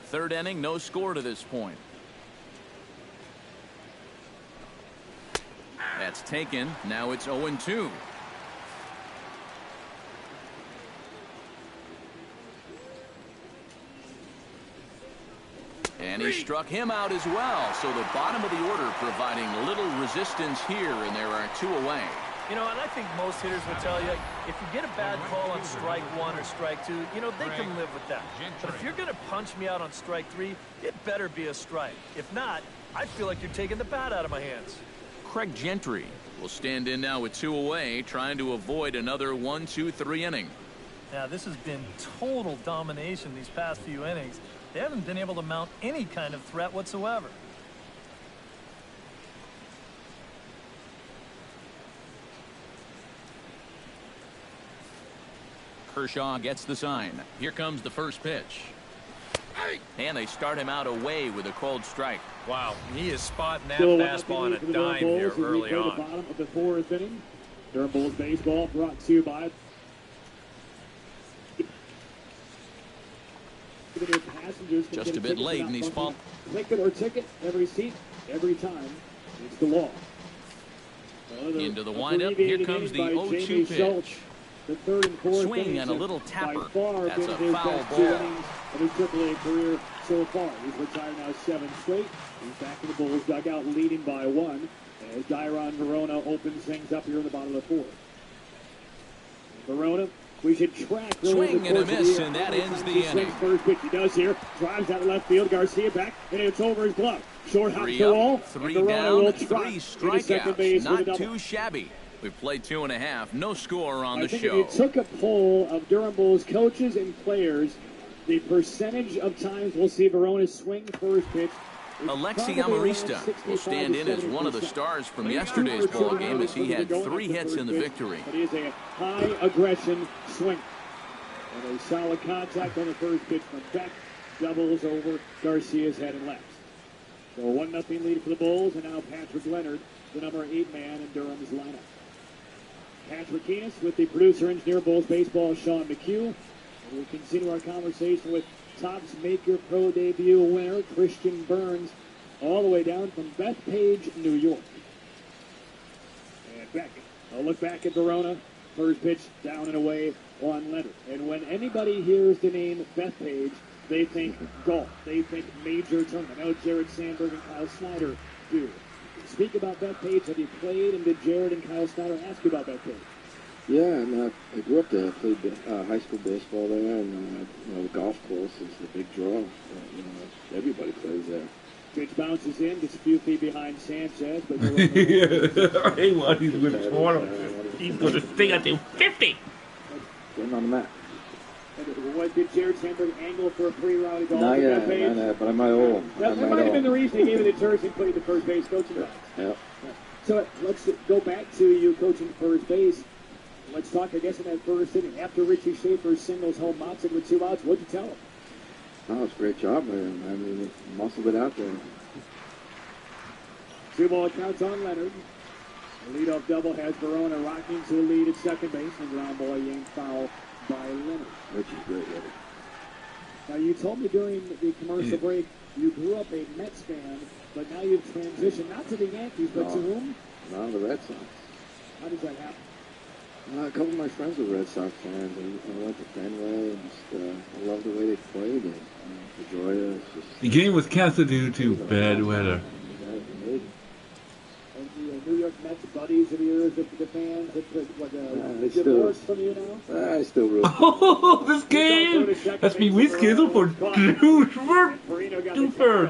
Third inning, no score to this point. That's taken. Now it's 0-2. And he struck him out as well. So the bottom of the order providing little resistance here, and there are 2 away. You know, and I think most hitters will tell you, if you get a bad call on strike one or strike two, you know, they can live with that. But if you're going to punch me out on strike three, it better be a strike. If not, I feel like you're taking the bat out of my hands. Craig Gentry will stand in now with 2 away, trying to avoid another 1-2-3 inning. Now, this has been total domination these past few innings. They haven't been able to mount any kind of threat whatsoever. Kershaw gets the sign. Here comes the first pitch. And they start him out away with a cold strike. Wow, he is spotting that Still fastball on a dime here early on. on. The bottom of the 4th inning. Durham Bulls baseball brought to you by just a bit late in these fall. Click it or ticket, every seat, every time. It's the law. Into the windup. Here comes the 0-2 pitch. The 3rd and 4th swing and a little tapper. That's a foul ball. Of his AAA career so far. He's retired now 7 straight. He's back in the Bulls dugout leading by 1 as Dairon Verona opens things up here in the bottom of the 4th. Verona, we should track. Swing and a miss, and that ends the inning. First pitch he does here. Drives out of left field. Garcia back, and it's over his glove. Short hop 3 to all. up, 3 down, 3 strikeouts. Not too shabby. We've played 2.5. No score on the show. If you took a poll of Durham Bulls coaches and players, the percentage of times we'll see Verona swing first pitch. Alexi Amarista will stand in as one of the stars from yesterday's ball game as he had 3 hits in the victory. It is a high aggression swing. And a solid contact on the first pitch from Beck. Doubles over Garcia's head and left. So 1-0 lead for the Bulls, and now Patrick Leonard, the number 8 man in Durham's lineup. Patrick Enos with the producer-engineer, Bulls Baseball, Sean McHugh. And we'll continue our conversation with Topps Make Your Pro debut winner, Christian Burns, all the way down from Bethpage, New York. And back, a look back at Verona. First pitch down and away on Leonard. And when anybody hears the name Bethpage, they think golf. They think major tournament. I know Jared Sandberg and Kyle Snyder do. Speak about Bethpage. Have you played, and did Jared and Kyle Snyder ask you about Bethpage? Yeah, and I grew up there. I played high school baseball there, and the golf course is the big draw. Everybody plays there. Pitch bounces in, gets a few feet behind Sanchez, but hey, what? He's going to score him. He's going to stay until 50. Getting on the mat. What did Jared Sandberg angle for a free-round of golf? Not yet, but I might owe him. That might have been the reason he gave it to Jersey, played the first base coaching job. Yeah. So let's go back to you coaching first base. Let's talk, I guess, in that first inning. After Richie Schaefer singles home Motson with 2 outs, what'd you tell him? Oh, it's a great job by him. I mean, he muscled it out there. 2-ball counts on Leonard. The leadoff double has Verona rocking to a lead at second base, and ground ball yanked foul by Leonard. Richie's great with it. Now, you told me during the commercial break you grew up a Mets fan, but now you've transitioned not to the Yankees, but to whom? No, the Red Sox. How does that happen? A couple of my friends were Red Sox fans. I went to Fenway, and I love the way they played. And Pedroia is just... The game was canceled due to bad weather. And the New York Mets buddies of yours, the fans, they divorced from you now? I still root. Oh, this game has been rescheduled for June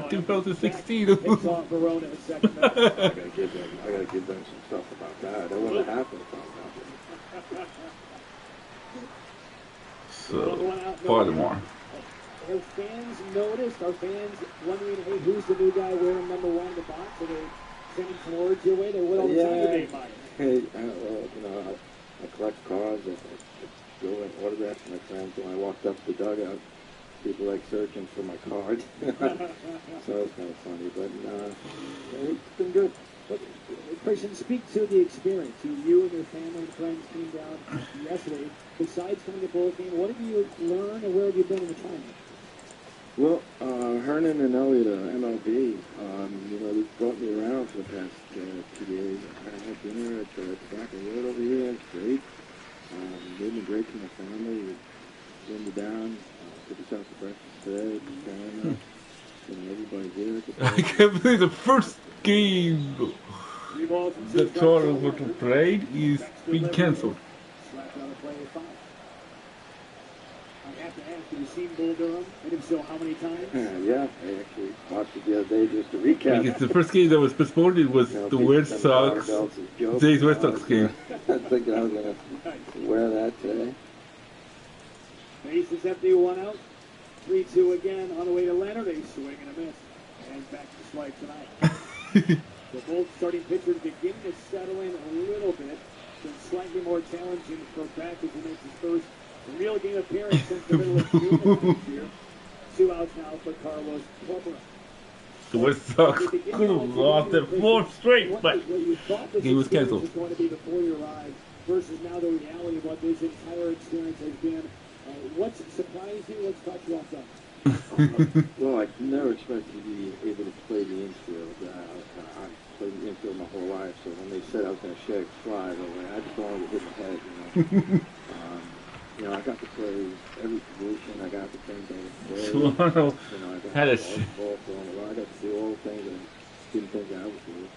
2016. I gotta give them some stuff about that. That wouldn't happen without that. So, Baltimore. Have fans noticed? Are fans wondering, hey, who's the new guy wearing number 1 in the box? Are they sending some words your way? They would all the time today, Mike. Hey, I collect cards. I go and autograph my friends. When I walked up the dugout, people like searching for my card. So it's kind of funny, but it's been good. Christian, speak to the experience. You and your family and friends came down yesterday. Besides coming to Bulls game, what have you learned, and where have you been in the tournament? Well, Hernan and Elliot, MLB, they brought me around for the past 2 days. I had dinner at the back of the road over here. It's great. Made me great to my family. Bring me down. Took us out for breakfast today. Everybody's here. I can't believe the first game the tournament played is being cancelled. I have to ask, have you seen Bull Durham? And if so, how many times? Yeah, I actually watched it the other day just to recap. Because the first game that was postponed was the Red Sox, today's Red Sox game. I was thinking I was going to wear that today. Base is empty, 1 out. 3-2 again on the way to Leonard. A swing and a miss. And back to strike tonight. The both starting pitchers begin to settle in a little bit. Been slightly more challenging for back as he makes his first real game appearance since the middle of June of this year. 2 outs now for Carlos Corporal. The Red Sox could have lost their 4th straight, but the game was canceled. Was going to be before you arrived versus now the reality of what this entire experience has been. What's surprised you? What's caught you off guard? Well, I never expected to be able to play the infield. I played the infield my whole life, so when they said I was going to shake fly, I just don't want to hit my head, you know. I got to play every position. I got to think Toronto had a I got to do all the things that I didn't think I would do.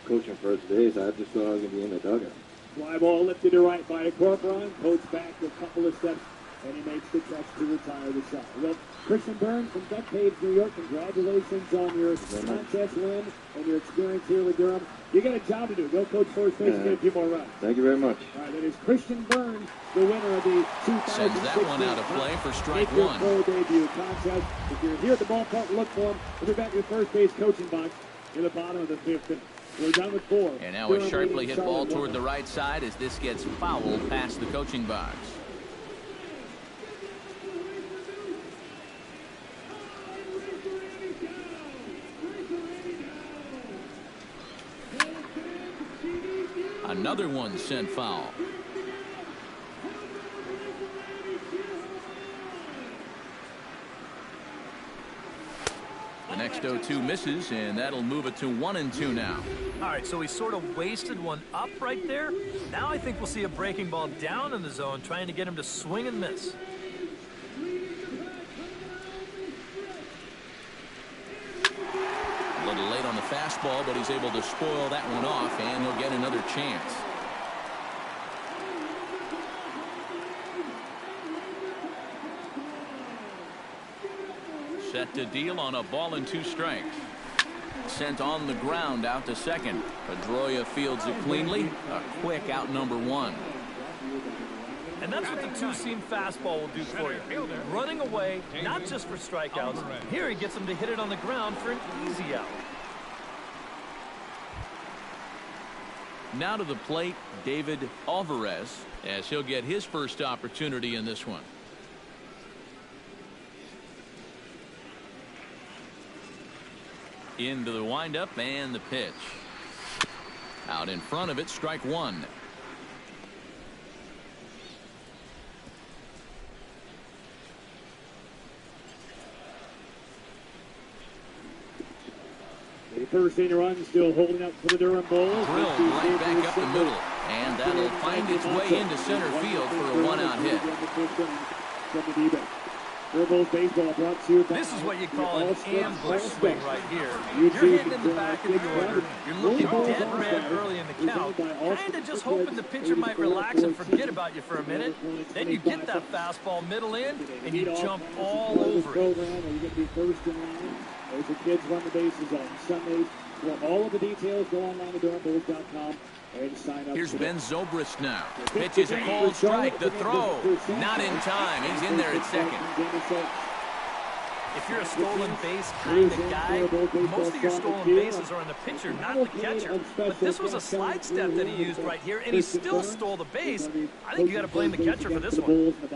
Coaching first days, I just thought I was going to be in the dugout. Fly ball lifted to right by Corcoran. Coach back a couple of steps, and he makes the catch to retire the side. Well, Christian Burns from Bethpage, New York, congratulations on your contest win and your experience here with Durham. You got a job to do. Go coach first base and get a few more runs. Thank you very much. All right, that is Christian Burns, the winner of the 2016 Sends that one out of play for strike Make Your one. Pro debut contest. If you're here at the ballpark, look for him. We'll be back at your first base coaching box in the bottom of the 5th inning. We're done with 4. And now a sharply hit ball toward the right side as this gets fouled past the coaching box. Another one sent foul. The next 0-2 misses, and that'll move it to 1-2 now. All right, so he sort of wasted one up right there. Now I think we'll see a breaking ball down in the zone, trying to get him to swing and miss. A little late on the fastball, but he's able to spoil that one off, and he'll get another chance. Set to deal on a ball and 2 strikes. Sent on the ground out to second. Pedroia fields it cleanly. A quick out number 1. And that's what the two-seam fastball will do for you. Running away, not just for strikeouts. Here he gets him to hit it on the ground for an easy out. Now to the plate, David Alvarez, as he'll get his first opportunity in this one. Into the windup and the pitch. Out in front of it, strike 1. The first inning run still holding up for the Durham Bulls. Drilled right back up the middle, and that'll find its way into center field for a 1-out hit. Bulls baseball brought to you by This is what you call an ambush swing right here. You're hitting in the back of the order. You're looking dead red early in the count, kind of just hoping the pitcher might relax and forget about you for a minute. Then you get that fastball middle in, and you jump all over it. You get the first in line. As the kids run the bases on Sundays. For all of the details, go online to DurhamBulls.com and sign up. Here's Ben Zobrist now. Pitches a cold strike. The throw. Not in time. He's in there at second. If you're a stolen base kind of guy, most of your stolen bases are on the pitcher, not the catcher. But this was a slide step that he used right here, and he still stole the base. I think you got to blame the catcher for this one. With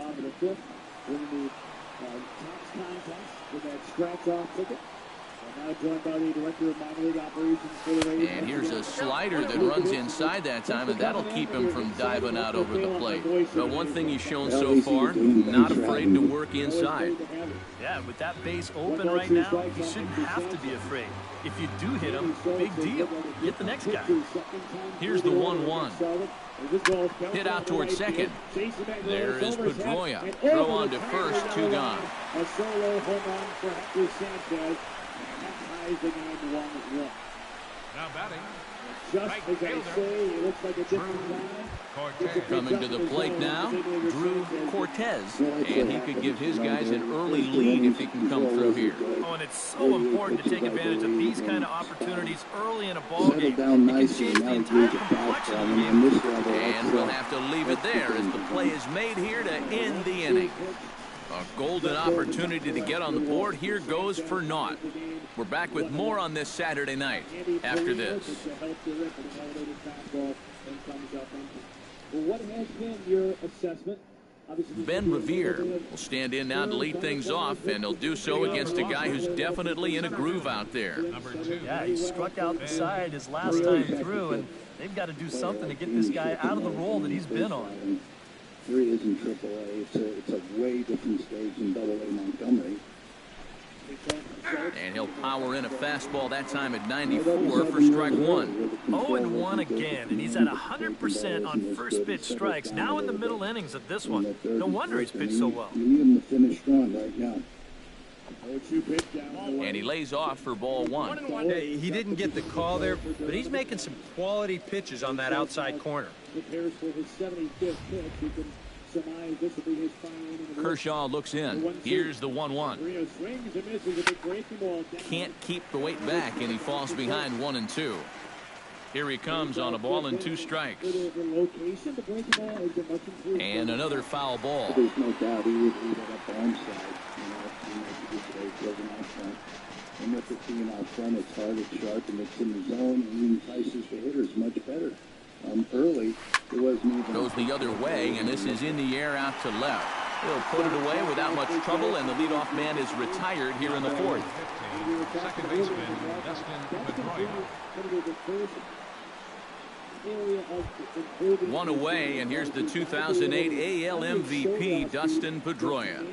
that scratch-off ticket. Now joined by the director of minor league operations for the Rays. And here's a slider that runs inside that time, and that'll keep him from diving out over the plate. But one thing he's shown so far, not afraid to work inside. Yeah, with that base open right now, you shouldn't have to be afraid. If you do hit him, big deal. Get the next guy. Here's the 1-1. Hit out towards second. There is Pedroia. Throw on to first, 2 gone. A solo home run for Hector Sanchez. Ties the game 1-1. Now batting. Just Right as I fielder. say, it looks like a different guy. Cortez. Coming to the plate now, Drew Cortez. And he could give his guys an early lead if he can come through here. Oh, and it's so important to take advantage of these kind of opportunities early in a ball Settled game. down It can nicely. change the Now he entire gives a complexion fastball. of the I mean, game. on this level, And we'll have to leave it there as the play is made here to end the inning. A golden opportunity to get on the board. Here goes for naught. We're back with more on this Saturday night after this. What has been your assessment? Ben Revere will stand in now to lead things off, and he'll do so against a guy who's definitely in a groove out there. Number 2. Yeah, he struck out the side his last time through, and they've got to do something to get this guy out of the role that he's been on. 3 isn't AAA. It's a way different stage than AA Montgomery. And he'll power in a fastball that time at 94 for strike 1. 0-1 again, and he's at 100% on first pitch strikes, now in the middle innings of this one. No wonder he's pitched so well. You need him to finish strong right now. And he lays off for ball 1. Hey, he didn't get the call there, but he's making some quality pitches on that outside corner. Prepares for his 75th pitch. You can surmise this will be his final inning of the Kershaw looks in. Here's the 1-1. Rio swings and misses a big breaking ball. Can't keep the weight back, and he falls behind 1-2. Here he comes on a ball and 2 strikes. The location, the breaking ball has been much improved. And another foul ball. There's no doubt he would lead it up onside. You know, he makes a good play, doesn't out front. And with it being out front, it's hard, it's sharp, and it's in the zone, and he entices the hitters much better. Early, it wasn't even... Goes the other way, and this is in the air out to left. He'll put it away without much trouble, and the leadoff man is retired here in the 4th. 15. Second baseman Dustin Pedroia. One away, and here's the 2008 AL MVP, Dustin Pedroia.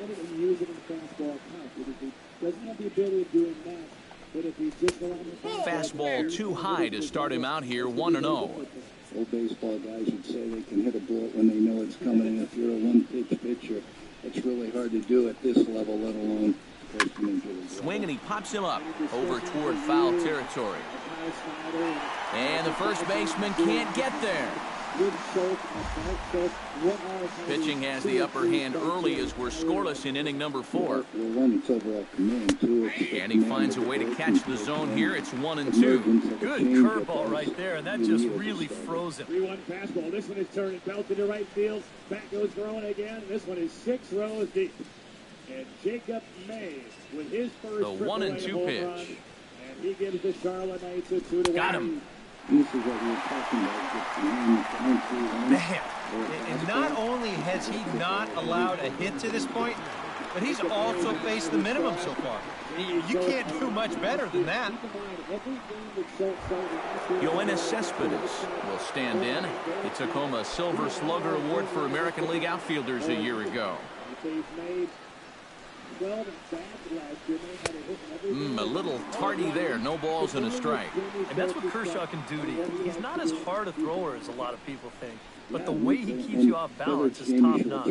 Fastball too high to start him out here, 1-0. Old baseball guys would say they can hit a bullet when they know it's coming, and if you're a one-pitch pitcher, it's really hard to do at this level, let alone posting into the swing, and he pops him up over toward foul territory. And the first baseman can't get there. Pitching has the upper hand early as we're scoreless in inning number 4. And he finds a way to catch the zone here. It's 1-2. Good curveball right there, and that just really froze him. 3-1 fastball. This one is turned belted to right field. Back goes Verona again. This one is 6 rows deep. And Jacob May with his first the 1-2 pitch. run, and he gives the Charlotte Knights a 2-1. Got him. This is what we're talking about. Man, and not only has he not allowed a hit to this point, but he's also faced the minimum so far. You can't do much better than that. Yoenis Cespedes will stand in. He took home a Silver Slugger Award for American League outfielders a year ago. A little tardy there. No balls and a strike. And that's what Kershaw can do to you. He's not as hard a thrower as a lot of people think, but the way he keeps you off balance is top-notch.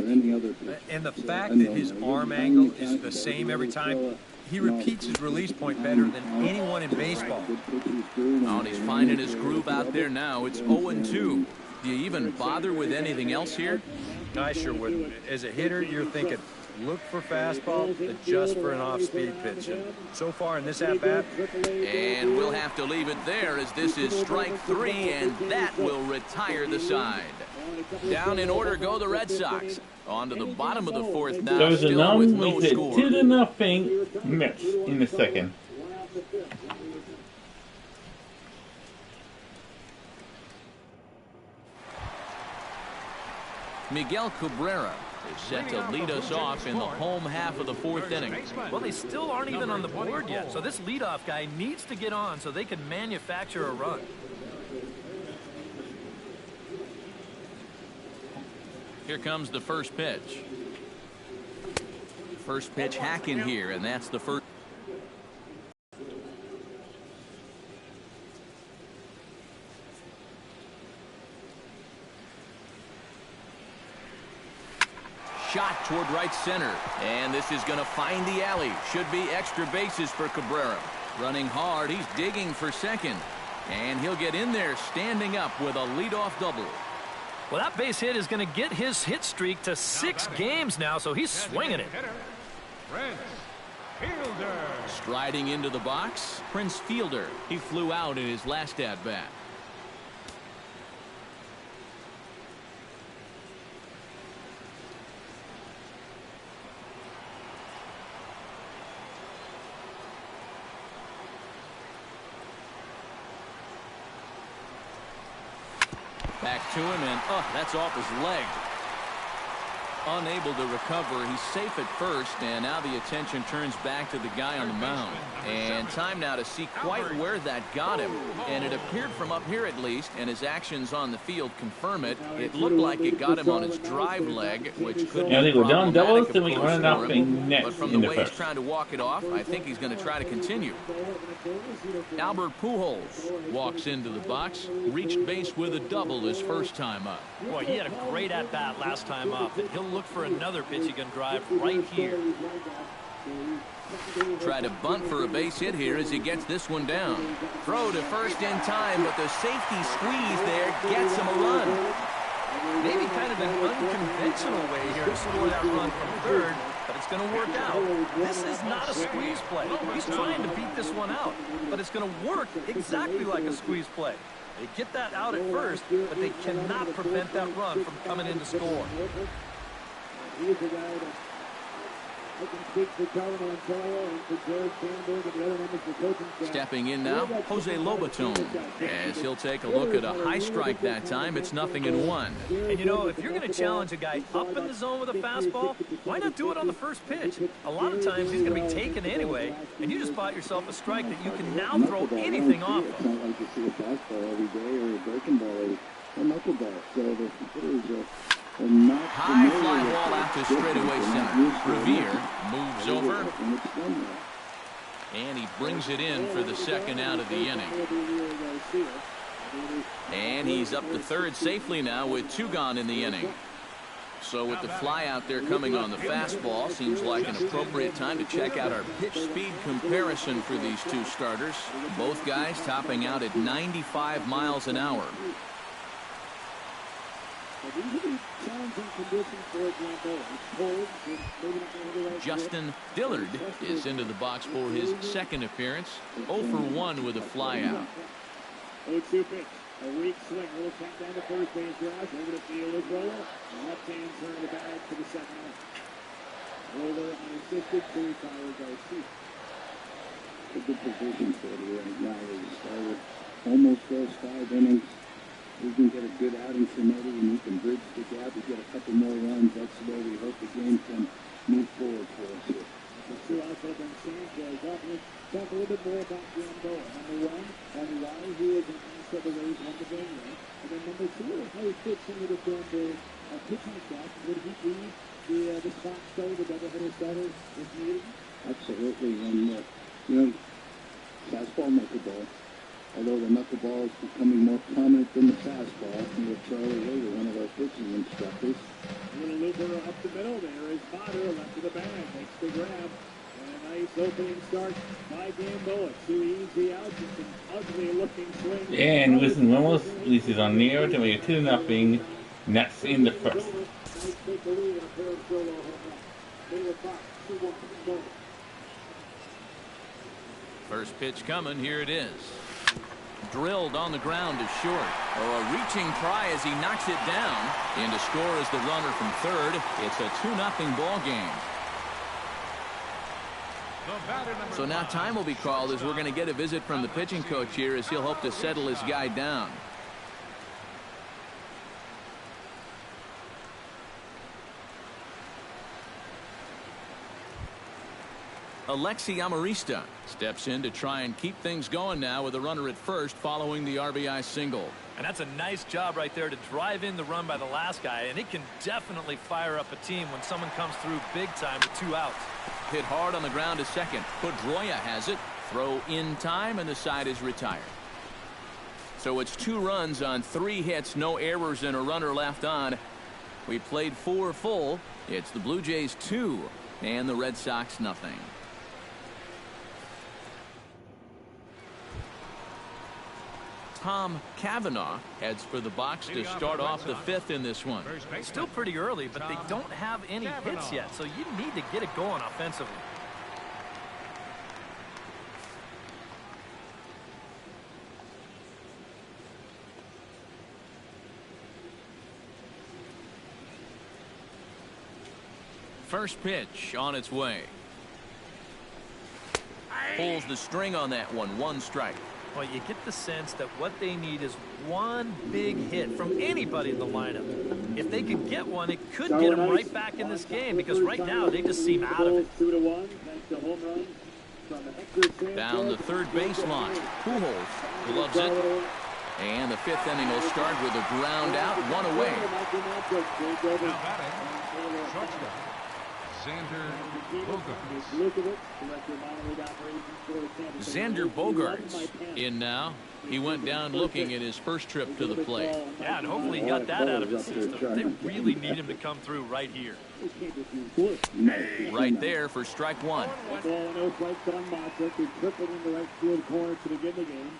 And the fact that his arm angle is the same every time, he repeats his release point better than anyone in baseball. Oh, and he's finding his groove out there now. It's 0-2. Do you even bother with anything else here? I sure wouldn't. As a hitter, you're thinking, look for fastball, adjust for an off-speed pitch. And so far in this at-bat, and we'll have to leave it there as this is strike 3, and that will retire the side. Down in order go the Red Sox. On to the bottom of the 4th now, There's still an with no unweighted score. 2-0 Mets in the 2nd. Miguel Cabrera is set to lead us off in the home half of the 4th inning. Well, they still aren't even on the board yet, so this leadoff guy needs to get on so they can manufacture a run. Here comes the first pitch. First pitch hacking here, and that's the first. Shot toward right center, and this is going to find the alley. Should be extra bases for Cabrera. Running hard, he's digging for second. And he'll get in there standing up with a leadoff double. Well, that base hit is going to get his hit streak to 6 games now, so he's swinging it. Prince Fielder. Striding into the box, Prince Fielder. He flew out in his last at-bat. Back to him, and that's off his leg. Unable to recover. He's safe at first, and now the attention turns back to the guy on the mound. And time now to see quite where that got him. And it appeared from up here at least, and his actions on the field confirm it. It looked like it got him on his drive leg, which could be I think we're done doubles, problematic, then we of course, run for nothing him. next But from in the the way he's first. trying to walk it off, I think he's going to try to continue. Albert Pujols walks into the box, reached base with a double his first time up. Boy, he had a great at-bat last time up, and he'll look for another pitch he can drive right here. Try to bunt for a base hit here as he gets this one down. Throw to first in time, but the safety squeeze there gets him a run. Maybe kind of an unconventional way here to score that run from third, but it's going to work out. This is not a squeeze play. He's trying to beat this one out, but it's going to work exactly like a squeeze play. They get that out at first, but they cannot prevent that run from coming in to score. He's the guy that I can speak for Carmen Montoya and for George Sandberg and the other members of the coaching staff. Stepping in now, Jose Lobaton, as he'll take a look at a high strike that time. It's 0-1. And you know, if you're going to challenge a guy up in the zone with a fastball, why not do it on the first pitch? A lot of times he's going to be taken anyway, and you just bought yourself a strike that you can now throw anything off of. It's not like you see a fastball every day or a breaking ball or a knuckleball. So the hitters are not high fly ball out to straightaway center. Revere moves over, and he brings it in for the second out of the inning. And he's up to third safely now with 2 gone in the inning. So with the fly out there coming on the fastball, seems like an appropriate time to check out our pitch speed comparison for these two starters. Both guys topping out at 95 miles an hour. Justin Dillard is into the box for his second appearance. 0 for 1 with a fly out. 0-2 pitch. A weak swing. A little tap down to first base garage. Over the field is Roller. Left-hand turn of the bag for the second out. Roller unassisted to Tyler Garcia. A good position for you right now. He started almost those 5 innings. We can get a good outing from Eddie, and we can bridge the gap. We get a couple more runs. That's the way we hope the game can move forward for us here. The 2 outs have been Sanchez. Talk a little bit more about Gamboa. Number 1, on why he is an asset the Rays won the game with. And then number 2, how he fits into the pitching staff. Would he be the spot starter, the doubleheader starter if needed? Absolutely. And, fastball, knuckleball. Although the knuckleball is becoming more prominent than the fastball. We have Charlie Later, one of our pitching instructors. Little looper up the middle. There is Potter, left of the bag, makes the grab. And a nice opening start by Gamboa. 2 easy outs. It's an ugly looking swing. And Wilson Ramos releases on near to make it 2-0. Nets in the first. Nice take the lead in a pair of solo home runs. Middle of box, 2-1 Gamboa. First pitch coming. Here it is. Drilled on the ground to short. Oh, a reaching try as he knocks it down. In to score is the runner from third. It's a 2-0 ball game. So now time will be called as we're going to get a visit from the pitching coach here as he'll hope to settle his guy down. Alexi Amarista steps in to try and keep things going now with a runner at first following the RBI single. And that's a nice job right there to drive in the run by the last guy, and it can definitely fire up a team when someone comes through big time with 2 outs. Hit hard on the ground to second. Pedroia has it. Throw in time, and the side is retired. So it's 2 runs on 3 hits, no errors, and a runner left on. We played 4 full. It's the Blue Jays 2 and the Red Sox nothing. Tom Cavanaugh heads for the box to start off the fifth in this one. It's still pretty early, but they don't have any hits yet, so you need to get it going offensively. First pitch on its way. Pulls the string on that one. One strike. Well, you get the sense that what they need is one big hit from anybody in the lineup. If they could get one, it could get them right back in this game, because right now they just seem out of it. 2-1, thanks to home run from Hector Sanchez. Down the third baseline. Pujols loves it. And the fifth inning will start with a ground out, one away. Now batting, shortstop, Xander Bogaerts. Xander Bogaerts in now. He went down looking at his first trip to the plate. Yeah, and hopefully he got that out of his system. They really need him to come through right here. Right there for strike one. No strikes on Motzek, who tripled in the right field corner to begin the game,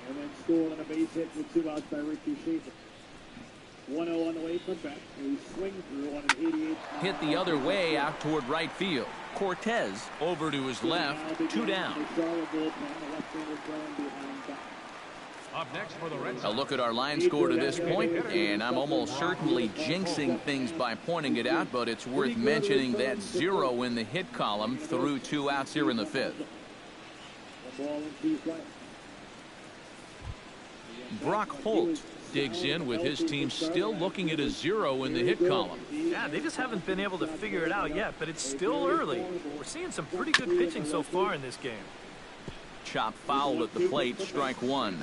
and then scored on a base hit with 2 outs by Ricky Schaefer. 1-0 on the way from Beck, who swing through on an 88. Hit the other way out toward right field. Cortez over to his left, 2 down. Up next for the Red Sox. A look at our line score to this point, and I'm almost certainly jinxing things by pointing it out, but it's worth mentioning that 0 in the hit column through 2 outs here in the fifth. Brock Holt digs in with his team still looking at a 0 in the hit column. Yeah, they just haven't been able to figure it out yet, but it's still early. We're seeing some pretty good pitching so far in this game. Chop foul at the plate, strike one.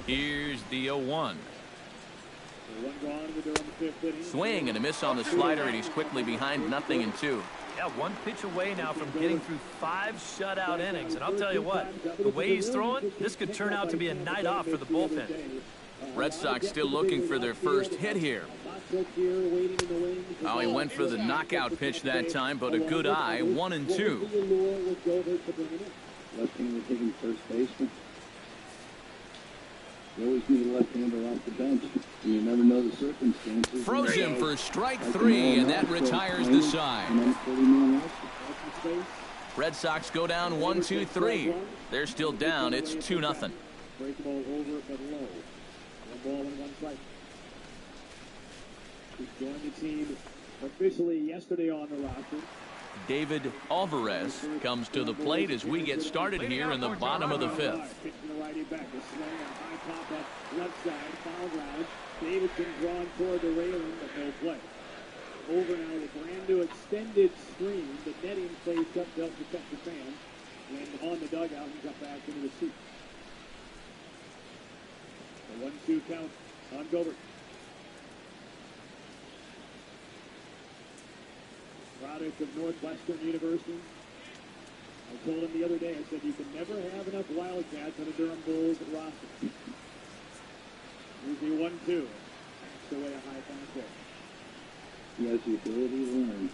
Here's the 0-1. Swing and a miss on the slider, and he's quickly behind 0-2. Yeah, 1 pitch away now from getting through 5 shutout innings. And I'll tell you what, the way he's throwing, this could turn out to be a night off for the bullpen. Red Sox still looking for their first hit here. Oh, he went for the knockout pitch that time, but a good eye, 1-2. Left-hander taking first baseman. You always need a left-hander off the bench. You never know the circumstances. Froze him for strike 3, and that retires the side. Red Sox go down 1-2-3. They're still down. It's 2-0. Break the ball over but low. 1 ball and 1 strike. He joined the team officially yesterday on the roster. David Alvarez comes to the plate as we get started here in the bottom of the fifth. Left side, foul ground. Davidson drawn toward the railing, but no play. Over now, the brand new extended screen. The netting placed up to help protect the fans. And on the dugout, and got back into the seat. The 1-2 count on Gobert. Product of Northwestern University. I told him the other day, I said, you can never have enough Wildcats on a Durham Bulls roster. Here's the 1-2. Backs away a high fastball. He has the ability to learn.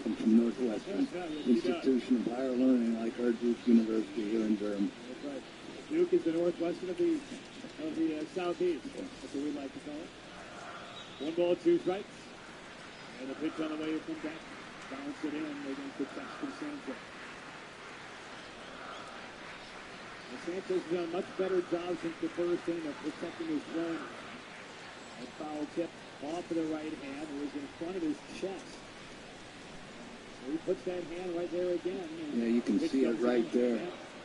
Comes from Northwestern. Institution of higher learning like our Duke University here in Durham. That's right. Duke is the Northwestern of the Southeast. That's what we like to call it. 1 ball, 2 strikes. And a pitch on the way from back. Bounce it in against the Tuscan Sanchez. Sanchez has done a much better job since the first inning of protecting his throwing. A foul tip off of the right hand. It was in front of his chest. So he puts that hand right there again. Yeah, you can see it right there.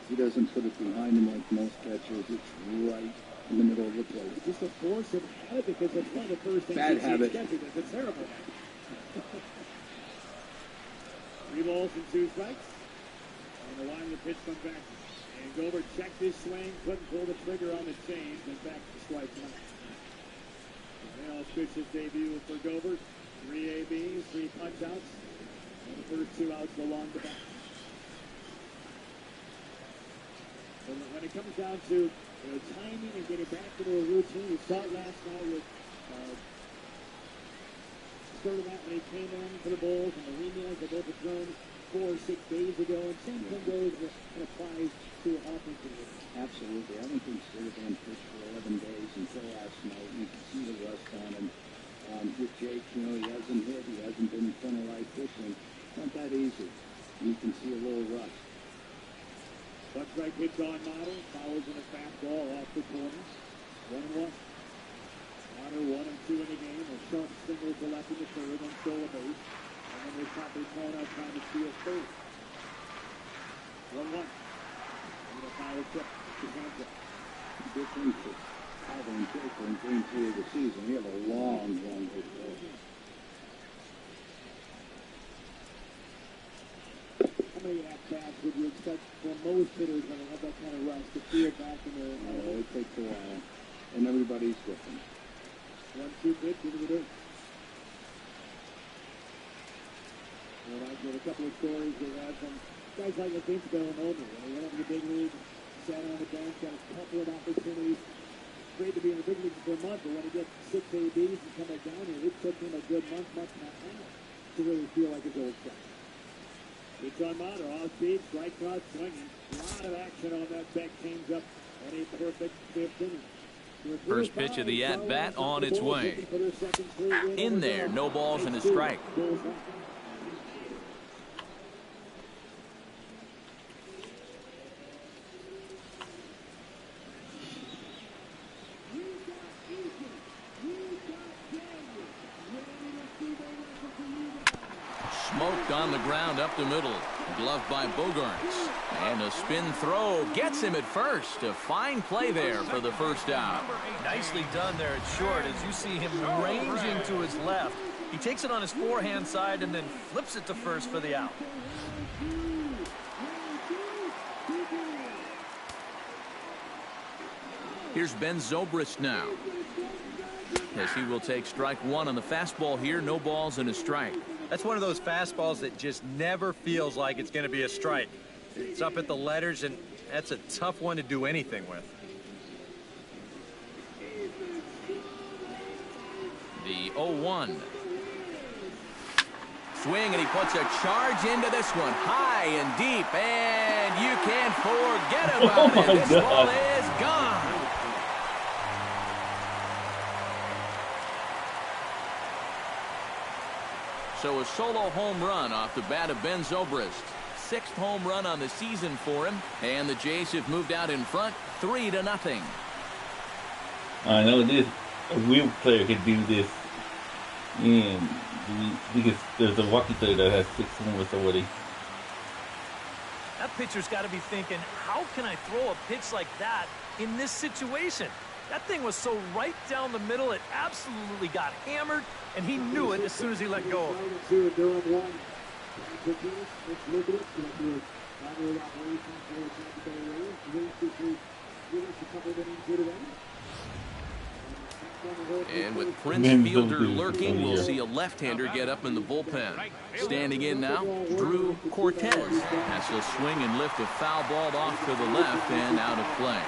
He doesn't put it behind him like most catchers. It's right in the middle of the plate. It's just a force of habit because it's one of the first things bad habit. It's a terrible habit. 3 balls and 2 strikes. And the line of the pitch comes back. And Gobert checked his swing, couldn't pull the trigger on the change, and back to strike 1. An auspicious debut for Gobert. 3 ABs, 3 punch outs. And the first 2 outs belong to back. When it comes down to timing and getting back into a routine, you saw it last night with started out when he came in for the Bulls, and the Remias, they both have thrown 4 or 6 days ago, and same thing goes and applies to offensively. Absolutely. I don't think Servan pitched for 11 days until last night. You can see the rust on him. With Jake, he hasn't hit. He hasn't been in front of right pitching. It's not that easy. You can see a little rust. One strike pitch on Model. Fouls in a fastball off the corner. 1-1. Model 1 and 2 in the game. A sharp single to left in the third and stole a base. And then there's probably calling out trying to steal third. 1-1. And a foul tip to Hansa. Difference is Calvin Baker in game 3 of the season. We have a long way to go. How many at-bats would you expect from most hitters when they have that kind of rust to feel back in their... It takes a while, and everybody's different. 1-2 pitch into the dirt. Well, I get a couple of stories they had from guys like Vince Bellinoni. When he went up to the big league, sat on the bench, got a couple of opportunities. Great to be in the big league for a month, but when he gets 6 ABs and come back down here, it took him a good month and a half to really feel like his old self. It's on Motter, off speed, strike out, swinging. A lot of action on that back change up and a perfect 5th inning. First pitch of the at-bat on its way. In there, no balls and a strike. Smoked on the ground up the middle. Gloved by Bogarts. And a spin throw gets him at first. A fine play there for the first out. Nicely done there at short as you see him ranging to his left. He takes it on his forehand side and then flips it to first for the out. Here's Ben Zobrist now. As he will take strike 1 on the fastball here. No balls and a strike. That's one of those fastballs that just never feels like it's going to be a strike. It's up at the letters, and that's a tough one to do anything with. The 0-1. Swing, and he puts a charge into this one. High and deep, and you can't forget about it. This ball is gone. So a solo home run off the bat of Ben Zobrist. 6th home run on the season for him, and the Jays have moved out in front 3-0. I know this. A real player could do this, and because there's a Rocky player that has 6 homers already. That pitcher's got to be thinking, how can I throw a pitch like that in this situation? That thing was so right down the middle, it absolutely got hammered, and he knew it as soon as he let go of it. And with Prince Fielder lurking, we'll see a left-hander get up in the bullpen. Standing in now, Drew Cortez has to swing and lift a foul ball off to the left and out of play.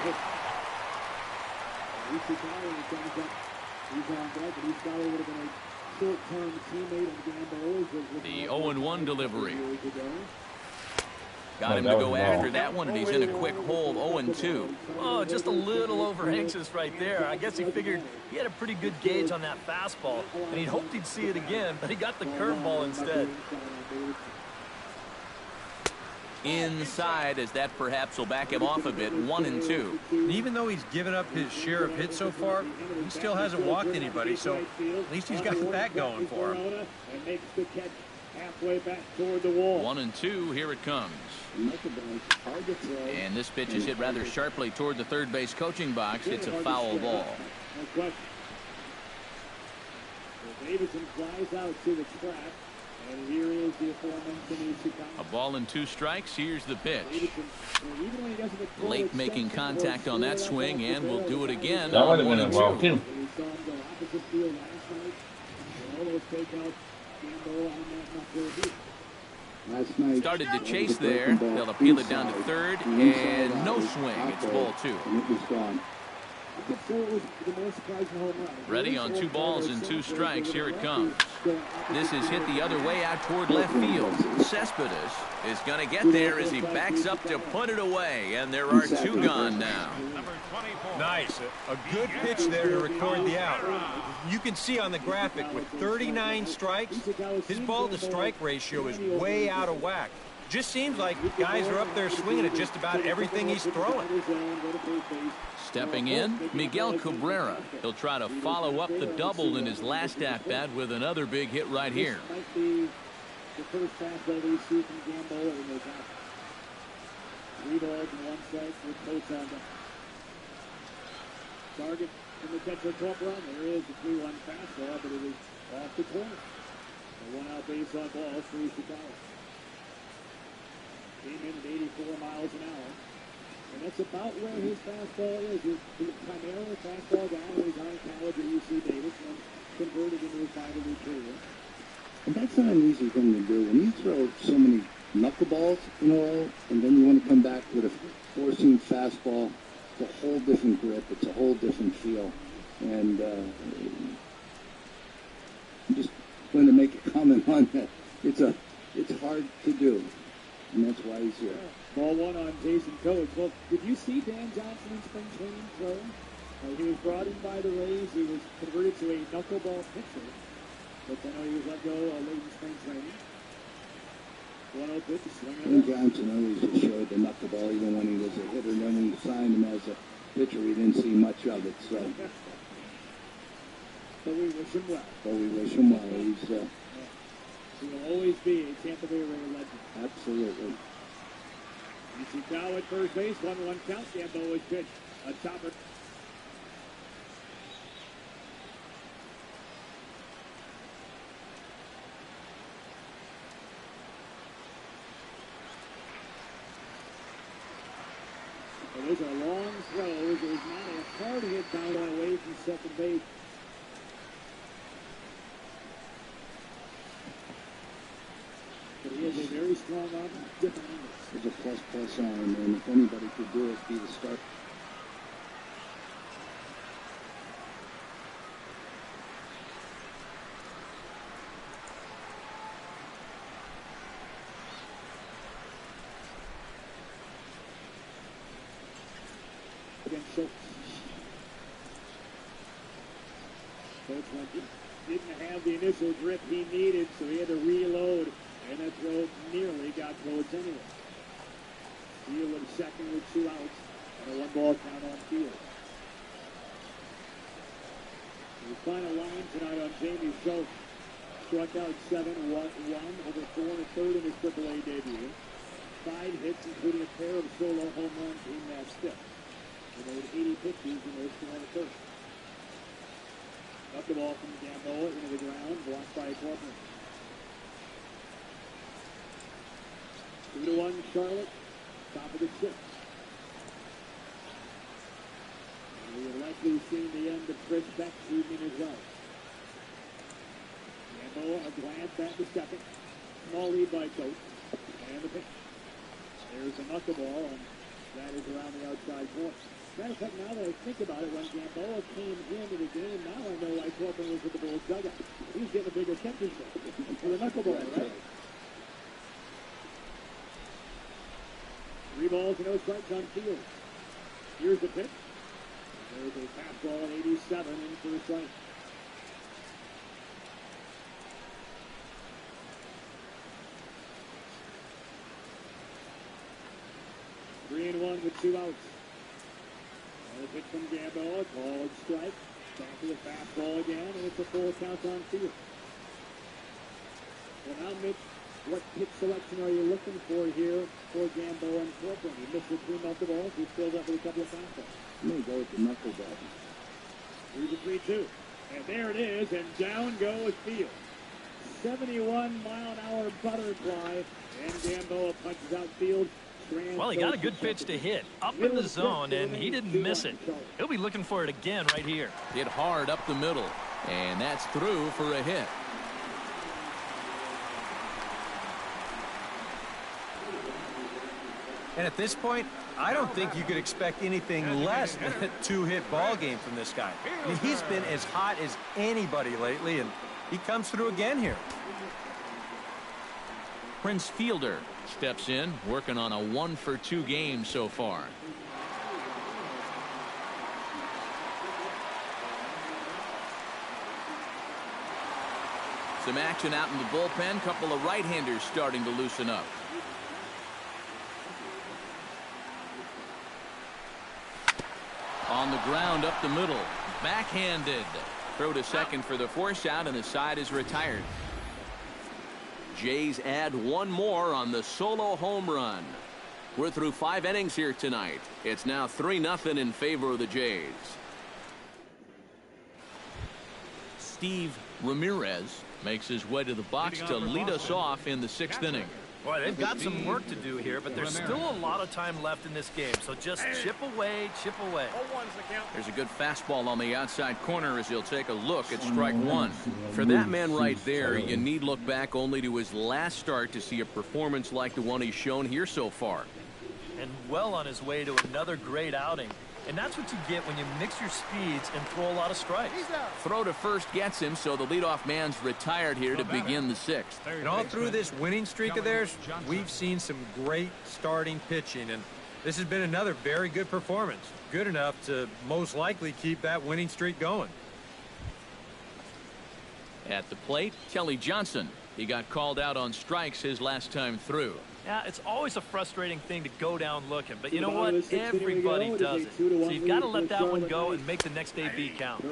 The 0-1 delivery. Got him to go after that one, and he's in a quick hold, 0-2. Oh, just a little over anxious right there. I guess he figured he had a pretty good gauge on that fastball, and he hoped he'd see it again, but he got the curveball instead. Inside, as that perhaps will back him off a bit, 1-2. And even though he's given up his share of hits so far, he still hasn't walked anybody, so at least he's got that going for him. And makes the catch halfway back toward the wall. 1-2, here it comes. And this pitch is hit rather sharply toward the third base coaching box. It's a foul ball. No question. So Davidson flies out to the trap. And here is the aforementioned Ishikawa. A ball and 2 strikes. Here's the pitch. Late making contact on that swing, and we'll do it again. That would have been a ball, too. Started to chase there. They'll appeal it down to third, and no swing. It's ball 2. Ready on 2 balls and 2 strikes. Here it comes. This is hit the other way out toward left field. Cespedes is going to get there as he backs up to put it away, and there are 2 gone now. Nice. A good pitch there to record the out. You can see on the graphic with 39 strikes, his ball-to-strike ratio is way out of whack. Just seems like guys are up there swinging at just about everything he's throwing. Stepping in, Miguel Cabrera. He'll try to follow up the double in his last at-bat with another big hit right here. The first fastball we see from Gamboa in those out. 3 balls and 1 strike with Coates on deck. Target in the catcher top run. There is a 3-1 fastball, but it is off the corner. A 1-out base on ball for Ishikawa. Came in at 84 miles an hour. And that's about where his fastball is. He's primarily a fastball guy when he's on college at UC Davis and converted into his minor league career. And that's not an easy thing to do. When you throw so many knuckleballs in a row, and then you want to come back with a four-seam fastball, it's a whole different grip. It's a whole different feel. And I'm just going to make a comment on that. It's hard to do, and that's why he's here. Ball 1 on Jason Coates. Well, did you see Dan Johnson in spring training throw? He was brought in by the Rays. He was converted to a knuckleball pitcher. But I know he was let go late in spring training. 1-0 pitch, swinging. Dan Johnson always just showed the knuckleball even when he was a hitter. Then when we signed him as a pitcher, we didn't see much of it. So. But we wish him well. He will always be a Tampa Bay Ray legend. Absolutely. Ishikawa at first base, 1-1 count. Gamboa's pitch, a chopper. So those are long throws. There's not a hard hit down away from second base. But he has a very strong arm, different angles. It's a plus arm, and if anybody could do it, be the start. Against Schultz. Schultz didn't have the initial grip he needed, so he had to reload. And that throw nearly got Coates anyway. Field at second with 2 outs and a 1-ball count on field. The final line tonight on Jamie Schultz. Struck out 7, 1, over 4 1/3 in his AAA debut. 5 hits, including a pair of solo home runs in that stint. He made 80 pitches in those 4 1/3. Up the ball from Gamboa into the ground, blocked by Corcoran. 2-1 Charlotte, top of the 6th. And we have likely seen the end of Chris Beck's evening as well. Gamboa a glance back to second. Small lead by Coates. And the pitch. There's a knuckleball, and that is around the outside corner. Matter of fact, now that I think about it, when Gamboa came into the game, now I know why Corcoran was with the Bulls dugout. He was getting a bigger catcher's mitt for the knuckleball, right? 3 balls and no strikes on field. Here's the pitch. There's a fastball at 87 in for a strike. Three and 1 with 2 outs. Another pitch from Gamboa, called strike. Back to the fastball again, and it's a full count on field. Well, now, Mitch, what pitch selection are you looking for here for Gamboa and Corcoran? He missed the 3 knuckleballs. He filled up with a couple of fastballs. I'm going to go with the knuckleball. Here's a 3-2. And there it is, and down goes Field. 71-mile-an-hour butterfly, and Gamboa punches out Field. Well, he got a good pitch to hit up in the zone, and he didn't miss it. He'll be looking for it again right here. Hit hard up the middle, and that's through for a hit. And at this point, I don't think you could expect anything less than a two-hit ball game from this guy. I mean, he's been as hot as anybody lately, and he comes through again here. Prince Fielder steps in, working on a 1-for-2 game so far. Some action out in the bullpen. Couple of right-handers starting to loosen up. On the ground up the middle. Backhanded. Throw to second for the force out, and the side is retired. Jays add one more on the solo home run. We're through 5 innings here tonight. It's now 3-0 in favor of the Jays. Steve Ramirez makes his way to the box to lead us off in the 6th inning. Boy, they've got some work to do here, but there's still a lot of time left in this game. So just chip away, chip away. There's a good fastball on the outside corner as he'll take a look at strike one. For that man right there, you need look back only to his last start to see a performance like the one he's shown here so far. And well on his way to another great outing. And that's what you get when you mix your speeds and throw a lot of strikes. Throw to first gets him, so the leadoff man's retired here to begin the 6th. And all through this winning streak of theirs, we've seen some great starting pitching, and this has been another very good performance. Good enough to most likely keep that winning streak going. At the plate, Kelly Johnson. He got called out on strikes his last time through. Yeah, it's always a frustrating thing to go down looking, but you know what? Everybody does it. So you've got to let that one go and make the next AB count.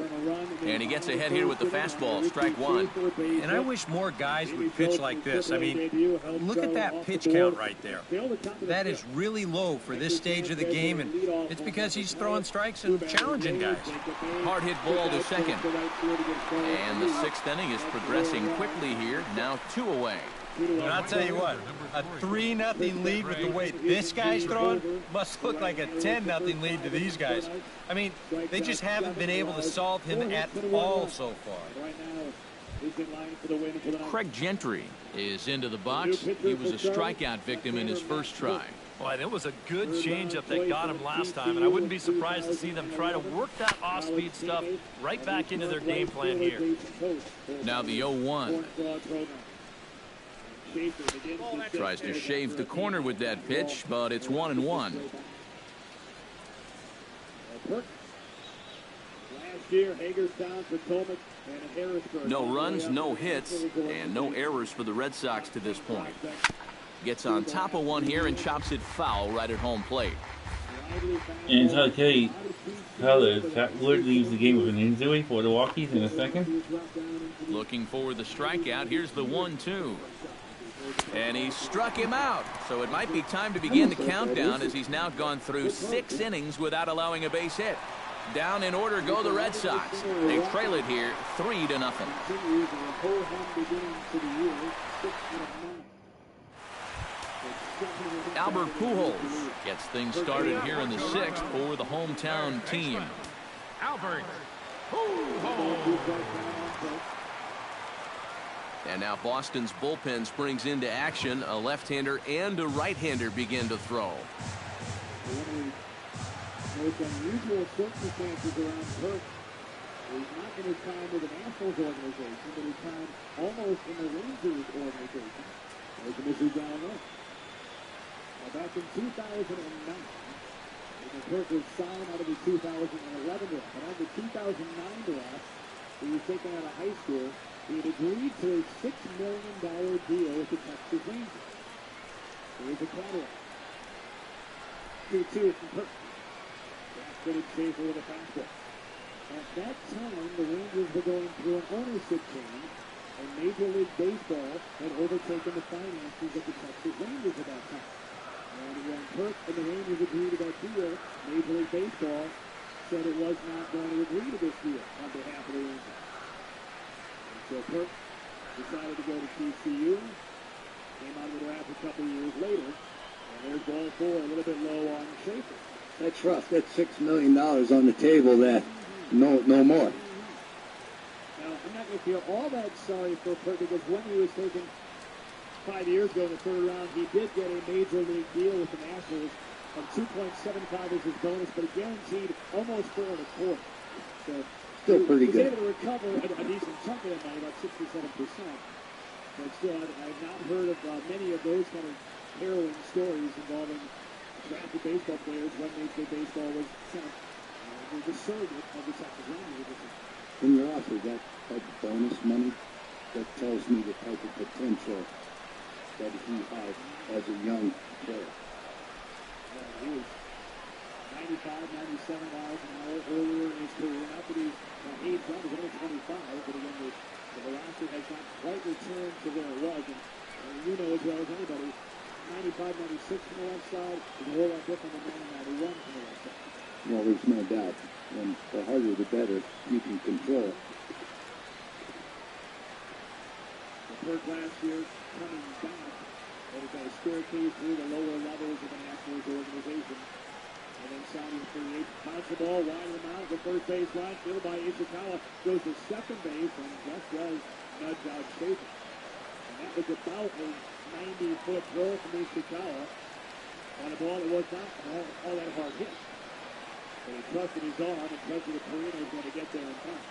And he gets ahead here with the fastball, strike one. And I wish more guys would pitch like this. I mean, look at that pitch count right there. That is really low for this stage of the game, and it's because he's throwing strikes and challenging guys. Hard hit ball to second. And the 6th inning is progressing quickly here, now 2 away. And I'll tell you what, a 3-0 lead with the way this guy's throwing must look like a 10-0 lead to these guys. I mean, they just haven't been able to solve him at all so far. Craig Gentry is into the box. He was a strikeout victim in his first try. Boy, that was a good changeup that got him last time, and I wouldn't be surprised to see them try to work that off-speed stuff right back into their game plan here. Now the 0-1. Tries to shave the corner with that pitch, but it's 1-1. No runs, no hits, and no errors for the Red Sox to this point. Gets on top of one here and chops it foul right at home plate. And Tyler Kelly, Wood leaves the game with an injury for the Rockies in a second. Looking for the strikeout. Here's the 1-2. And he struck him out. So it might be time to begin the countdown as he's now gone through 6 innings without allowing a base hit. Down in order go the Red Sox. They trail it here 3-0. Albert Pujols gets things started here in the 6th for the hometown team. Albert Pujols. And now Boston's bullpen springs into action. A left-hander and a right-hander begin to throw. Most unusual circumstances around Kirk. He's not in his time with the Nationals organization, but his time almost in the Rangers organization. There's a Mizzou down low. Back in 2009, when Kirk was signed out of the 2011 draft, but on the 2009 draft, he was taken out of high school. He had agreed to a $6 million deal with the Texas Rangers. Here's a Cadillac. 2-2 from Kirk. Fitted Schaefer with a fastball. At that time, the Rangers were going through an ownership change, and Major League Baseball had overtaken the finances of the Texas Rangers at that time. And when Kirk and the Rangers agreed to that deal, Major League Baseball said it was not going to agree to this deal on behalf of the Rangers. And so Kirk decided to go to TCU, came out of the draft a couple of years later, and there's ball 4, a little bit low on Schaefer. That's rough. That's $6 million on the table. That no more. Now, I'm not going to feel all that sorry for Kirk because when he was taken 5 years ago in the third round, he did get a major league deal with the Nationals of $2.75 as his bonus, but a guaranteed almost 4 1/4. So Still pretty he was good. able to recover a decent chunk of that money, about 67%. But still, I've not heard of many of those kind of harrowing stories involving drafted baseball players when Major League Baseball was kind of the surrogate of the Texas Rangers. When you're offered that type of bonus money, that tells me the type of potential that he had as a young player. He was 95, 97 miles an hour earlier in his career. Not that he's aged up, he's only 25, but again, the velocity has not quite returned to where it was. And you know as well as anybody, 95, 96 from the left side is a whole lot different than 90, 91 from the left side. Well, there's no doubt. And the harder, the better you can control it. The third last year coming back, but he's got to staircase through the lower levels of the Nationals organization. And then signing free agent. Bounce the ball wide of the mound, the first base line, fielded by Ishikawa, goes to second base, and just does nudge out Chapin. And that was about a 90-foot throw from Ishikawa on a ball that was not all that hard hit. But he trusted his arm and trusted that Perino was going to get there in time.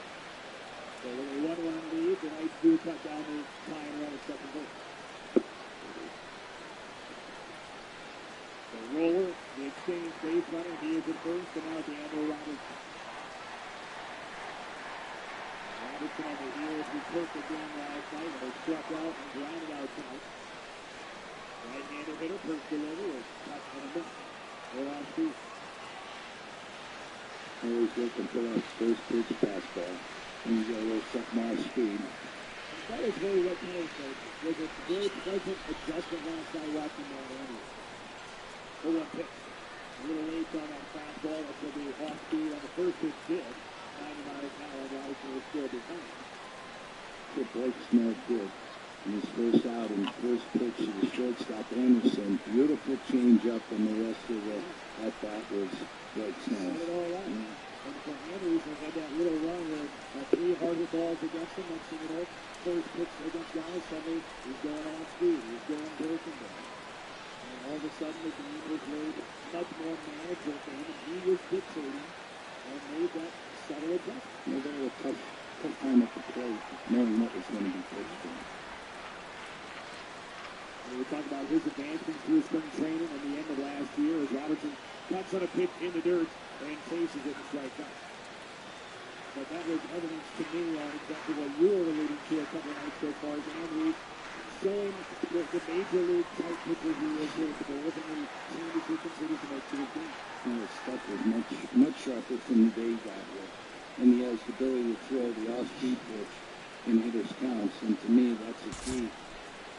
So with a 1-run lead, the Knights do cut down the tying run at second base. The roller, the exchange base runner, he is at first, and now DeAndre Robertson. Robertson on the heels of Kirk again last night, and was struck out and grounded out tonight. Right-handed hitter, first delivery, was cut and a miss. We're on speed. Always looking for that first pitch fastball. And you get a little something off speed. That was very what Kelly said. Was a very pleasant adjustment last night watching that anyway. For one pitch. A little late on that fastball. That's going to be off speed on the first pitch did. 90 miles an hour, Robinson was still behind. Kid Blake smelled good. And his first out and first pitch to the shortstop Anderson. Beautiful change up, and the rest of the at-bat was Blake Snell. Got it all right. And for Anderson had that little run where 3 hard hit balls against him. Next thing you know, first pitch against Dallas Sunday, he's going off speed. He's going broken down. And all of a sudden, the game was made much more manageable for him, and he was dictating and made that subtle adjustment. They had a tough time at the plate, knowing what was going to be pitched to him. We talk about his advancement through spring training and the end of last year as Robertson cuts on a pitch in the dirt and chases it and strikes out. But that was evidence to me on exactly what you were alluding to a couple of nights so far as Andrew showing the major league type pitcher he is capable of and the changes he continues to make to his game. His stuff was much sharper from the day he got here. And he has the ability to throw the off-speed pitch in hitters' counts. And to me, that's a key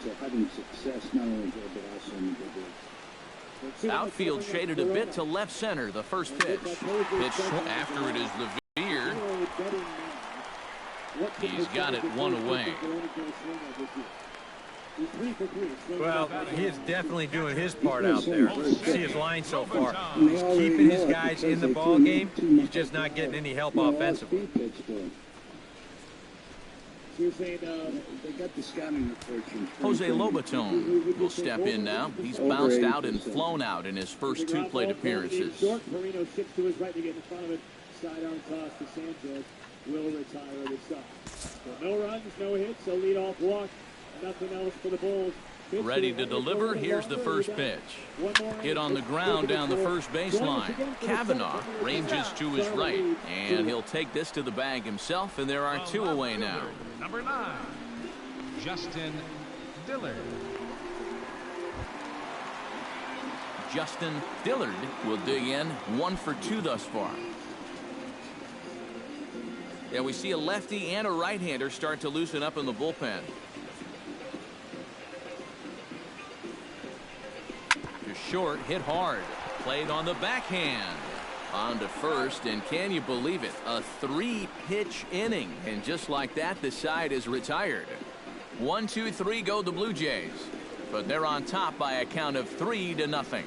to having success not only here but also in the big leagues. Outfield shaded a bit to left center, the first pitch. Pitch after it is Revere. He's got it one away. Well, he is definitely doing his part out there. See his line so far. He's keeping his guys in the ball game. He's just not getting any help offensively. You're saying they got the scouting report. Jose Lobaton will step in now. He's bounced out and flown out in his first 2 plate appearances. Marino shifts to his right to get in front of it. Sidearm toss to Sanchez. Will retire at his side. So no runs, no hits, a leadoff walk. Nothing else for the Bulls. Ready to deliver. Here's the first pitch. Hit on the ground down the first baseline. Kavanaugh ranges to his right, and he'll take this to the bag himself, and there are 2 away now. Number 9, Justin Dillard. Justin Dillard will dig in, 1 for 2 thus far. Yeah, we see a lefty and a right-hander start to loosen up in the bullpen. Short, hit hard, played on the backhand. On to first, and can you believe it? A 3-pitch inning, and just like that, the side is retired. 1, 2, 3 go the Blue Jays, but they're on top by a count of 3-0.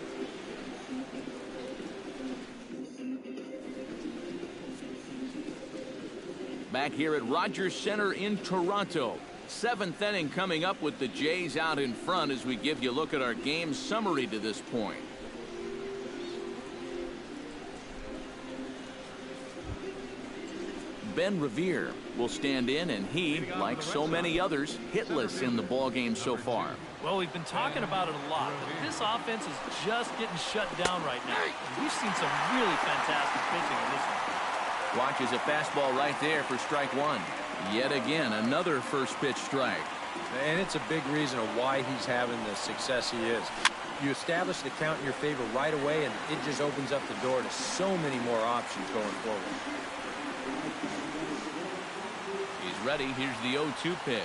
Back here at Rogers Center in Toronto, Seventh inning coming up with the Jays out in front as we give you a look at our game summary to this point. Ben Revere will stand in, and he, like so many others, hitless in the ball game so far. Well, we've been talking about it a lot, but this offense is just getting shut down right now. And we've seen some really fantastic pitching in this one. Watches a fastball right there for strike one. Yet again, another first pitch strike. And it's a big reason of why he's having the success he is. You establish the count in your favor right away, and it just opens up the door to so many more options going forward. He's ready. Here's the 0-2 pitch.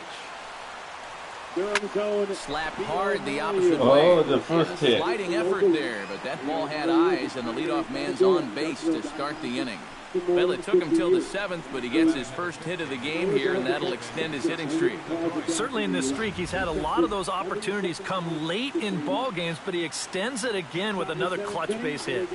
Durham slapped hard the opposite way. Oh, the first hit. Sliding effort there, but that ball had eyes, and the leadoff man's on base to start the inning. Well, it took him till the seventh, but he gets his first hit of the game here, and that'll extend his hitting streak. Certainly in this streak, he's had a lot of those opportunities come late in ball games, but he extends it again with another clutch base hit.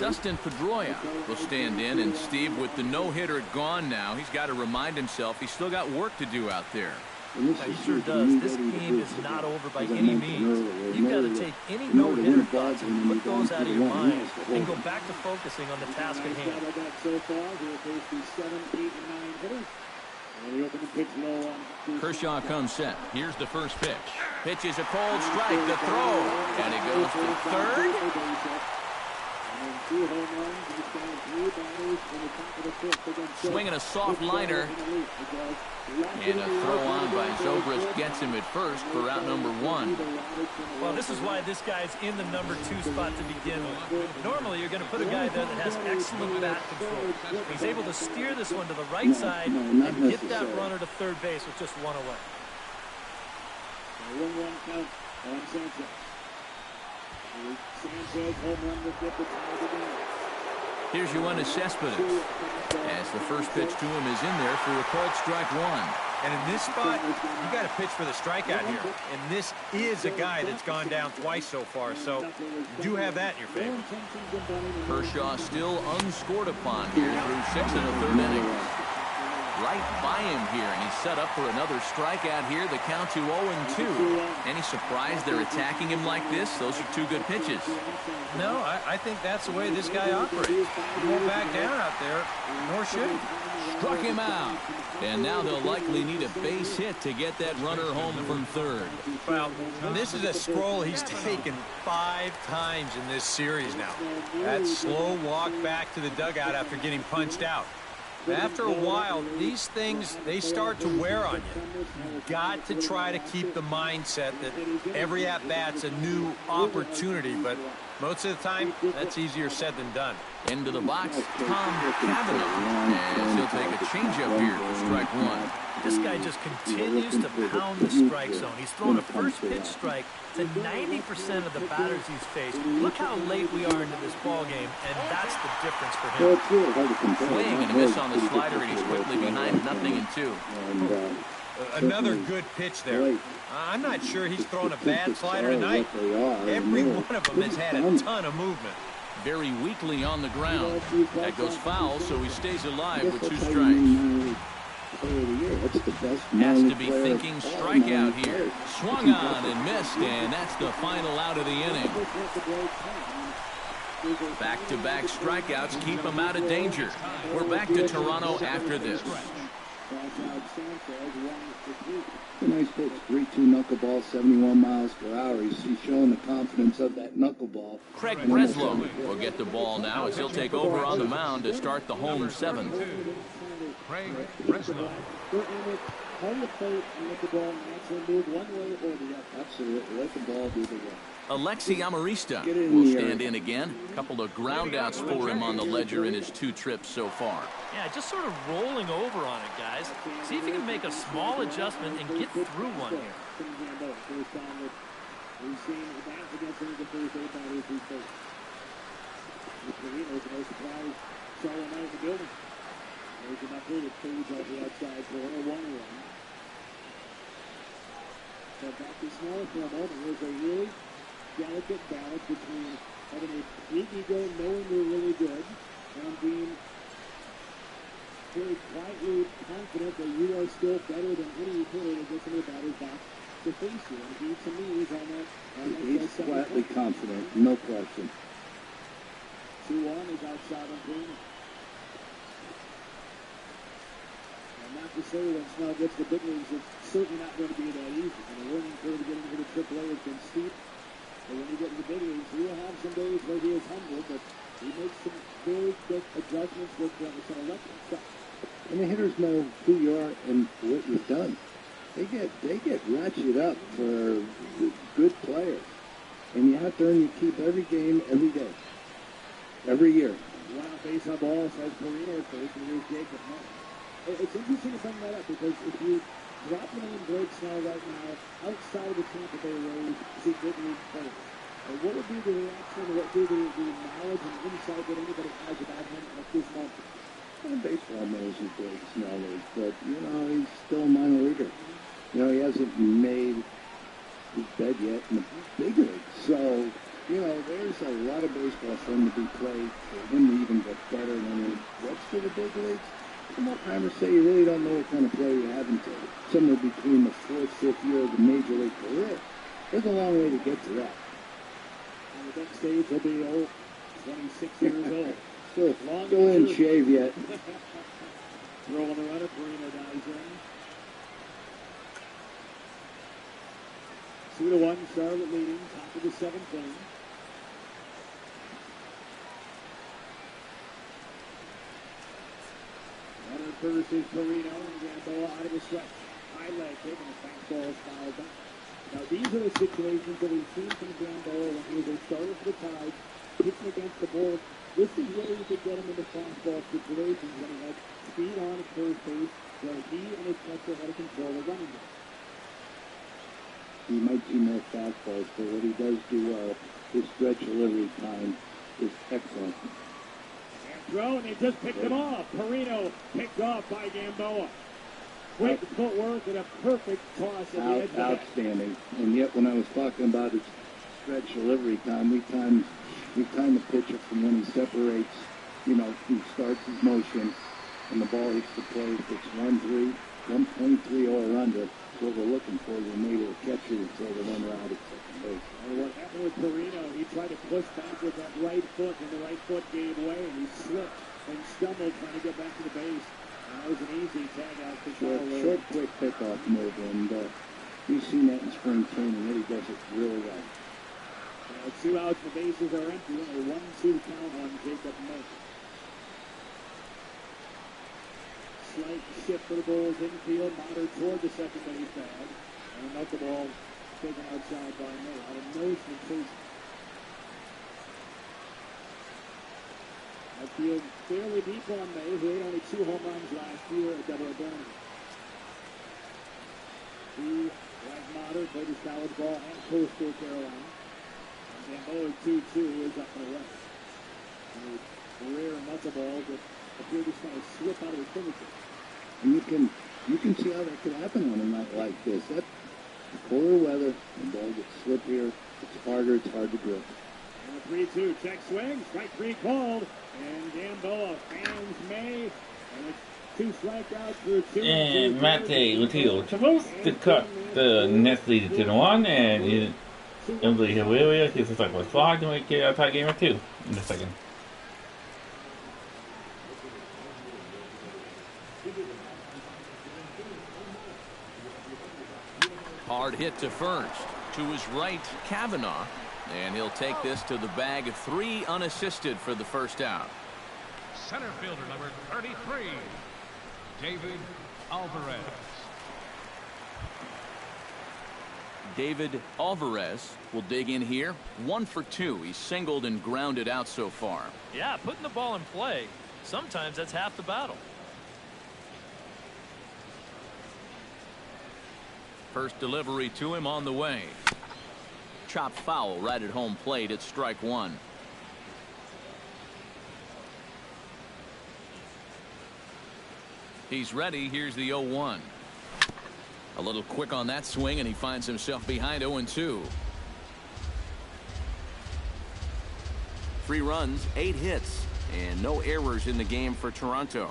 Dustin Pedroia will stand in, and Steve, with the no-hitter gone now, he's got to remind himself he's still got work to do out there. Yeah, he sure does. This game is not over by any means. You've got to take any no-hitter thoughts and put those out of your mind and go back to focusing on the task at hand. Kershaw comes set. Here's the first pitch. Pitch is a cold strike, the throw, and it goes to third. Swinging a soft liner, and a throw on by Zobrist gets him at first for out number one. Well, this is why this guy's in the number 2 spot to begin with. Normally, you're going to put a guy there that has excellent bat control. He's able to steer this one to the right side and get that runner to third base with just one away. 1-1 count on Sanchez. Sanchez home run to get the tie of the game. Here's Yoenis Cespedes, as the first pitch to him is in there for a called strike one. And in this spot, you got to pitch for the strikeout here. And this is a guy that's gone down twice so far, so you do have that in your favor. Kershaw still unscored upon here through 6 1/3 innings. Right by him here, and he's set up for another strikeout here. The count to 0-2. Any surprise they're attacking him like this? Those are 2 good pitches. No, I think that's the way this guy operates. He won't back down out there, nor should he. Struck him out. And now they'll likely need a base hit to get that runner home from third. Well, this is a scroll he's taken 5 times in this series now. That slow walk back to the dugout after getting punched out. After a while, these things, they start to wear on you. You've got to try to keep the mindset that every at-bat's a new opportunity, but most of the time, that's easier said than done. Into the box, Tom Cavanaugh, and he'll take a changeup here for strike one. This guy just continues to pound the strike zone. He's thrown a first pitch strike to 90% of the batters he's faced. Look how late we are into this ball game, and that's the difference for him. Swing and a miss on the slider, and he's quickly behind 0-2. Another good pitch there. I'm not sure he's thrown a bad slider tonight. Every one of them has had a ton of movement. Very weakly on the ground. That goes foul, so he stays alive with 2 strikes. Has to be thinking strikeout here. Swung on and missed, and that's the final out of the inning. Back-to-back strikeouts keep him out of danger. We're back to Toronto after this. A nice pitch, 3-2 knuckleball, 71 miles per hour. He's showing the confidence of that knuckleball. Craig Breslow will get the ball now as he'll take over on the mound to start the home 7th. Craig Breslow. Absolutely, let the ball do the work. Alexi Amarista will stand in again. A couple of groundouts for him on the ledger in his 2 trips so far. Yeah, just sort of rolling over on it, guys. See if you can make a small adjustment and get through one here. So back to small for a moment. There's a really delicate balance between having a big ego, knowing they're really good, and being very quietly confident that you are still better than any hitter that gets into the batter's box to face you. And he, to me, is on that. He's quietly confident, no question. 2-1 is outside on Green. And not to say that Snell gets the big leagues, it's certainly not going to be that easy. And the learning curve to get into the AAA has been steep. But when you get to the big leagues, he will have some days where he is humble, but he makes some very quick adjustments with some electric stuff. And the hitters know who you are and what you've done. They get ratcheted up for good players. And you have to earn your keep every game, every day. Every year. Run on base on ball, says Perino first, and here's Jacob Hunt. It's interesting to bring that up because if you drop the name Blake Snell right now, outside of the Tampa Bay Rays, see big league players. What would be the reaction, what would be the knowledge and insight that anybody has about him at this moment? Well, baseball knows who Blake Snell is, but, he's still a minor leaguer. He hasn't made his bed yet in the big league. So, there's a lot of baseball for him to be played, for him to even get better when he gets to the big leagues. Some more timers say you really don't know what kind of player you have until somewhere between the 4th, 5th year of the major league career. There's a long way to get to that. On the next stage, he'll be 26 years old. Still in shave yet. Throwing the runner, Perino dives in. 2-1, Charlotte leading, top of the 7th inning. Runner first is Perino, and Gamboa out of the stretch. High leg kick, and the fastball is fouled back. Now, these are the situations that we've seen from Gamboa when he was a starter for the Tides, pitching against the board. This is where you could get him into fastball situations when he had speed on at first base, where he and his catcher had to control the running game. He might see more fastballs, but what he does do well, his stretch delivery time is excellent. And throw, and they just picked him off. Perino picked off by Gamboa. Quick footwork and a perfect toss at the edge of the bat. Outstanding. And yet, when I was talking about his stretch delivery time, we time the pitcher from when he separates, he starts his motion, and the ball hits the plate. It's 1.3 or under. That's what we're looking for. You made a catcher to throw the runner out at second base. And what happened with Perino, he tried to push back with that right foot, and the right foot gave way, and he slipped and stumbled trying to get back to the base. And that was an easy tag out for Short, quick pickoff move, and you've seen that in spring training. Eddie does it really well. 2 outs, the bases are empty, and a 1-2 count on Jacob Hunt. Slight shift for the Bulls infield, Motter toward the second base bag, and a knuckleball taken outside by May. Out of motion chasing. Outfield fairly deep on May, who hit only 2 home runs last year at Double Downey. He, like Motter, played his college ball at Coastal Carolina. And Gamboa 2-2 is up and away. And a rare knuckleball that appeared to kind of slip out of his fingertips. And you can see how that could happen on a night like this. That polar weather, the ball gets slippier, it's harder to grip. And a 3-2 check swing, strike 3 called, and Gamboa fans May, and it's 2 strikeouts for 2. And Mate Lutillo supposed to cut the next lead to 1, and Emily Hilaria, his strike was flagged to make it a tie game or 2 in the second. Hard hit to first. To his right, Kavanaugh. And he'll take this to the bag of 3 unassisted for the first out. Center fielder number 33, David Alvarez. David Alvarez will dig in here. 1 for 2. He's singled and grounded out so far. Yeah, putting the ball in play, sometimes that's half the battle. First delivery to him on the way. Chopped foul right at home plate. It's strike 1. He's ready. Here's the 0-1. A little quick on that swing, and he finds himself behind 0-2. 3 runs, 8 hits, and no errors in the game for Toronto.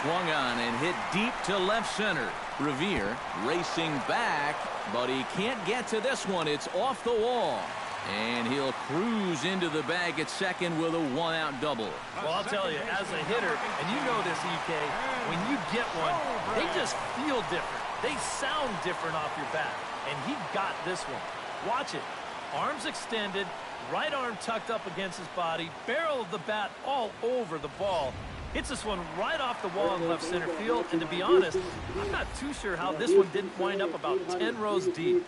swung on and hit deep to left center. Revere racing back, but he can't get to this one. It's off the wall. And he'll cruise into the bag at second with a one-out double. Well, I'll tell you, as a hitter, and you know this, EK, when you get one, they just feel different. They sound different off your bat. And he got this one. Watch it. Arms extended, right arm tucked up against his body, barrel of the bat all over the ball. Hits this one right off the wall in left center field, and to be honest, I'm not too sure how this one didn't wind up about 10 rows deep.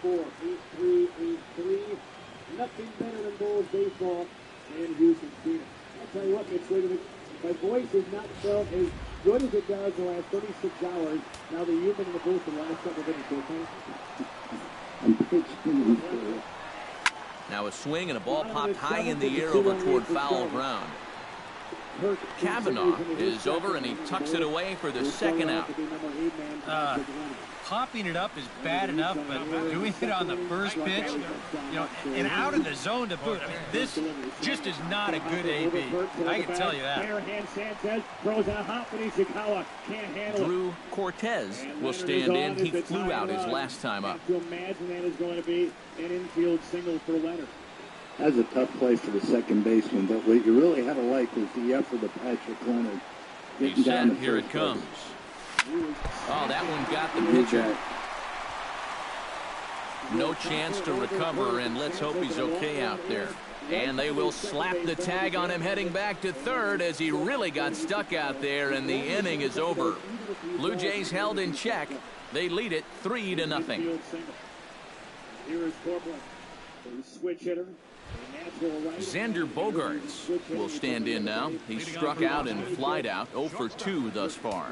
Nothing better than Bulls baseball in Houston, Phoenix. I'll tell you what, Mitch Wiggins, my voice has not felt as good as it does the last 36 hours now that you've been in the booth the last couple of minutes, Now a swing and a ball popped high in the air over toward foul ground. Kavanaugh is over and he tucks it away for the second out. Popping it up is bad enough, but doing it on the first pitch, you know, and out of the zone to boot. I mean, this just is not a good AB. I can tell you that. Drew Cortez will stand in. He flew out his last time up. To imagine that is going to be an infield single for Leonard. That's a tough play for the second baseman, but what you really had to like was the effort of Patrick Leonard. He's set. Here it comes. Oh, that one got the pitcher. No chance to recover, and let's hope he's okay out there. And they will slap the tag on him heading back to third as he really got stuck out there, and the inning is over. Blue Jays held in check. They lead it 3-0. Here is Corbin, the switch hitter. Xander Bogaerts will stand in now. He's struck out and flied out, 0 for 2 thus far.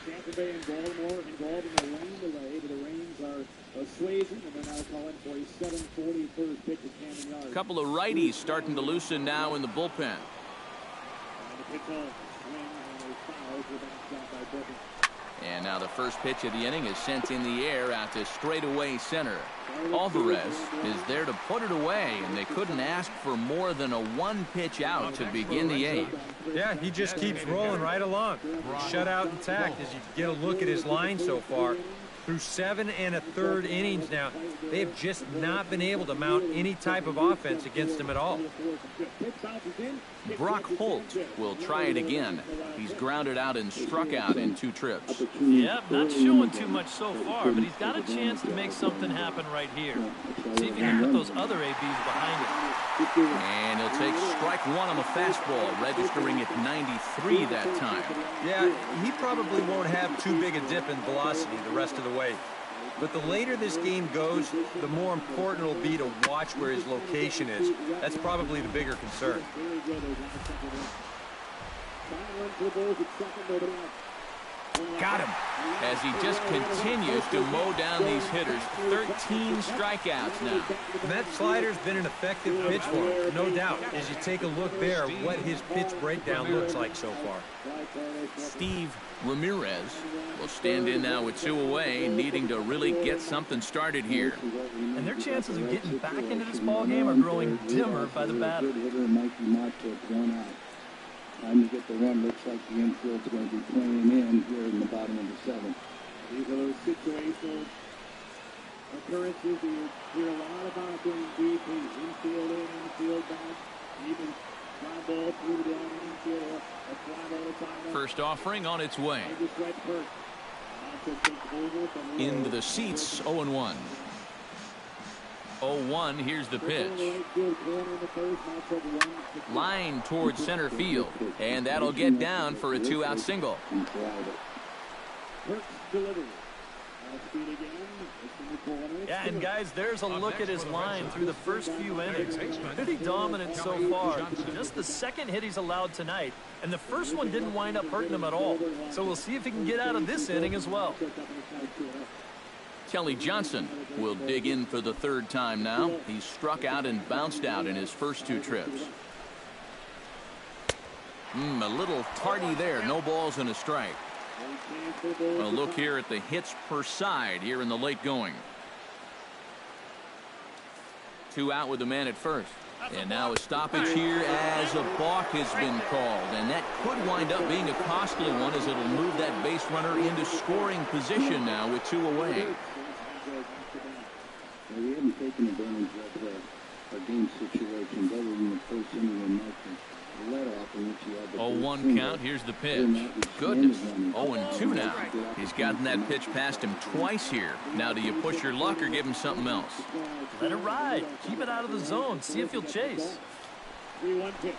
Tampa Bay and Baltimore involved in the rain delay, but the rains are assuaging, and they're now calling for a 7:40 first pitch at Camden Yards. A couple of righties starting to loosen now in the bullpen. And the pitch off, swing, and a foul for that shot by Booker. And now the first pitch of the inning is sent in the air out to straightaway center. Alvarez is there to put it away, and they couldn't ask for more than a one-pitch out to begin the eighth. Yeah, he just keeps rolling right along. Shutout intact as you get a look at his line so far. Through 7 1/3 innings now, they have just not been able to mount any type of offense against him at all. Brock Holt will try it again. He's grounded out and struck out in 2 trips. Yep, not showing too much so far, but he's got a chance to make something happen right here. See if he can put those other ABs behind him. And he'll take strike one on the fastball, registering at 93 that time. Yeah, he probably won't have too big a dip in velocity the rest of the way. But the later this game goes, the more important it'll be to watch where his location is. That's probably the bigger concern. Got him as he just continues to mow down these hitters. 13 strikeouts now. And that slider's been an effective pitch for him, no doubt. As you take a look there, what his pitch breakdown looks like so far. Steve Ramirez will stand in now with 2 away, needing to really get something started here. And their chances of getting back into this ball game are growing dimmer by the batter. Time to get the run. Looks like the infield's going to be playing in here in the bottom of the 7th. These are those situational occurrences that you hear a lot about during BP. Infield in, infield back, even fly ball through the down infield, a fly ball time. First offering on its way. Into the seats, 0-1. 0-1, here's the pitch. Line towards center field, and that'll get down for a 2-out single. Yeah, and guys, there's a look at his line through the first few innings. Pretty dominant so far. Just the second hit he's allowed tonight, and the first one didn't wind up hurting him at all. So we'll see if he can get out of this inning as well. Kelly Johnson will dig in for the 3rd time now. He's struck out and bounced out in his first 2 trips. A little tardy there. No balls and a strike. A look here at the hits per side here in the late going. 2 out with the man at first. And now a stoppage here as a balk has been called. And that could wind up being a costly one as it'll move that base runner into scoring position now with 2 away. We haven't taken advantage of our game situations other than the first inning and let off in which you have the 0-1 count. Here's the pitch. Goodness. 0-2 now. He's gotten that pitch past him twice here. Now do you push your luck or give him something else? Let it ride. Keep it out of the zone. See if he'll chase. 3-1 pitch.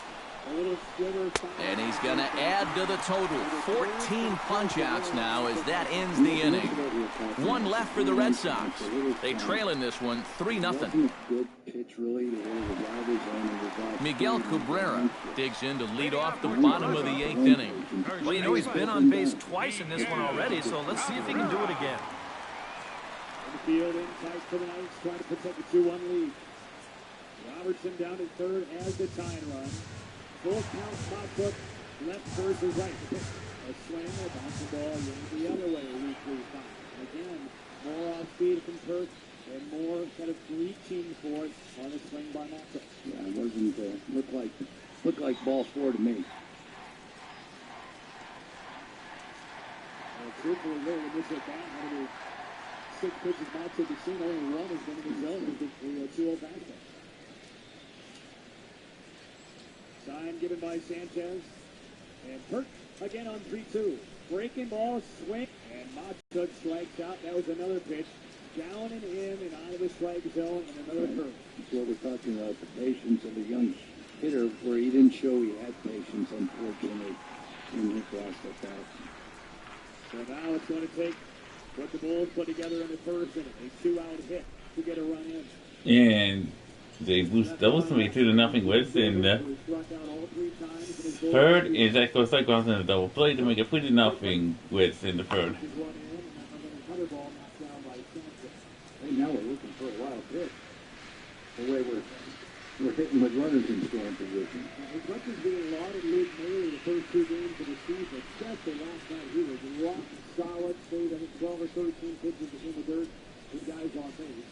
And he's going to add to the total. 14 punch-outs now as that ends the inning. 1 left for the Red Sox. They trail in this one 3-0. Miguel Cabrera digs in to lead off the bottom of the 8th inning. Well, you know, he's been on base twice in this one already, so let's see if he can do it again. In the field, in tight for the Knights, trying to protect the 2-1 lead. Robertson down at third as the tying run. Full count, spot foot, left versus right. A swing, a bouncing ball, the other way, weekly 5. Again, more off speed from Kirk and more kind of reaching for it on the swing by Mato. Yeah, it wasn't, looked like ball 4 to me. Truthfully, really, this at bat, out of the 6 pitches Mato to seen, only 1 has been in the zone with the 2-0 fastball. Sign given by Sanchez. And Perk again on 3-2. Breaking ball, swing, and Matsuk strikes out. That was another pitch. Down and in and out of the strike zone, and another curve. That's what we're talking about, the patience of a young hitter, where he didn't show he had patience, unfortunately, in his last at bat. So now it's going to take what the Bulls put together in the first inning. A 2-out hit to get a run in. And they boost doubles to me 2-0 Wits in the third, and that goes like goes in a double play to make it 3-0 Wits in the third. Right now we're looking for a wild pitch. The way we're hitting with runners in scoring position. As much as being lauded Luke Mailey the first 2 games of the season, especially last night, he was rock solid, stayed I think 12 or 13 pitches in the dirt with guys on base.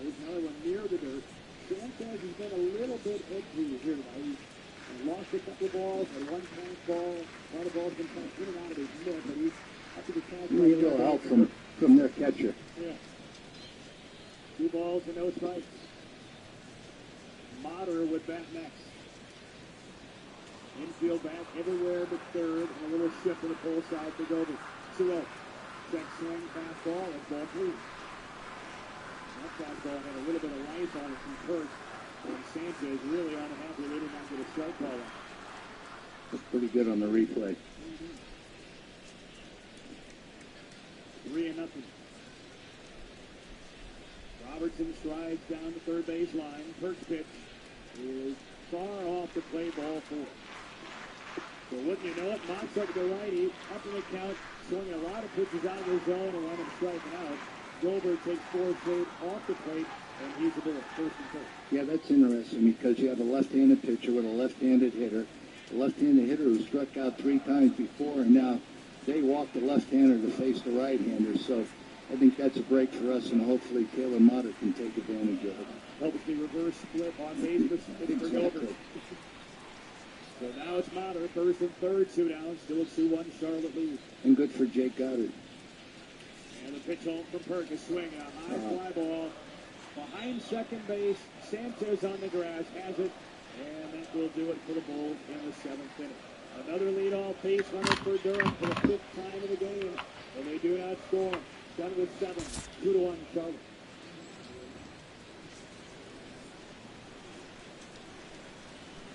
There's another one near the dirt. Sanchez has been a little bit edgy here tonight. He lost a couple of balls, had 1 pass ball. A lot of balls been passed in and out of his mitt, but he's up to the task. He needs a little help from their catcher. Yeah. 2 balls and no strikes. Motter would bat next. Infield back everywhere but third, and a little shift to the pull side to Gobi. 2-0. Check swing, fastball, and ball 3. That fastball had a little bit of life on it from Kirk. And Sanchez really unhappy they did not get a strike call on. That's pretty good on the replay. 3-0. Robertson strides down the third base line. Kirk's pitch is far off the play, ball 4. So wouldn't you know it, Montauk the righty, up in the count, swinging a lot of pitches out of the zone and one him striking out. Goldberg takes 4 straight off the plate, and he's a bullet, first and third. Yeah, that's interesting because you have a left-handed pitcher with a left-handed hitter. A left-handed hitter who struck out 3 times before, and now they walk the left-hander to face the right-hander. So I think that's a break for us, and hopefully Taylor Motter can take advantage of it. Helps the reverse split on base for Goldberg. So now it's Motter, first and third, 2 down, still a 2-1 Charlotte lead. And good for Jake Goddard. And the pitch home from Perk, a swing, a high fly ball. Behind second base, Sanchez on the grass, has it, and that will do it for the Bulls in the 7th inning. Another leadoff base runner for Durham for the 5th time of the game, and they do not score. 7-7, 2-1 Charlotte.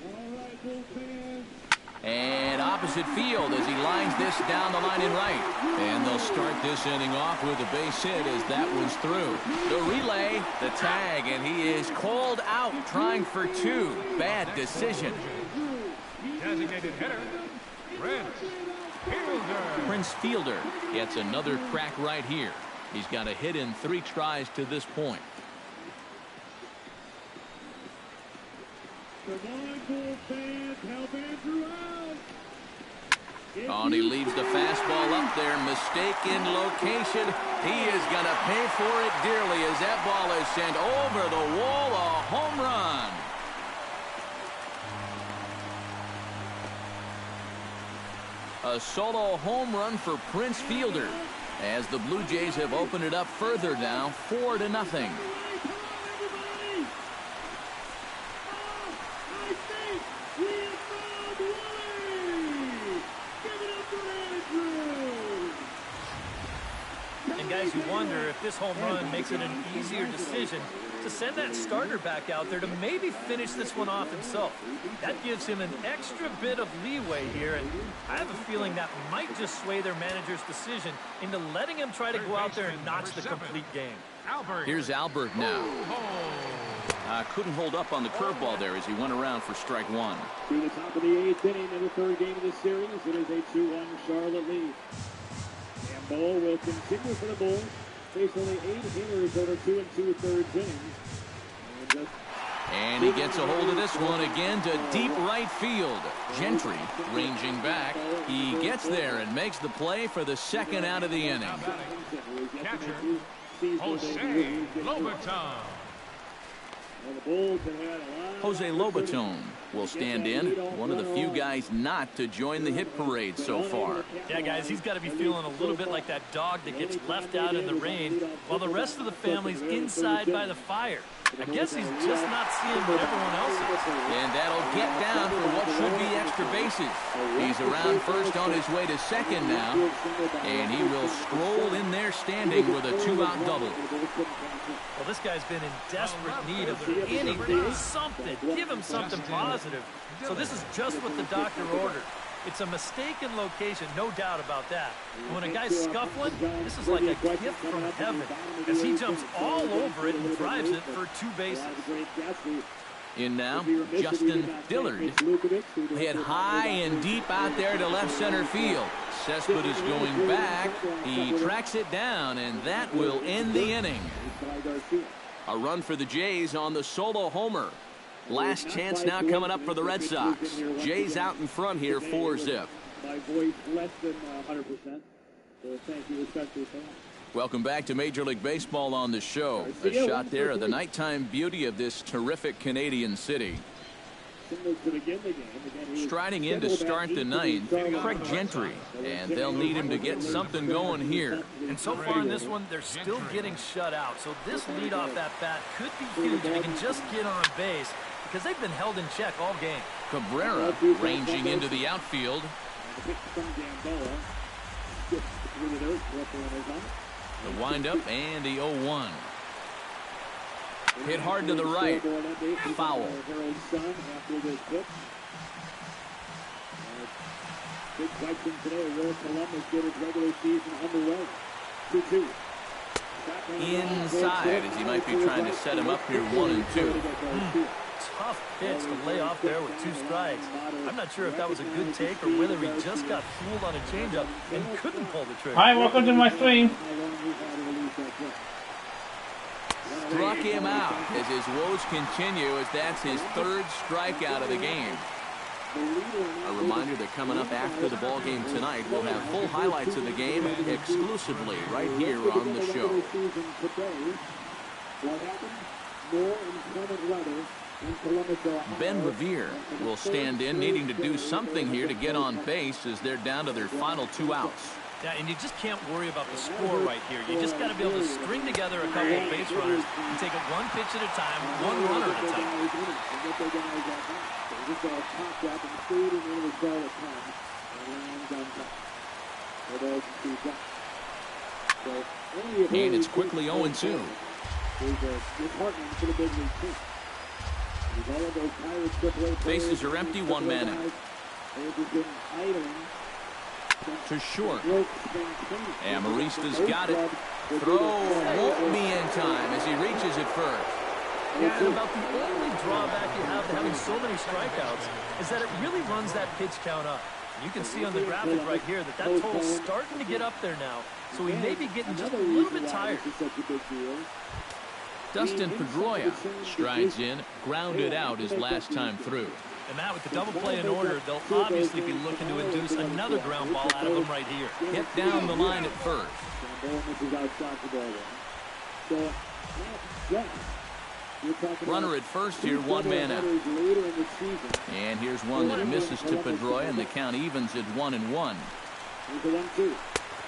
All right, Bulls fans. And opposite field as he lines this down the line in right. And they'll start this inning off with a base hit as that one's through. The relay, the tag, and he is called out trying for 2. Bad decision. Designated hitter, Prince Fielder. Prince Fielder gets another crack right here. He's got a hit in 3 tries to this point. Come on, Bull fans, help Andrew out. Oh, and he leaves the fastball up there. Mistake in location. He is going to pay for it dearly as that ball is sent over the wall. A home run. A solo home run for Prince Fielder as the Blue Jays have opened it up further now, 4-0. And guys, you wonder if this home run makes it an easier decision to send that starter back out there to maybe finish this one off himself. That gives him an extra bit of leeway here, and I have a feeling that might just sway their manager's decision into letting him try to go out there and notch the complete game. Here's Albert now. Couldn't hold up on the curveball there as he went around for strike one. To the top of the 8th inning of the 3rd game of the series, it is a 2-1 Charlotte lead. And Bull will continue for the Bulls. Faced only 8 hitters over 2 2/3 innings. And he gets a hold of this one again to deep right field. Gentry ranging back. He gets there and makes the play for the 2nd out of the inning. Catcher, Jose Lobaton. Jose Lobaton will stand in, one of the few guys not to join the hit parade so far. Yeah, guys, he's got to be feeling a little bit like that dog that gets left out in the rain while the rest of the family's inside by the fire. I guess he's just not seeing what everyone else is. And that'll get down for what should be extra bases. He's around first on his way to second now, and he will stroll in there standing with a 2-out double. Well, this guy's been in desperate need of anything, something. Give him something positive. So this is just what the doctor ordered. It's a mistaken location, no doubt about that. When a guy's scuffling, this is like a gift from heaven, as he jumps all over it and drives it for 2 bases. In now, Justin Dillard. Hit high and deep out there to left center field. Cespedes going back. He tracks it down, and that will end the inning. A run for the Jays on the solo homer. Last chance now coming up for the Red Sox. Jays out in front here, 4-zip. My voice less than 100%. So thank you especially for that. Welcome back to Major League Baseball on the show. A shot there of the nighttime beauty of this terrific Canadian city. Striding in to start the 9th, Craig Gentry, and they'll need him to get something going here. And so far in this one, they're still getting shut out. So this leadoff at bat could be huge if he can just get on base, because they've been held in check all game. Cabrera ranging into the outfield. The windup and the 0-1. Hit hard to the right. Foul. Big question today. Will Columbus get his regular season underway? 2-2. Inside as he might be trying to set him up here 1-2. Tough pitch to lay off there with 2 strikes. I'm not sure if that was a good take or whether he just got fooled on a changeup and couldn't pull the trigger. Hi, welcome to my stream. Struck him out as his woes continue, as that's his 3rd strikeout of the game. A reminder that coming up after the ball game tonight, we'll have full highlights of the game exclusively right here on the show. Ben Revere will stand in, needing to do something here to get on base as they're down to their final 2 outs. Yeah, and you just can't worry about the score right here. You just got to be able to string together a couple of base runners and take it 1 pitch at a time, 1 runner at a time. And it's quickly 0-2. Bases are empty, 1 man out. To short. And Marista's got it. Throw won't be in time as he reaches it first. Yeah, and about the only drawback you have to having so many strikeouts is that it really runs that pitch count up. You can see on the graphic right here that total's starting to get up there now, so he may be getting just a little bit tired. Dustin Pedroia strides in, grounded out his last time through. And Matt, with the double play in order, they'll obviously be looking to induce another ground ball out of him right here. Hit down the line at first. Runner at first here, one man out. And here's one that misses to Pedroia, and the count evens at 1-1. 1-2.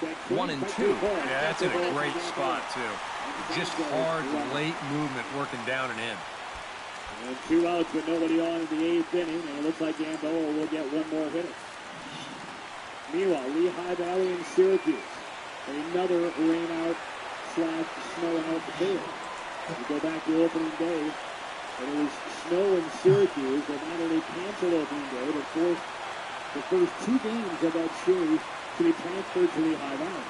Yeah, that's in a great spot, too. Just hard, late movement working down and in. And 2 outs with nobody on in the 8th inning, and it looks like Gamboa will get one more hitter. Meanwhile, Lehigh Valley and Syracuse. Another rain out / snow out field. We go back to opening day, and it was snow in Syracuse that not only canceled opening day, but forced the first 2 games of that series to be transferred to Lehigh Valley.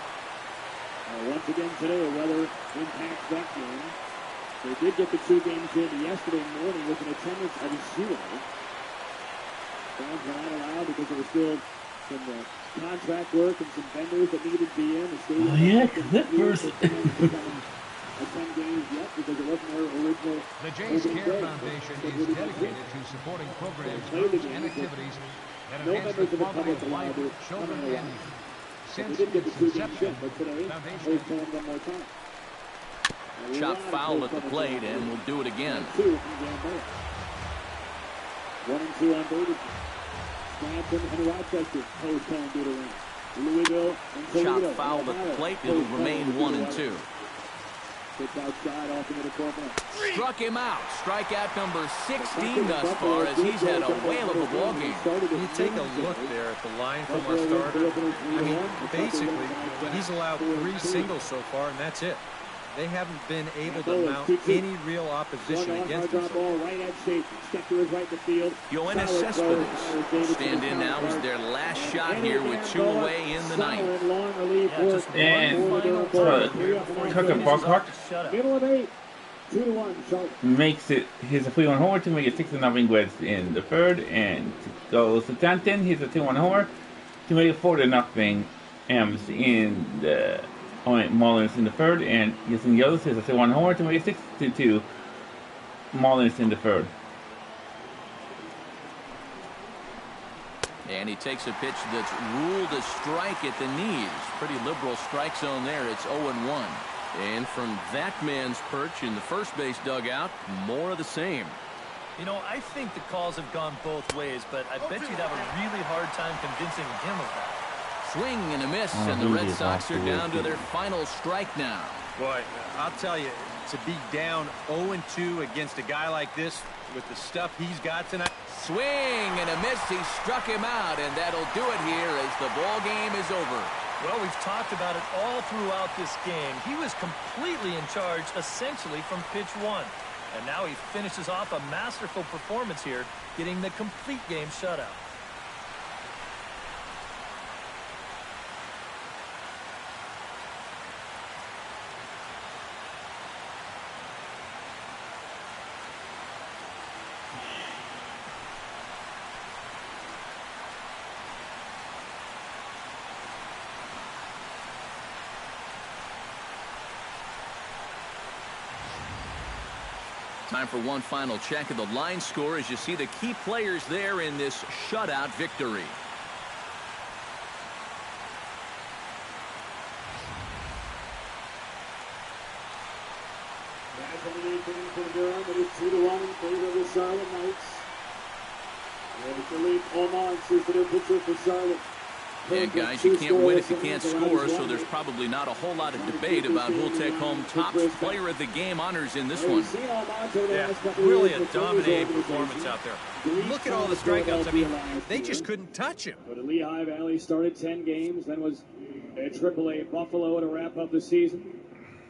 Once again today, weather impacts that game. They did get the 2 games in yesterday morning with an attendance of 0. Fans were not allowed because there was still some contract work and some vendors that needed to be in. The stadium Clippers. Attend games yet because it wasn't their original. The Jays Care Foundation is dedicated to supporting programs, groups, and activities that enhance the quality of life of children and youth. Since its inception, the foundation one more time. Chop foul at the plate, and we'll do it again. 1-2 on Davidson. Stanton and Rochester postponed due to rain. Louisville and Toledo. Chop foul at the plate. It'll remain 1-2. Gets outside off into the corner. Struck him out. Strikeout number 16 thus far, as he's had a whale of a ball game. You take a look there at the line from our starter. I mean, basically, he's allowed 3 singles so far, and that's it. They haven't been able to mount any real opposition against him. Yoenis Cespedes stand in now as their last shot here with 2 away in the 9th. And Tucker Buckhart makes it his 3-1 homer to make it 6-0 Reds in the 3rd, and goes to Stanton. He's a 2-1 homer to make it 4-0 M's in the Marlins in the 3rd, and using the others is a 2-1 homer to make it 6-2 Marlins in the 3rd. And he takes a pitch that's ruled a strike at the knees. Pretty liberal strike zone there. It's 0-1. And from that man's perch in the first base dugout, more of the same. You know, I think the calls have gone both ways, but I bet you'd have a really hard time convincing him of that. Swing and a miss, and the Red Sox are down to their final strike now. Boy, I'll tell you, to be down 0-2 against a guy like this with the stuff he's got tonight. Swing and a miss. He struck him out, and that'll do it here as the ball game is over. Well, we've talked about it all throughout this game. He was completely in charge, essentially, from pitch 1. And now he finishes off a masterful performance here, getting the complete game shutout. Time for one final check of the line score as you see the key players there in this shutout victory. It is 2-1 in favor of the Charlotte Knights. And Philippe Omans is the new pitcher for Charlotte. And guys, you can't win if you can't score, so there's probably not a whole lot of debate about who'll take home top player of the game honors in this one. Yeah, really a dominating performance out there. Look at all the strikeouts. I mean, they just couldn't touch him. But Lehigh Valley started 10 games, then was at AAA Buffalo to wrap up the season.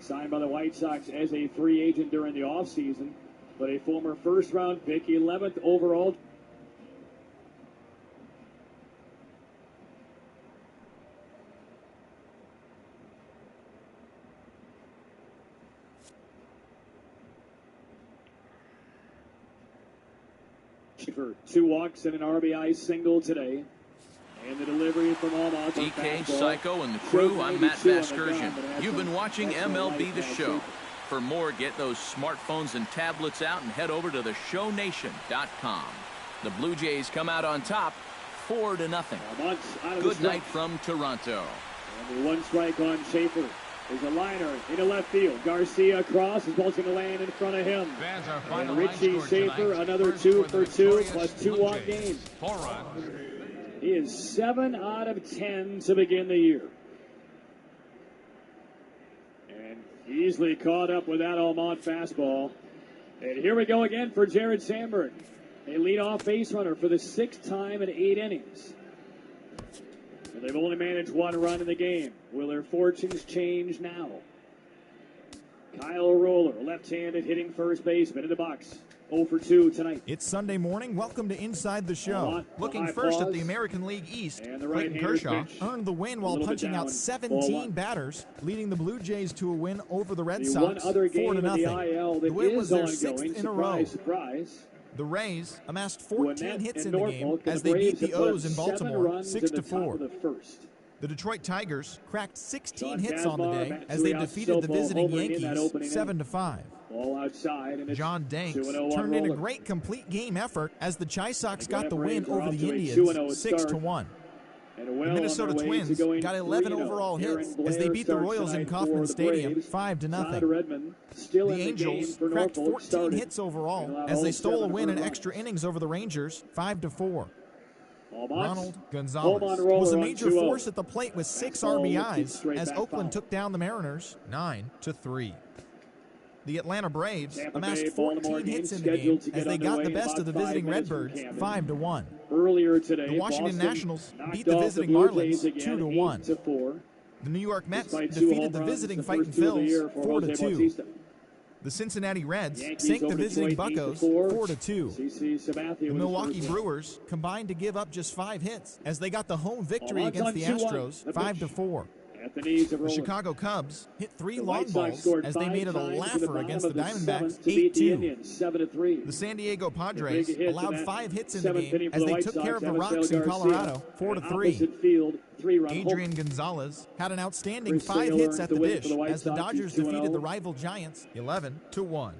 Signed by the White Sox as a free agent during the offseason, but a former first-round pick, 11th overall. For 2 walks and an RBI single today. And the delivery from Almont. DK, Psycho, and the crew, I'm Matt Vasgersian. You've been watching MLB The Show. For more, get those smartphones and tablets out and head over to theshownation.com. The Blue Jays come out on top, 4-0. Good night from Toronto. And 1 strike on Schaefer. There's a liner into left field. Garcia across. His ball's going to land in front of him. Fans, our final And Richie line score Schaefer, tonight. another First 2 for the for 2, victorious plus Blue 2-walk Jays. game. 4 runs. He is 7 out of 10 to begin the year. And easily caught up with that Almont fastball. And here we go again for Jared Sandberg. A leadoff base runner for the 6th time in 8 innings. And they've only managed 1 run in the game. Will their fortunes change now? Kyle Roller, left-handed hitting first baseman in the box. 0 for 2 tonight. It's Sunday morning. Welcome to Inside the Show. Almont, Looking high first at pause. the American League East, And the Clayton right-hander Kershaw pitch. earned the win A while little bit punching out down. 17 Ball 1. batters, leading the Blue Jays to a win over the Red The Sox one other game 4-0. in the IL that The win was is their ongoing. 6th in a row. Surprise, surprise. The Rays amassed 14 Gwinnett hits and in the game Norfolk, and as the they beat Braves the have put O's in 7 Baltimore runs in the top 6-4. of the first. The Detroit Tigers cracked 16 Sean hits on the Kazmar, day Matt as they Tuyas, defeated the softball visiting homering in that Yankees opening 7-5. Ball outside, and it's John Danks 2-0 turned in a Roller. great complete game effort as the Chi Sox The got the Gwinnett win Braves are over off the to a Indians 2-0 6-1. And The well Minnesota on their way to Twins going got 11 3-0. overall Aaron hits Blair as they beat the starts Royals in tonight Kauffman for the Stadium Braves. 5-0. Todd Redmond still The in the game Angels for cracked Norfolk, 14 started. hits overall They'll have as all they stole a 7 win in runs. extra innings over the Rangers 5-4. Almont. Ronald Home Gonzalez on roller was a on major 2-0. force at the plate with 6 Fastball lifted RBIs straight as back Oakland foul. took down the Mariners 9-3. The Atlanta Braves Tampa amassed Bay, Baltimore 14 hits game in the game scheduled to get as they got the underway best of the about 5 visiting minutes from Redbirds Camden. 5-1. Earlier today, The Washington Boston Nationals knocked beat the off visiting Blue Marlins Jays again, 2-1. 8-4. The New York Mets Despite 2 defeated home the runs, visiting the Fighting first 2 of the Phils year for Jose 4-2. Bautista. The Cincinnati Reds Yankees sank the over visiting Detroit, Buccos 8-4. 4-2. CC Sabathia The with Milwaukee his first Brewers combined to give up just 5 hits as they got the home victory Almont's against on the 2-1. Astros The pitch. 5-4. at the knees of The Roller. Chicago Cubs hit 3 The long White Sox balls scored as they 5 made it a times to the laugher bottom against of the the Diamondbacks 7th to beat the 8-2. Indians 7-3. The San Diego The Padres big hit allowed to that 5 hits in the 7th inning game for as the they White took Sox. care of the Abigail Rocks in Garcia, Colorado an 4-3. opposite field 3-run Adrian Gonzalez had an outstanding Chris 5 Taylor hits at the to win dish for the White as the Sox. Dodgers He's 2-0. defeated the rival Giants 11-1.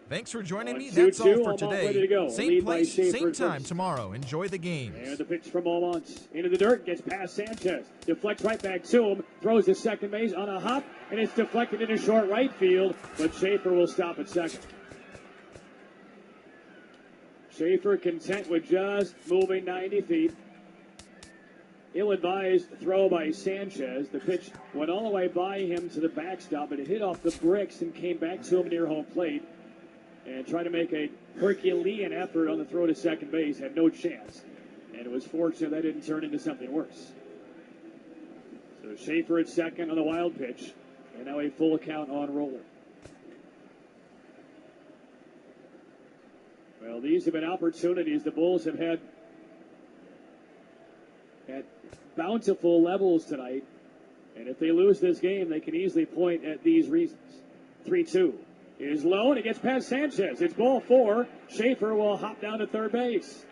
Thanks for joining me. 2-2, That's all for Almont ready to today. go. Same Lead by place, Schaefer same at time first. tomorrow. Enjoy the games. And the pitch from Almont into the dirt, gets past Sanchez, deflects right back to him, throws to second base on a hop, and it's deflected into short right field, but Schaefer will stop at second. Schaefer content with just moving 90 feet. Ill-advised throw by Sanchez. The pitch went all the way by him to the backstop, but it hit off the bricks and came back to him near home plate. And tried to make a Herculean effort on the throw to second base. Had no chance. And it was fortunate that didn't turn into something worse. So Schaefer at second on the wild pitch. And now a full count on Roller. Well, these have been opportunities the Bulls have had at bountiful levels tonight. And if they lose this game, they can easily point at these reasons. 3-2 is low, and it gets past Sanchez. It's ball 4. Schaefer will hop down to third base.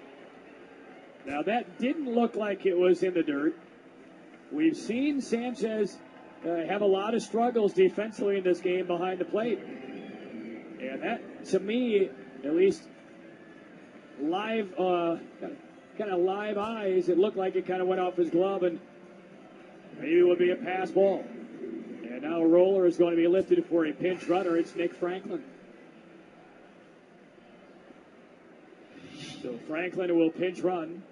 Now, that didn't look like it was in the dirt. We've seen Sanchez have a lot of struggles defensively in this game behind the plate. And that, to me, at least live, kind of live eyes, it looked like it kind of went off his glove, and maybe it would be a pass ball. And now Roller is going to be lifted for a pinch runner. It's Nick Franklin. So Franklin will pinch run.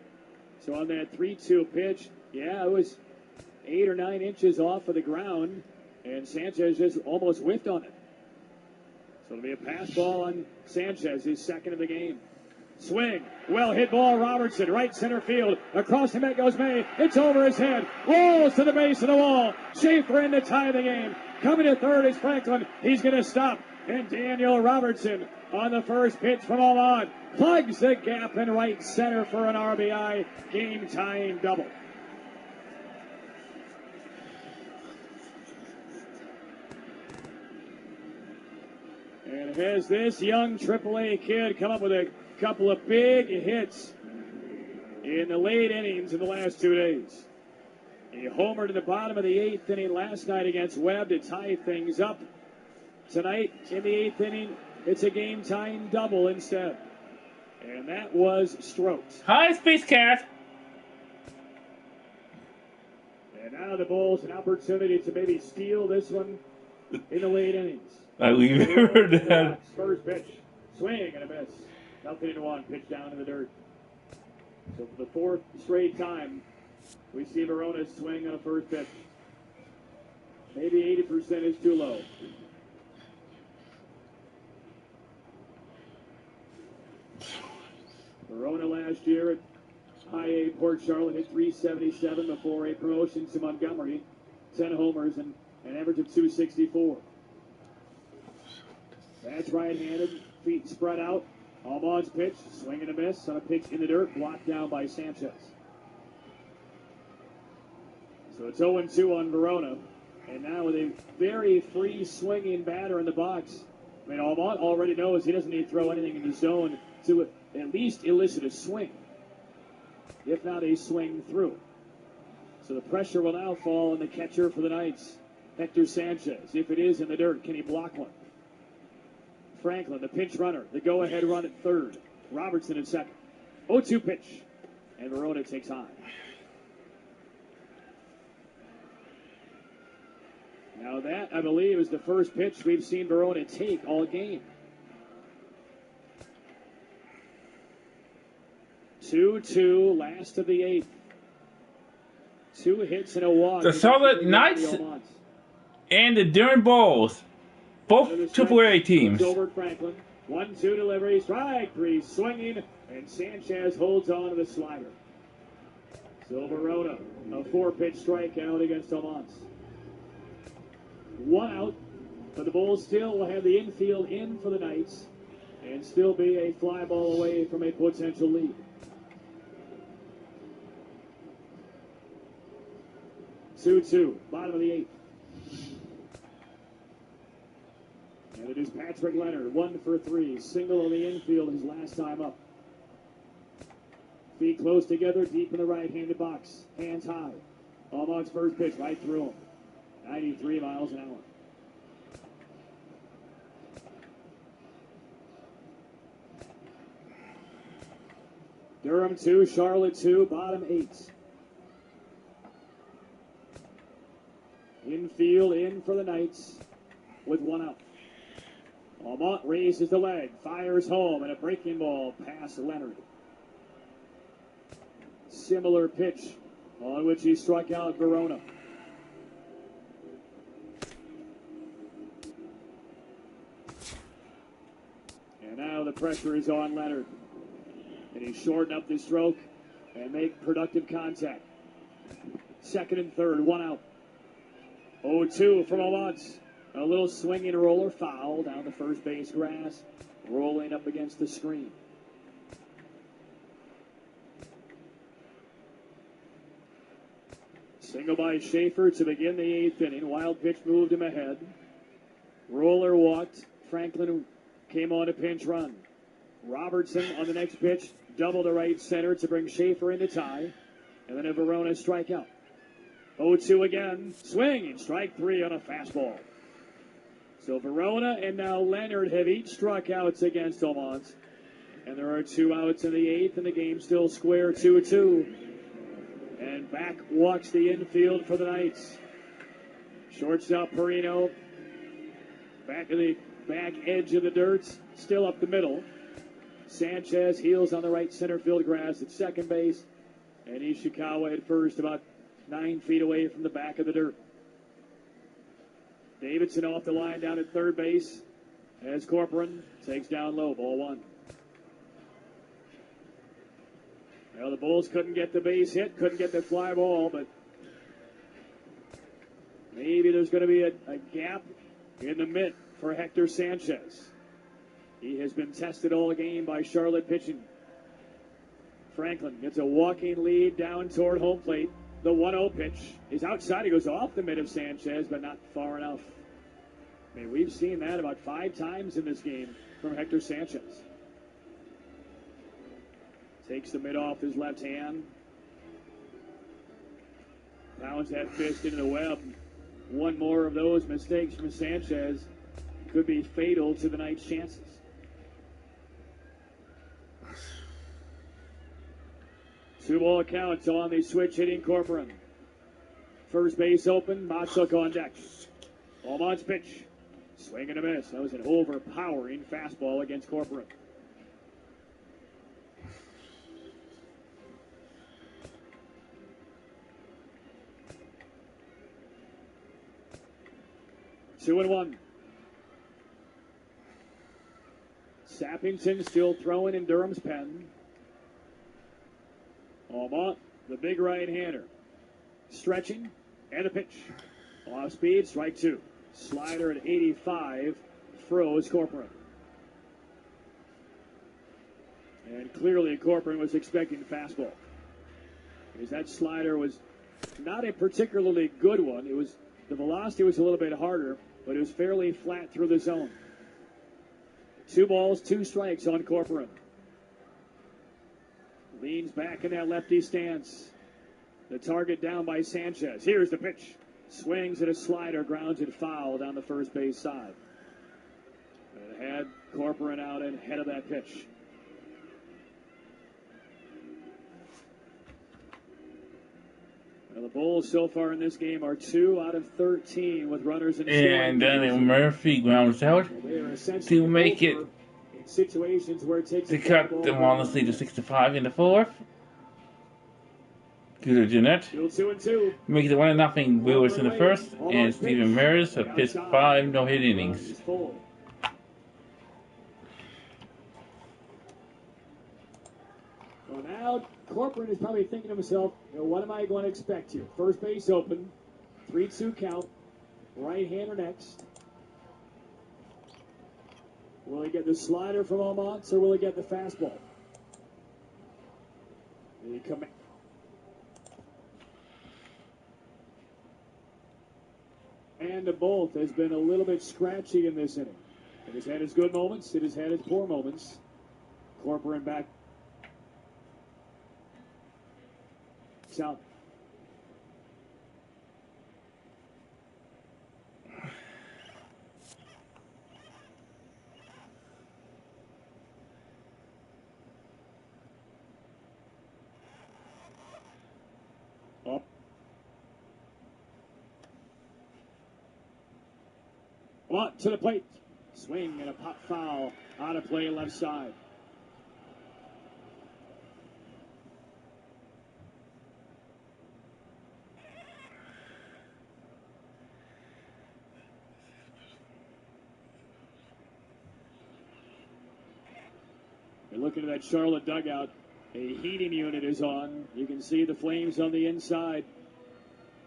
So on that 3-2 pitch, yeah, it was 8 or 9 inches off of the ground, and Sanchez just almost whiffed on it. So it'll be a pass ball on Sanchez, his second of the game. Swing, well hit ball, Robertson, right center field. Across the net goes May. It's over his head. Rolls to the base of the wall. Schaefer in to tie the game. Coming to third is Franklin. He's going to stop. And Daniel Robertson on the first pitch from Almont plugs the gap in right center for an RBI game-tying double. And has this young AAA kid come up with a couple of big hits in the late innings in the last 2 days. He homered in the bottom of the 8th inning last night against Webb to tie things up. Tonight in the 8th inning, it's a game-tying double instead. And that was stroked. Hi, Space Cat. And now the Bulls an opportunity to maybe steal this one in the late innings. I remember that. First pitch, swing and a miss. 0-1, pitch down in the dirt. So for the fourth straight time, we see Verona swing on a first pitch. Maybe 80% is too low. Verona last year at High A Port Charlotte hit .377 before a promotion to Montgomery. 10 homers and an average of .264. That's right-handed, feet spread out. Almon's pitch, swing and a miss on a pitch in the dirt, blocked down by Sanchez. So it's 0-2 on Verona. And now with a very free swinging batter in the box. I mean, Almont already knows he doesn't need to throw anything in the zone to at least elicit a swing, if not a swing through. So the pressure will now fall on the catcher for the Knights, Hector Sanchez. If it is in the dirt, can he block one? Franklin, the pinch runner, the go-ahead run at third. Robertson at second. 0-2 pitch, and Verona takes high. Now that, I believe, is the first pitch we've seen Verona take all game. 2-2, last of the eighth. 2 hits and a walk. The Charlotte Knights and the Durham Bulls, both AAA teams. Gilbert Franklin, 1-2 delivery, strike 3, swinging, and Sanchez holds on to the slider. So Verona, a 4-pitch strikeout against Almonte. 1 out, but the Bulls still will have the infield in for the Knights and still be a fly ball away from a potential lead. Two, bottom of the eighth. And it is Patrick Leonard, 1 for 3, single on the infield his last time up. Feet close together, deep in the right-handed box, hands high. Almont's first pitch right through him. 93 miles an hour. Durham 2, Charlotte 2, bottom 8. Infield in for the Knights with 1 out. Almont raises the leg, fires home, and a breaking ball past Leonard. Similar pitch on which he struck out Verona. And now the pressure is on Leonard. And he shorten up the stroke and make productive contact. Second and third, 1 out. 0-2 from Almont. A little swinging roller foul down the first base grass, rolling up against the screen. Single by Schaefer to begin the 8th inning. Wild pitch moved him ahead. Roller walked. Franklin came on a pinch run. Robertson on the next pitch, double to right center to bring Schaefer into tie. And then a Verona strikeout. 0-2 again. Swing and strike 3 on a fastball. So Verona and now Leonard have each struck outs against Almont. And there are 2 outs in the 8th, and the game still square 2-2. And back walks the infield for the Knights. Shortstop Perino. Back to the back edge of the dirt. Still up the middle. Sanchez heels on the right center field grass at second base. And Ishikawa at first, about 9 feet away from the back of the dirt. Davidson off the line down at third base as Corcoran takes down low, ball 1. Well, the Bulls couldn't get the base hit, couldn't get the fly ball, but maybe there's going to be a gap in the mitt for Hector Sanchez. He has been tested all game by Charlotte pitching. Franklin gets a walking lead down toward home plate. The 1-0 pitch is outside. He goes off the mitt of Sanchez, but not far enough. I mean, we've seen that about 5 times in this game from Hector Sanchez. Takes the mitt off his left hand. Pounds that fist into the web. One more of those mistakes from Sanchez could be fatal to the Knights' chances. Two-ball counts on the switch hitting Corcoran. First base open, Matsuk on deck. Almont's pitch. Swing and a miss. That was an overpowering fastball against Corcoran. Two and one. Sappington still throwing in Durham's pen. Almont, the big right-hander. Stretching, and a pitch. Off speed, strike two. Slider at 85, froze Corcoran. And clearly Corcoran was expecting fastball. Because that slider was not a particularly good one. It was, the velocity was a little bit harder, but it was fairly flat through the zone. 2 balls, 2 strikes on Corcoran. Leans back in that lefty stance. The target down by Sanchez. Here's the pitch. Swings at a slider, grounds it foul down the first base side. It had Corcoran out ahead of that pitch. Well, the Bulls so far in this game are 2 out of 13 with runners in scoring. And Daniel Murphy grounds out to make it situations where it takes to cut the Marlins lead to 6-5 in the fourth. Peter Jeanette. Still 2 and 2. Make it 1-0 Brewers in the first, and Steven Maris have pitched 5 no-hit innings. Well, now Corcoran is probably thinking to himself, what am I going to expect here? First base open, 3-2 count, right-hander next. Will he get the slider from Almont, or will he get the fastball? The command of both has been a little bit scratchy in this inning. It has had its good moments, it has had its poor moments. Corcoran back. South. Up. On to the plate. Swing and a pop foul. Out of play left side. You're looking at that Charlotte dugout. A heating unit is on. You can see the flames on the inside,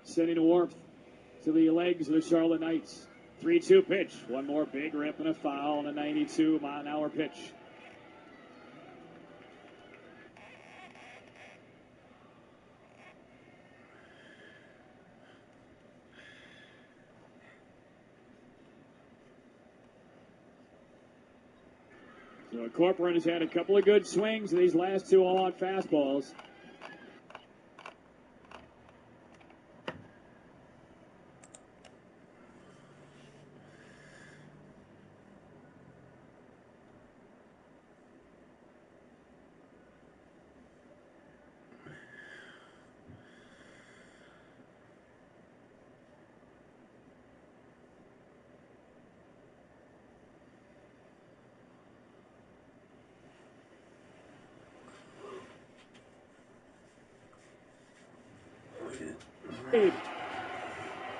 sending warmth to the legs of the Charlotte Knights. 3-2 pitch. One more big rip and a foul on a 92-mile-an-hour pitch. So Corcoran has had a couple of good swings in these last 2 all-out fastballs.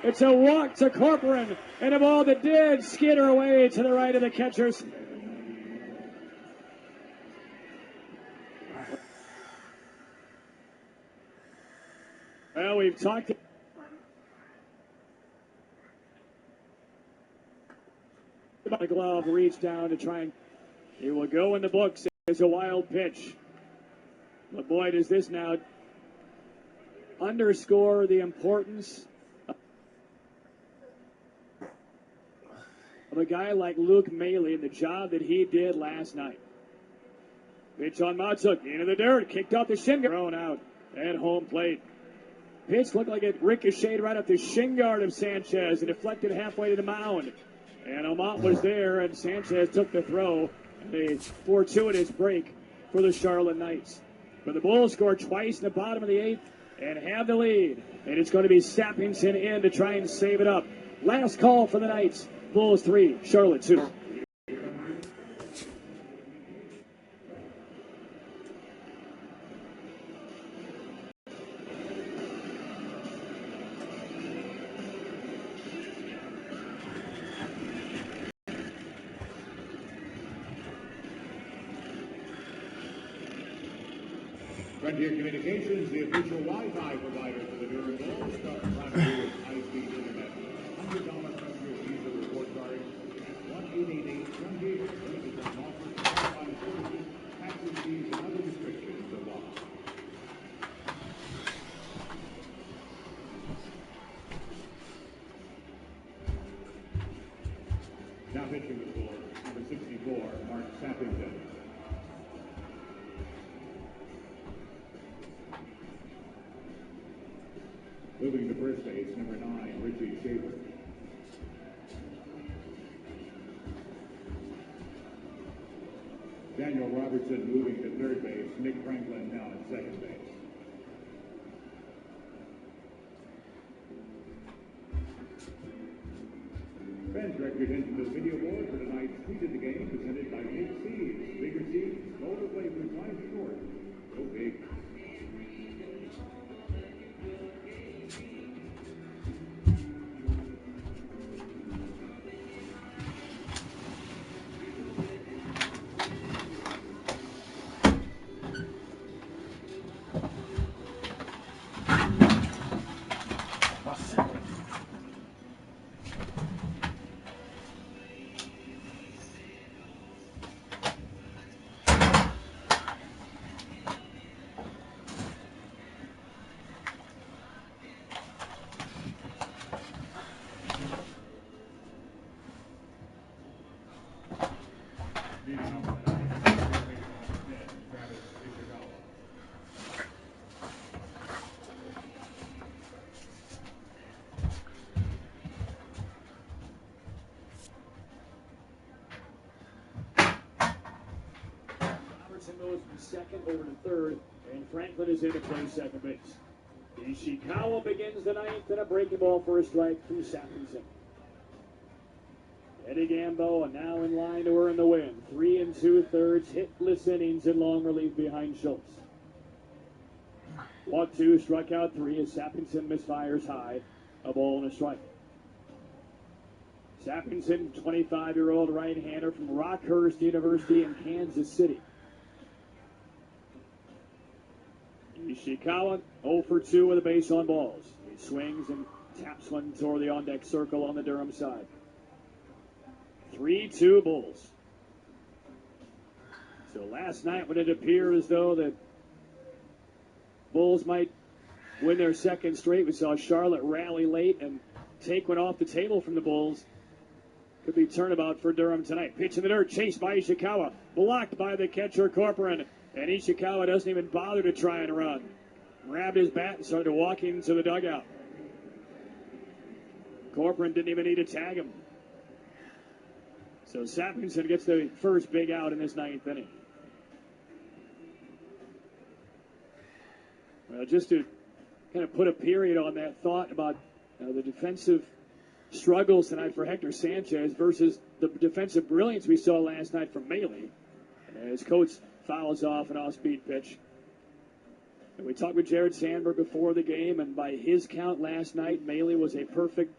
It's a walk to Corcoran, and a ball that did skitter away to the right of the catchers. Well, we've talked about the glove, reach down to try and it will go in the books as a wild pitch. But boy, does this now underscore the importance of a guy like Luke Maile and the job that he did last night. Pitch on Matsuk, into the dirt, kicked off the shin guard, thrown out at home plate. Pitch looked like it ricocheted right up the shin guard of Sanchez and deflected halfway to the mound. And Almont was there, and Sanchez took the throw. A fortuitous break for the Charlotte Knights. But the Bulls scored twice in the bottom of the 8th, and have the lead. And it's going to be Sappington in to try and save it up. Last call for the Knights. Bulls 3, Charlotte 2. Frontier Communications, the official Wi-Fi provider for the Durham Bulls, trying to do with high-speed internet. $100 Frontier Visa report card at 1-888-FRONTIER. Limited time offers, Wi-Fi services, taxes, fees, and other restrictions apply. Now pitching the floor, number 64, Mark Sappington. Moving to first base, number 9, Richie Shaver. Daniel Robertson moving to third base. Nick Franklin now at second base. Fans direct your attention to the video board for tonight's Tweet of the Game, presented by Big Seeds. Bigger seeds, bolder flavors, life short. Go big. Goes from second over to third, and Franklin is in to play second base. Ishikawa begins the ninth, and a breaking ball for a strike from Sappington. Eddie Gambo now in line to earn the win. 3 2/3 hitless innings in long relief behind Schultz. Walk 2, struck out 3 as Sappington misfires high. A ball and a strike. Sappington, 25-year-old right-hander from Rockhurst University in Kansas City. Ishikawa 0 for 2 with a base on balls. He swings and taps one toward the on-deck circle on the Durham side. 3-2 Bulls. So last night when it appeared as though the Bulls might win their second straight, we saw Charlotte rally late and take one off the table from the Bulls. Could be turnabout for Durham tonight. Pitch in the dirt, chased by Ishikawa. Blocked by the catcher Corcoran. And Ishikawa doesn't even bother to try and run. Grabbed his bat and started walking to the dugout. Corcoran didn't even need to tag him. So Sappington gets the first big out in this ninth inning. Well, just to kind of put a period on that thought about the defensive struggles tonight for Hector Sanchez versus the defensive brilliance we saw last night from Maile. As Coates fouls off an off-speed pitch. And we talked with Jared Sandberg before the game, and by his count last night, Maile was a perfect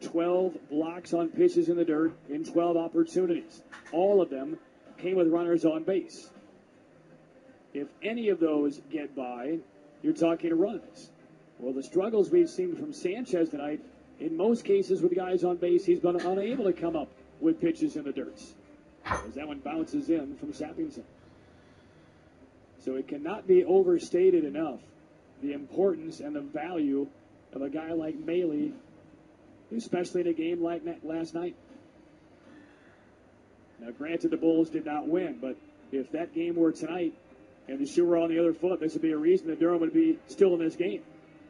12 blocks on pitches in the dirt in 12 opportunities. All of them came with runners on base. If any of those get by, you're talking runs. Well, the struggles we've seen from Sanchez tonight, in most cases with guys on base, he's been unable to come up with pitches in the dirt. As that one bounces in from Sappington. So it cannot be overstated enough, the importance and the value of a guy like Maile, especially in a game like last night. Now, granted, the Bulls did not win, but if that game were tonight and the shoe were on the other foot, this would be a reason that Durham would be still in this game.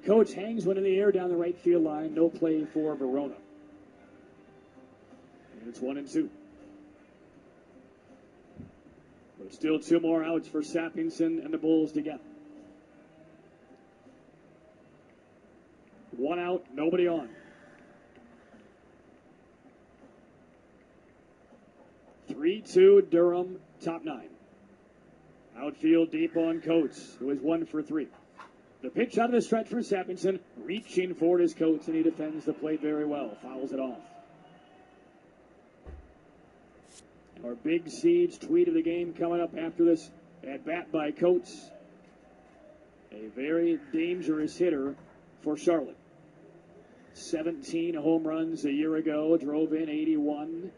Coach hangs one in the air down the right field line. No play for Verona. And it's 1-2. But still 2 more outs for Sappington and the Bulls together. nobody on. 3-2 Durham, top 9. Outfield deep on Coates, who is 1 for 3. The pitch out of the stretch for Sappington, reaching forward his Coates, and he defends the plate very well, fouls it off. Our Big Siege tweet of the game coming up after this at bat by Coates. A very dangerous hitter for Charlotte. 17 home runs a year ago, drove in 81,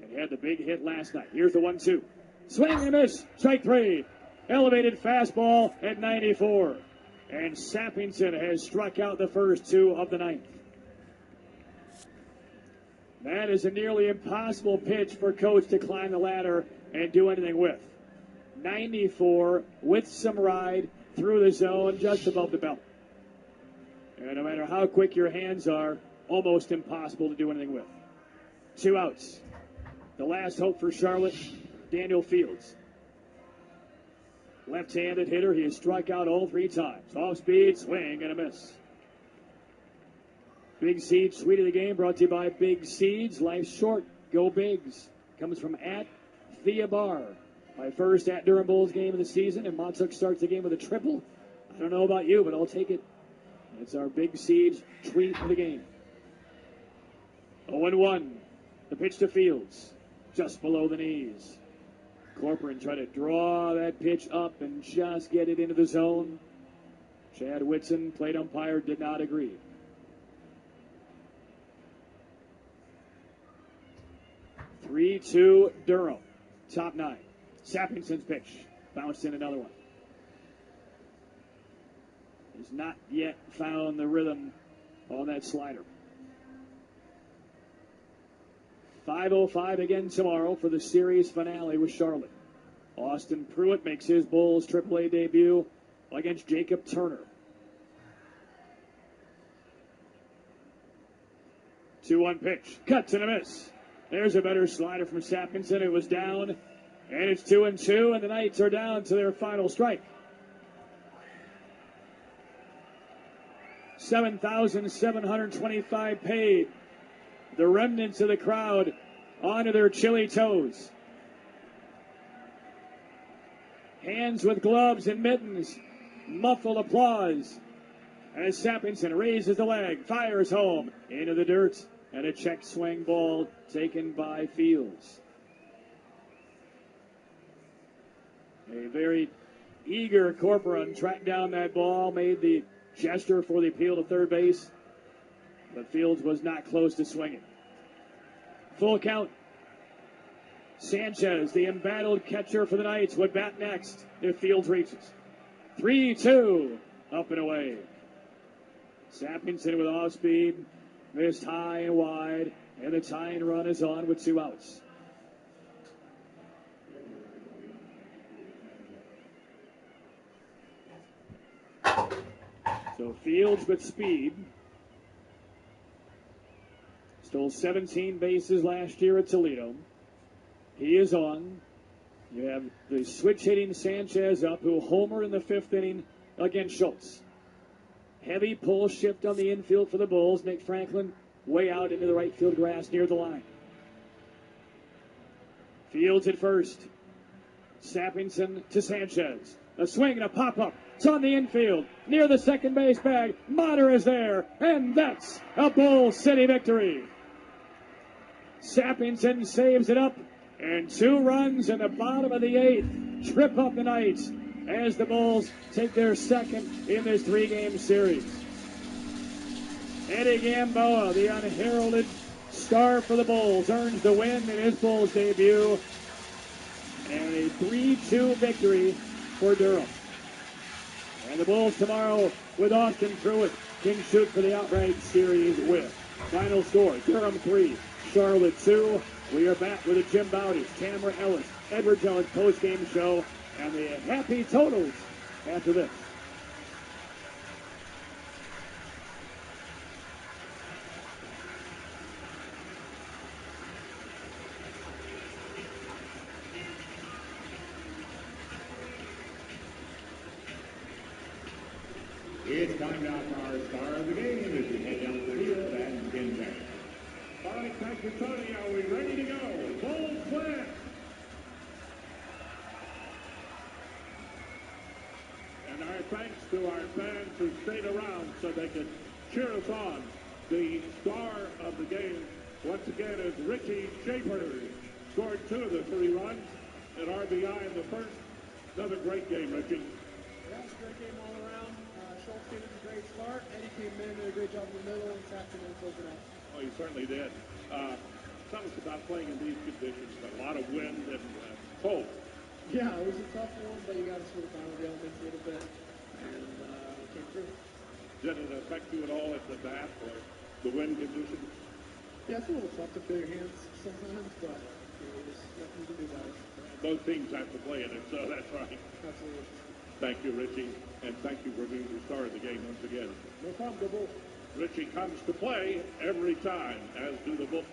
and had the big hit last night. Here's the 1-2. Swing and a miss, strike 3. Elevated fastball at 94. And Sappington has struck out the first 2 of the 9th. That is a nearly impossible pitch for Coates to climb the ladder and do anything with. 94 with some ride through the zone just above the belt. And no matter how quick your hands are, almost impossible to do anything with. 2 outs. The last hope for Charlotte, Daniel Fields. Left-handed hitter, he has struck out all 3 times. Off-speed, swing, and a miss. Big Seeds, Sweet of the Game, brought to you by Big Seeds. Life's short, go Bigs. Comes from at Thea Bar. My first at Durham Bulls game of the season, and Montauk starts the game with a triple. I don't know about you, but I'll take it. It's our Big Seeds tweet of the game. 0-1. The pitch to Fields, just below the knees. Corcoran tried to draw that pitch up and just get it into the zone. Chad Whitson, plate umpire, did not agree. 3-2 Durham, top 9. Sappington's pitch, bounced in another one. Has not yet found the rhythm on that slider. 5:05 again tomorrow for the series finale with Charlotte. Austin Pruitt makes his Bulls AAA debut against Jacob Turner. 2-1 pitch, cuts and a miss. There's a better slider from Sappington. It was down, and it's 2-2, and the Knights are down to their final strike. 7,725 paid. The remnants of the crowd onto their chilly toes. Hands with gloves and mittens. Muffled applause as Sappington raises the leg, fires home into the dirt, and a check swing ball taken by Fields. A very eager Corcoran tracked down that ball, made the gesture for the appeal to third base, but Fields was not close to swinging. Full count. Sanchez, the embattled catcher for the Knights, would bat next if Fields reaches. 3-2, up and away. Sappington with off speed, missed high and wide, and the tying run is on with 2 outs. So Fields with speed. Stole 17 bases last year at Toledo. He is on. You have the switch-hitting Sanchez up, who homered in the 5th inning against Schultz. Heavy pull shift on the infield for the Bulls. Nick Franklin way out into the right field grass near the line. Fields at first. Sappington to Sanchez. A swing and a pop-up. It's on the infield, near the second base bag. Motter is there, and that's a Bull City victory. Sappington saves it up, and 2 runs in the bottom of the 8th trip up the Knights as the Bulls take their second in this 3-game series. Eddie Gamboa, the unheralded star for the Bulls, earns the win in his Bulls debut, and a 3-2 victory for Durham. And the Bulls tomorrow with Austin Pruitt can shoot for the outright series win. Final score, Durham 3, Charlotte 2. We are back with the Jim Bowdy, Tamara Ellis, Edward Jones post-game show, and the happy totals after this. It's time now for our star of the game as we head down the field and begin back. All right, thank you, Tony. Are we ready to go? Full swing. And our thanks to our fans who stayed around so they could cheer us on. The star of the game, once again, is Richie Schaefer. Scored 2 of the 3 runs, an RBI in the first. Another great game, Richie. Yeah, it's a great game all around. Schultz gave us a great start. Eddie came in, did a great job in the middle, and Saxon and closing out. Oh, you certainly did. Tell us about playing in these conditions. A lot of wind and cold. Yeah, it was a tough one, but you got to sort of battle the elements a little bit, and came through. Did it affect you at all at the bat or the wind conditions? Yeah, it's a little tough to feel your hands sometimes, but there's nothing you can do about it. Both teams have to play in it, so that's right. Absolutely. Thank you, Richie, and thank you for being the star of the game once again. No problem, the Bull. Richie comes to play every time, as do the Bulls.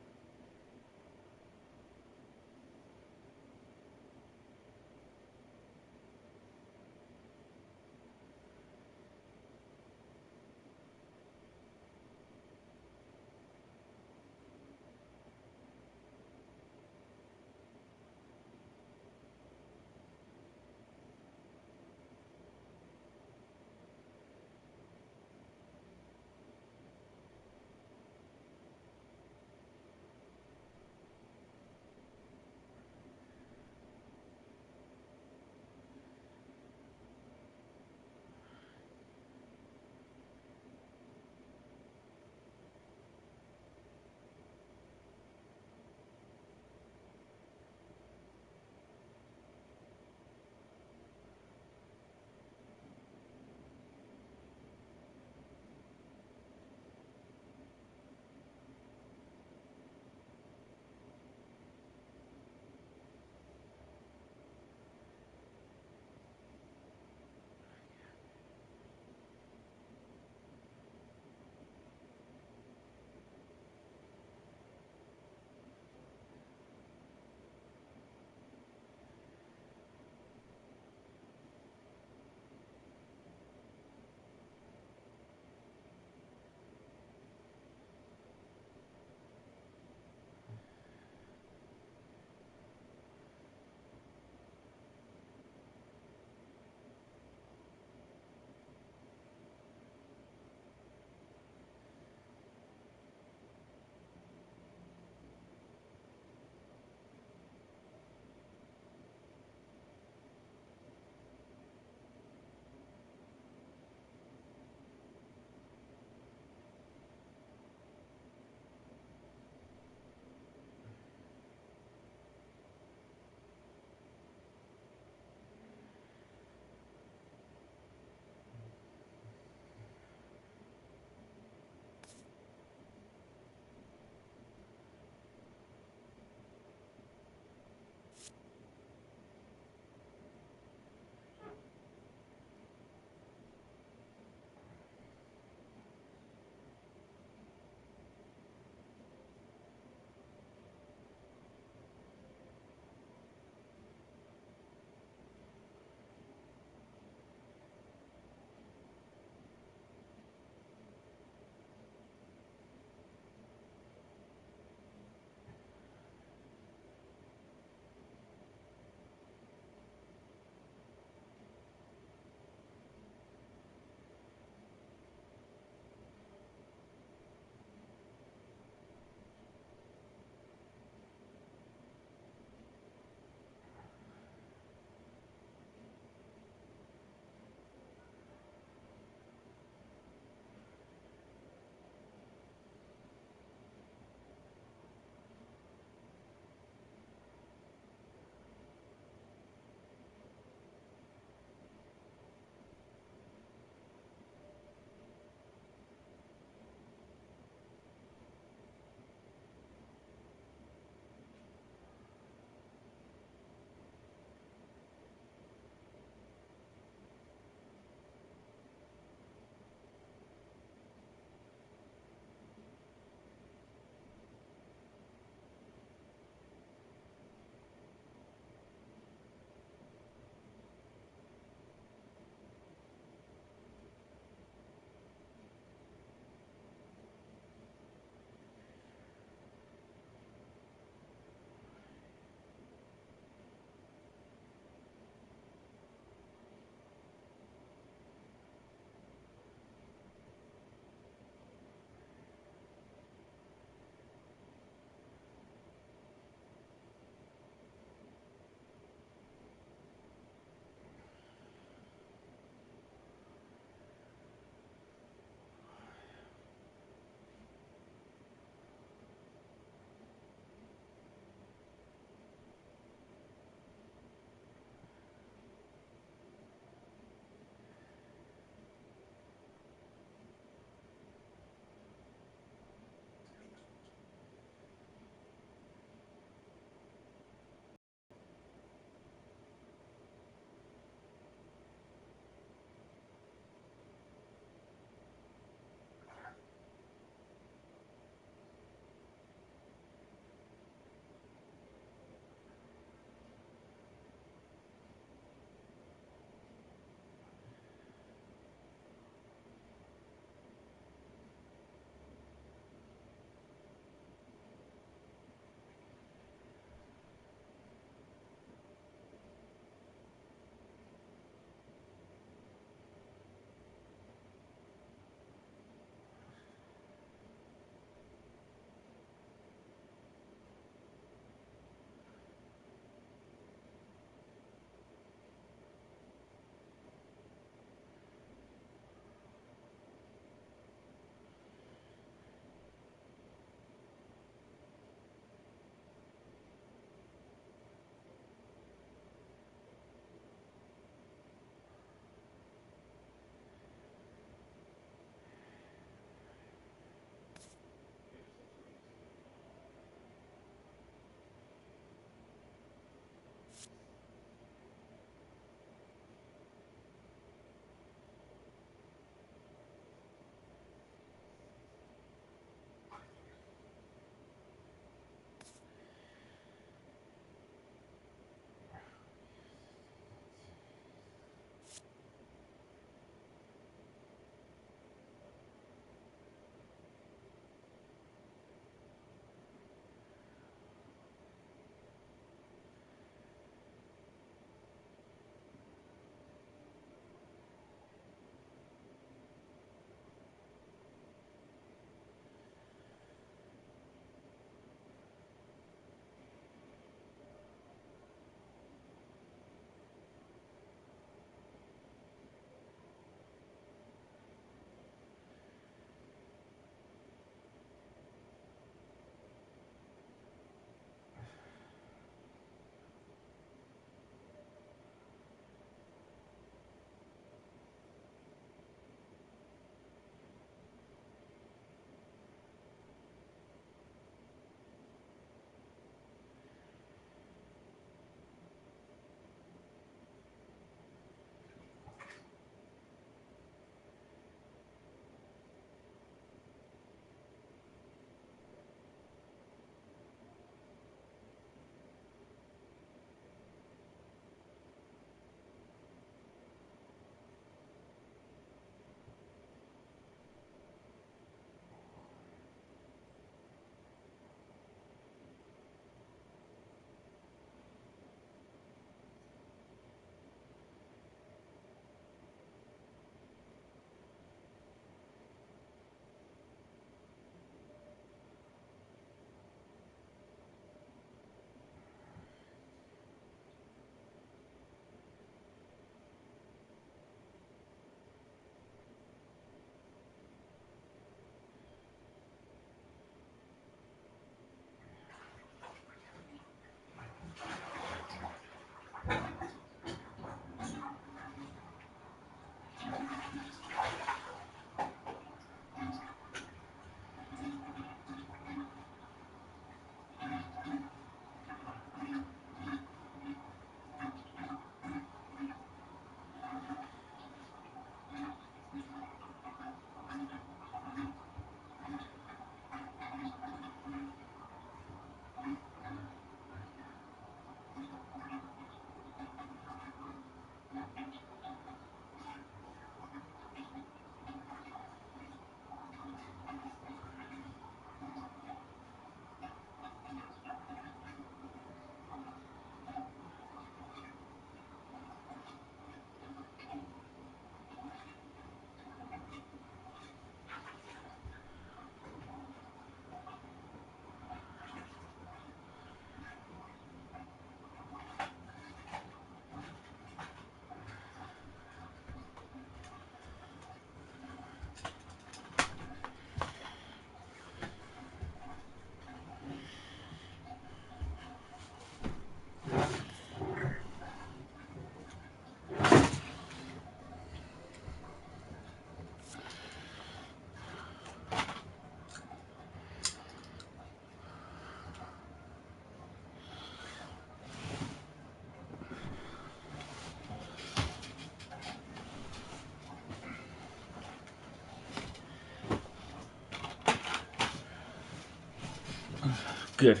Good.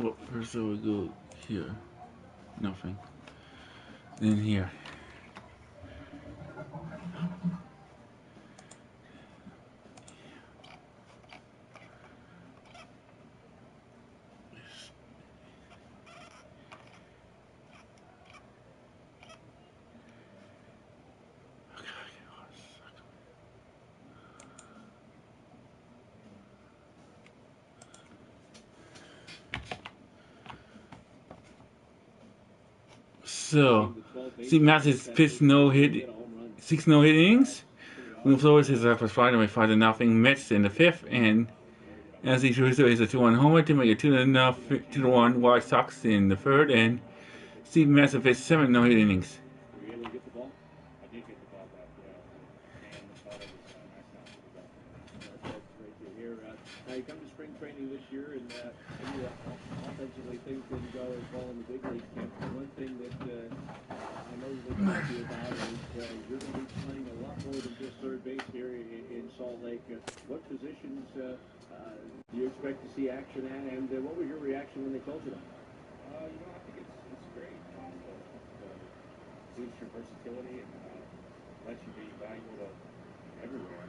Well, first we go here. Nothing. Then here. So, Steve Matthews pitched six no-hit innings. William Flores is up for Friday by 5-0 Mets in the fifth, and Anthony Rizzo is a 2-1 homer to make it 2-1 White Sox in the third, and Steve Matthews pitched 7 no-hit innings. You come to spring training this year, and maybe offensively things didn't go as well in the big league camp. One thing that I know that they talk to you about is you're going to be playing a lot more than just third base here in Salt Lake. What positions do you expect to see action at, and what was your reaction when they told you that? I think it's great. Boosts your versatility and lets you be valuable to everywhere.